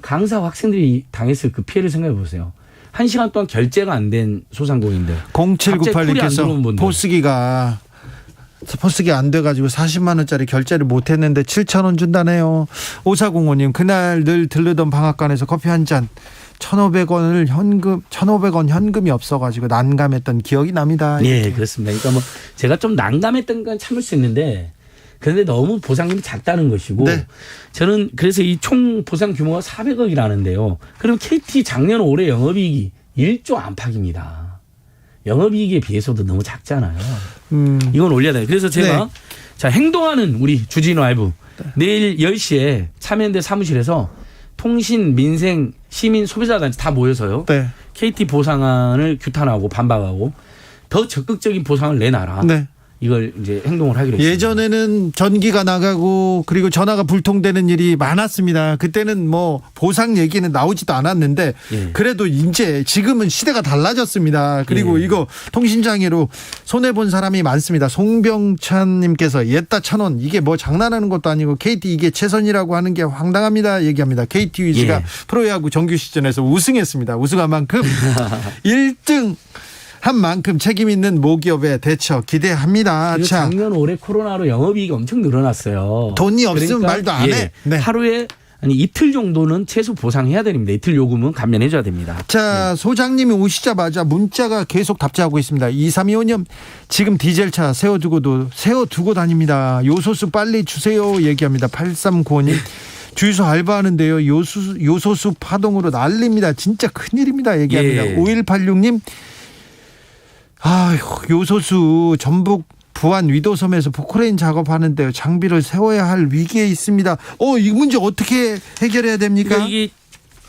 강사와 학생들이 당했을 그 피해를 생각해 보세요. 1시간 동안 결제가 안 된 소상공인들. 0798님께서 포스기 안 돼가지고 40만 원짜리 결제를 못했는데 7,000원 준다네요. 5405님 그날 늘 들르던 방앗간에서 커피 한 잔 1,500원 현금이 없어가지고 난감했던 기억이 납니다. 네, 그렇습니다. 그러니까 뭐 제가 좀 난감했던 건 참을 수 있는데 그런데 너무 보상금이 작다는 것이고 저는 그래서 이 총 보상 규모가 400억이라는데요. 그럼 KT 작년 올해 영업이익이 1조 안팎입니다. 영업이익에 비해서도 너무 작잖아요. 이건 올려야 돼요. 그래서 제가 자, 행동하는 우리 주진우 라이브 내일 10시에 참여연대 사무실에서 통신, 민생, 시민, 소비자단체 다 모여서요. KT 보상안을 규탄하고 반박하고 더 적극적인 보상을 내놔라. 이걸 이제 행동을 하기로 했습니다. 예전에는 전기가 나가고 그리고 전화가 불통되는 일이 많았습니다. 그때는 뭐 보상 얘기는 나오지도 않았는데 그래도 이제 지금은 시대가 달라졌습니다. 그리고 이거 통신장애로 손해본 사람이 많습니다. 송병찬님께서 옛다 1,000원 이게 뭐 장난하는 것도 아니고 KT 이게 최선이라고 하는 게 황당합니다. 얘기합니다. KT 위즈가 프로야구 정규 시즌에서 우승했습니다. 우승한 만큼 1등 한 만큼 책임 있는 모기업의 대처 기대합니다. 작년 올해 코로나로 영업이익이 엄청 늘어났어요. 돈이 없으면 말도 안 해. 하루에 이틀 정도는 최소 보상해야 됩니다. 이틀 요금은 감면해줘야 됩니다. 자, 소장님이 오시자마자 문자가 계속 답장하고 있습니다. 2325님 지금 디젤차 세워두고 다닙니다. 요소수 빨리 주세요 얘기합니다. 8395님 주유소 알바하는데요. 요소수 파동으로 난립니다. 진짜 큰일입니다 얘기합니다. 5186님 요소수 전북 부안 위도섬에서 포크레인 작업하는데요. 장비를 세워야 할 위기에 있습니다. 이 문제 어떻게 해결해야 됩니까? 그러니까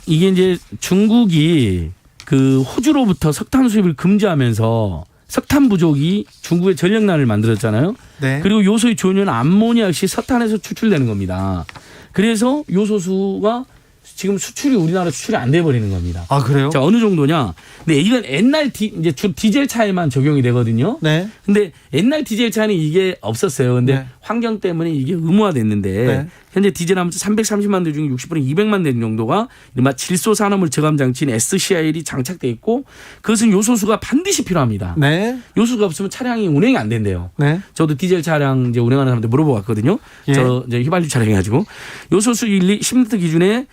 이게 이제 중국이 그 호주로부터 석탄 수입을 금지하면서 석탄 부족이 중국의 전력난을 만들었잖아요. 그리고 요소의 주요는 암모니아 역시 석탄에서 추출되는 겁니다. 그래서 요소수가 지금 우리나라 수출이 안 돼 버리는 겁니다. 그래요? 자, 어느 정도냐? 근데 이건 옛날 이제 디젤 차에만 적용이 되거든요. 근데 옛날 디젤 차는 이게 없었어요. 근데 환경 때문에 이게 의무화됐는데 현재 디젤 하면서 330만 대 중에 60%는 200만 대 정도가 이른바 질소 산화물 저감 장치인 SCIL이 장착돼 있고 그것은 요소수가 반드시 필요합니다. 요소수가 없으면 차량이 운행이 안 된대요. 저도 디젤 차량 이제 운행하는 사람한테 물어보고 왔거든요. 저 이제 휘발유 차량 해가지고 요소수 10리터 기준에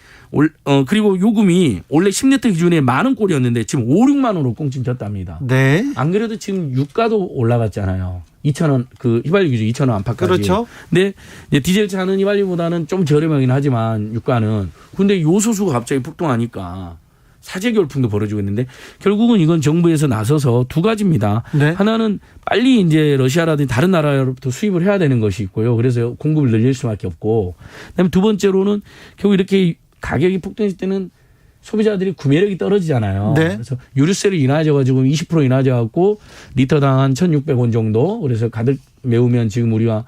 그리고 요금이 원래 10리터 기준에 10,000원꼴이었는데 지금 5, 6만 원으로 꽁충 졌답니다. 안 그래도 지금 유가도 올라갔잖아요. 2,000원 그 휘발유 기준 2,000원 안팎까지. 그렇죠. 근데 이제 디젤 차는 휘발유보다는 좀 저렴하긴 하지만 유가는 근데 요소수가 갑자기 폭등하니까 사재 결핍도 벌어지고 있는데 결국은 이건 정부에서 나서서 두 가지입니다. 네. 하나는 빨리 이제 러시아라든지 다른 나라로부터 수입을 해야 되는 것이 있고요. 그래서 공급을 늘릴 수밖에 없고, 그다음에 두 번째로는 결국 이렇게 가격이 폭등했을 때는 소비자들이 구매력이 떨어지잖아요. 네. 그래서 유류세를 인하해 가지고 20% 인하해 갖고 리터당 한 1,600원 정도. 그래서 가득 메우면 지금 우리가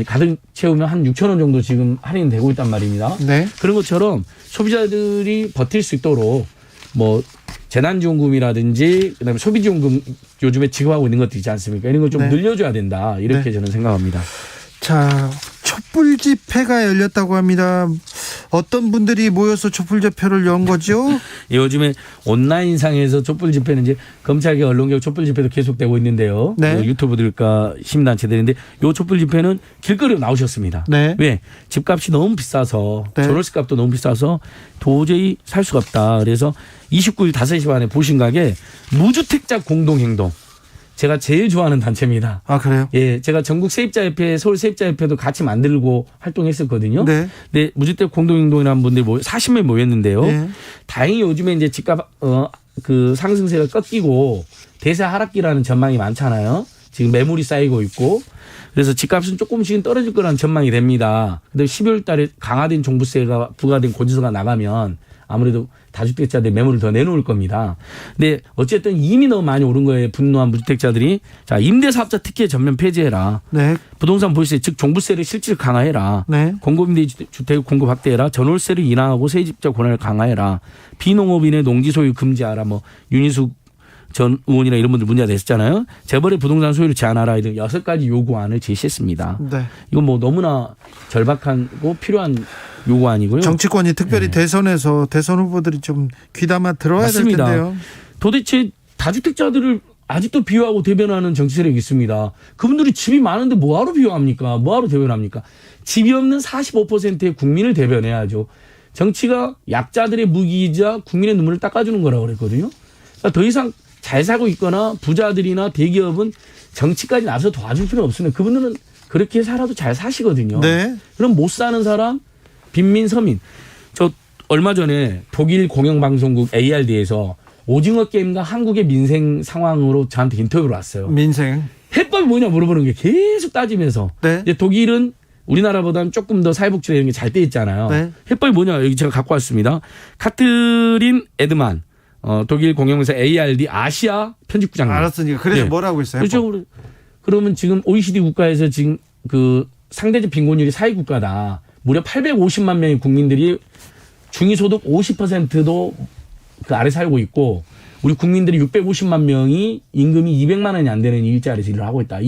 가득 채우면 한 6,000원 정도 지금 할인되고 있단 말입니다. 네. 그런 것처럼 소비자들이 버틸 수 있도록 뭐 재난지원금이라든지 그다음에 소비지원금 요즘에 지급하고 있는 것도 있지 않습니까? 이런 걸 좀 네. 늘려줘야 된다. 이렇게 네. 저는 생각합니다. 자, 촛불 집회가 열렸다고 합니다. 어떤 분들이 모여서 촛불 집회를 연 거죠? 요즘에 온라인상에서 촛불 집회는 이제 검찰개 언론개혁 촛불 집회도 계속되고 있는데요. 네. 그 유튜브들과 시민단체들인데 요 촛불 집회는 길거리로 나오셨습니다. 네. 왜? 집값이 너무 비싸서 네. 전월세 값도 너무 비싸서 도저히 살 수가 없다. 그래서 29일 5시 반에 보신각에 무주택자 공동행동. 제가 제일 좋아하는 단체입니다. 아, 그래요? 예, 제가 전국 세입자협회, 서울 세입자협회도 같이 만들고 활동했었거든요. 네. 네, 무주택 공동행동이라는 분들이 40명 모였는데요. 네. 다행히 요즘에 이제 집값 그 상승세가 꺾이고 대세 하락기라는 전망이 많잖아요. 지금 매물이 쌓이고 있고. 그래서 집값은 조금씩은 떨어질 거라는 전망이 됩니다. 근데 12월 달에 강화된 종부세가 부과된 고지서가 나가면 아무래도 다주택자들 매물을 더 내놓을 겁니다. 근데 어쨌든 이미 너무 많이 오른 거에 분노한 무주택자들이 자, 임대사업자 특혜 전면 폐지해라. 네. 부동산 보유세 즉 종부세를 실질 강화해라. 네. 공급임대 주택 공급 확대해라. 전월세를 인하하고 세입자 권한을 강화해라. 비농업인의 농지 소유 금지하라. 뭐 윤희숙 전 의원이나 이런 분들 문제가 됐었잖아요. 재벌의 부동산 소유를 제한하라. 이런 6가지 요구안을 제시했습니다. 네. 이건 뭐 너무나 절박하고 필요한 요구안이고요. 정치권이 특별히 네. 대선에서 대선 후보들이 좀 귀담아 들어야 맞습니다. 될 텐데요. 도대체 다주택자들을 아직도 비호하고 대변하는 정치 세력이 있습니다. 그분들이 집이 많은데 뭐하러 비호합니까? 뭐하러 대변합니까? 집이 없는 45%의 국민을 대변해야죠. 정치가 약자들의 무기이자 국민의 눈물을 닦아주는 거라고 그랬거든요. 그러니까 더 이상 잘 살고 있거나 부자들이나 대기업은 정치까지 나서 도와줄 필요는 없으면 그분들은 그렇게 살아도 잘 사시거든요. 네. 그럼 못 사는 사람, 빈민, 서민. 저 얼마 전에 독일 공영방송국 ARD에서 오징어 게임과 한국의 민생 상황으로 저한테 인터뷰를 왔어요. 민생. 해법이 뭐냐 물어보는 게 계속 따지면서. 네. 이제 독일은 우리나라보다는 조금 더 사회복지나 이런 게 잘 돼 있잖아요. 네. 해법이 뭐냐 여기 제가 갖고 왔습니다. 카트린 에드만 독일 공영방송 ARD 아시아 편집국장님. 알았으니까 그래서 네. 뭐라고 했어요? 그렇죠. 그러면 지금 OECD 국가에서 지금 그 상대적 빈곤율이 4위 국가다. 무려 850만 명의 국민들이 중위소득 50%도 그 아래 살고 있고 우리 국민들이 650만 명이 임금이 200만 원이 안 되는 일자리에서 일을 하고 있다.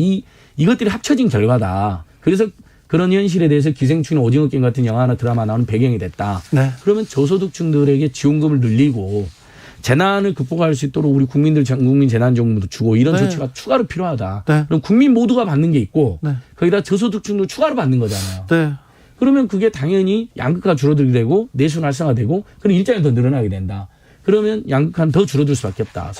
이것들이 합쳐진 결과다. 그래서 그런 현실에 대해서 기생충 오징어 게임 같은 영화나 드라마 나오는 배경이 됐다. 네. 그러면 저소득층들에게 지원금을 늘리고 재난을 극복할 수 있도록 우리 국민들 전 국민 재난지원금도 주고 이런 네. 조치가 추가로 필요하다. 네. 그럼 국민 모두가 받는 게 있고 네. 거기다 저소득층도 추가로 받는 거잖아요. 네. 그러면 그게 당연히 양극화가 줄어들게 되고 내수는 활성화되고 그럼 일자리 더 늘어나게 된다. 그러면 양극화는 더 줄어들 수밖에 없다.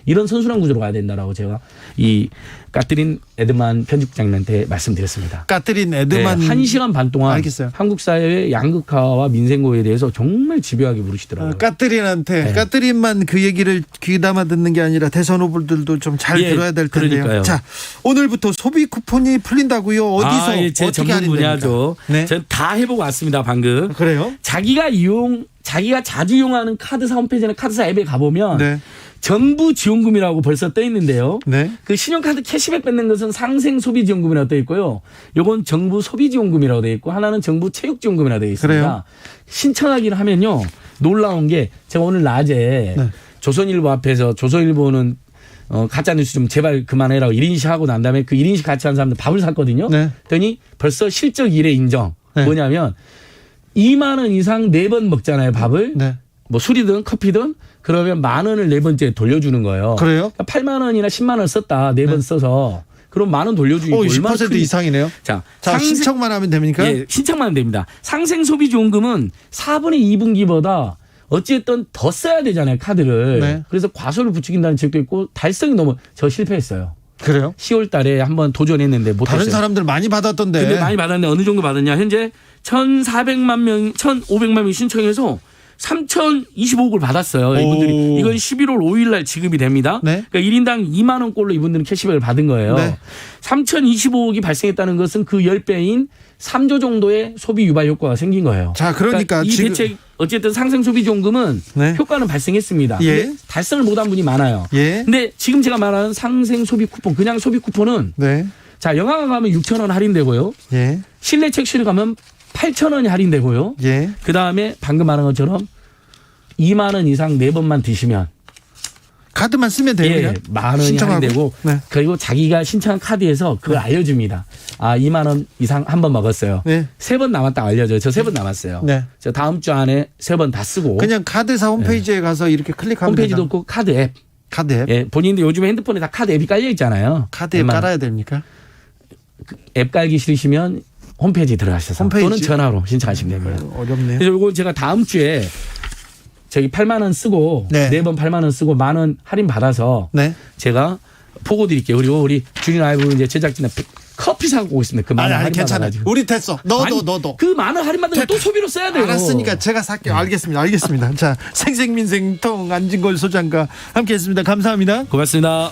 이런 선순환 구조로 가야 된다라고 제가 이 까트린 에드만 편집장님한테 말씀드렸습니다. 까트린 에드만. 네, 1시간 반 동안 알겠어요. 한국 사회의 양극화와 민생고에 대해서 정말 집요하게 물으시더라고요. 까트린한테 네. 까트린만 그 얘기를 귀담아 듣는 게 아니라 대선 후보들도 좀 잘 예, 들어야 될 텐데요. 그러니까요. 자, 오늘부터 소비 쿠폰이 풀린다고요. 어디서 예, 제 어떻게 전문 할인됩니까? 분야죠. 네. 저는 다 해보고 왔습니다. 방금. 그래요? 자기가 자주 이용하는 카드사 홈페이지나 카드사 앱에 가보면 네. 정부 지원금이라고 벌써 떠 있는데요. 네. 그 신용카드 캐시백 받는 것은 상생 소비 지원금이라고 떠 있고요. 요건 정부 소비 지원금이라고 되어 있고 하나는 정부 체육 지원금이라고 되어 있습니다. 그래요? 신청하기를 하면요. 놀라운 게 제가 오늘 낮에 네. 조선일보 앞에서 조선일보는 가짜뉴스 좀 제발 그만해라고 1인시 하고 난 다음에 그 1인시 같이 한 사람들 밥을 샀거든요. 네. 그랬더니 벌써 실적 1회 인정. 네. 뭐냐면 2만 원 이상 4번 먹잖아요. 밥을. 네. 뭐 술이든 커피든 그러면 10,000원을 4번째 돌려주는 거예요. 그래요? 그러니까 8만 원이나 10만 원 썼다. 4번 써서 그럼 10,000원 돌려주니까 얼마나 20% 이상이네요. 자, 신청만 하면 됩니까? 예, 신청만 하면 됩니다. 상생 소비 지원금은 4분의 2분기보다 어찌됐든 더 써야 되잖아요. 카드를. 네. 그래서 과소를 부추긴다는 책도 있고 달성이 너무 저 실패했어요. 그래요? 10월 달에 한번 도전했는데 못했어요. 다른 사람들 많이 받았던데. 근데 많이 받았는데 어느 정도 받았냐? 현재 1,400만 명, 1,500만 명이 신청해서 3,025억을 받았어요. 이분들이. 이건 11월 5일 날 지급이 됩니다. 네. 그러니까 1인당 2만 원꼴로 이분들은 캐시백을 받은 거예요. 네. 3,025억이 발생했다는 것은 그 10배인 3조 정도의 소비 유발 효과가 생긴 거예요. 자, 그러니까 이 지금 대책 어쨌든 상생 소비지원금은 효과는 발생했습니다. 예. 근데 달성을 못한 분이 많아요. 예. 근데 지금 제가 말하는 상생 소비 쿠폰, 그냥 소비 쿠폰은 네. 자, 영화관 가면 6,000원 할인되고요. 예. 실내 책실을 가면 8,000원이 할인되고요. 예. 그다음에 방금 말한 것처럼 2만 원 이상 4번만 드시면 카드만 쓰면 돼요. 예, 그냥? 만 원이 신청하고? 할인되고 네. 그리고 자기가 신청한 카드에서 그걸 알려줍니다. 아, 2만 원 이상 한 번 먹었어요. 네. 3번 남았다 알려줘요. 저 3번 남았어요. 네. 저 다음 주 안에 3번 다 쓰고. 그냥 카드사 홈페이지에 가서 이렇게 클릭하면 홈페이지도 되나? 없고 카드 앱. 카드 앱. 예, 본인도 요즘에 핸드폰에 다 카드 앱이 깔려 있잖아요. 카드 앱 깔아야 됩니까? 앱 깔기 싫으시면 홈페이지 들어가셔서 홈페이지? 또는 전화로 신청하시면 됩니다. 어렵네요. 그래서 이거 제가 다음 주에 저기 8만 원 쓰고 네. 4번 8만 원 쓰고 만 원 할인 받아서 네. 제가 보고 드릴게요. 그리고 우리 주린 라이브 이제 제작진에 커피 사고 오겠습니다. 그 만원 할인 괜찮아요. 받아가지고. 우리 됐어. 너도. 그 만원 할인 받는 거 또 소비로 써야 돼요. 알았으니까 제가 살게요. 알겠습니다. 자, 생생민생통 안진걸 소장과 함께했습니다. 감사합니다. 고맙습니다.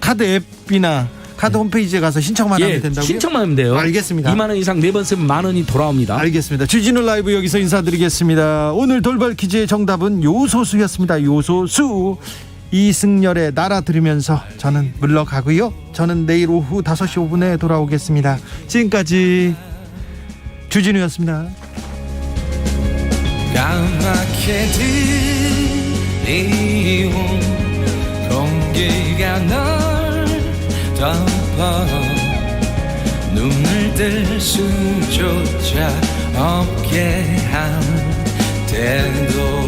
카드 앱이나 카드 홈페이지에 가서 신청만 하면 된다고요? 신청만 하면 돼요. 알겠습니다. 2만 원 이상 4번 쓰면 만 원이 돌아옵니다. 알겠습니다. 주진우 라이브 여기서 인사드리겠습니다. 오늘 돌발 퀴즈의 정답은 요소수였습니다. 요소수. 이승열의 나라 들으면서 저는 물러가고요. 저는 내일 오후 5시 5분에 돌아오겠습니다. 지금까지 주진우였습니다. 까맣게 들이온 공기가 널 덮어 눈을 뜰 수조차 없게 한 태도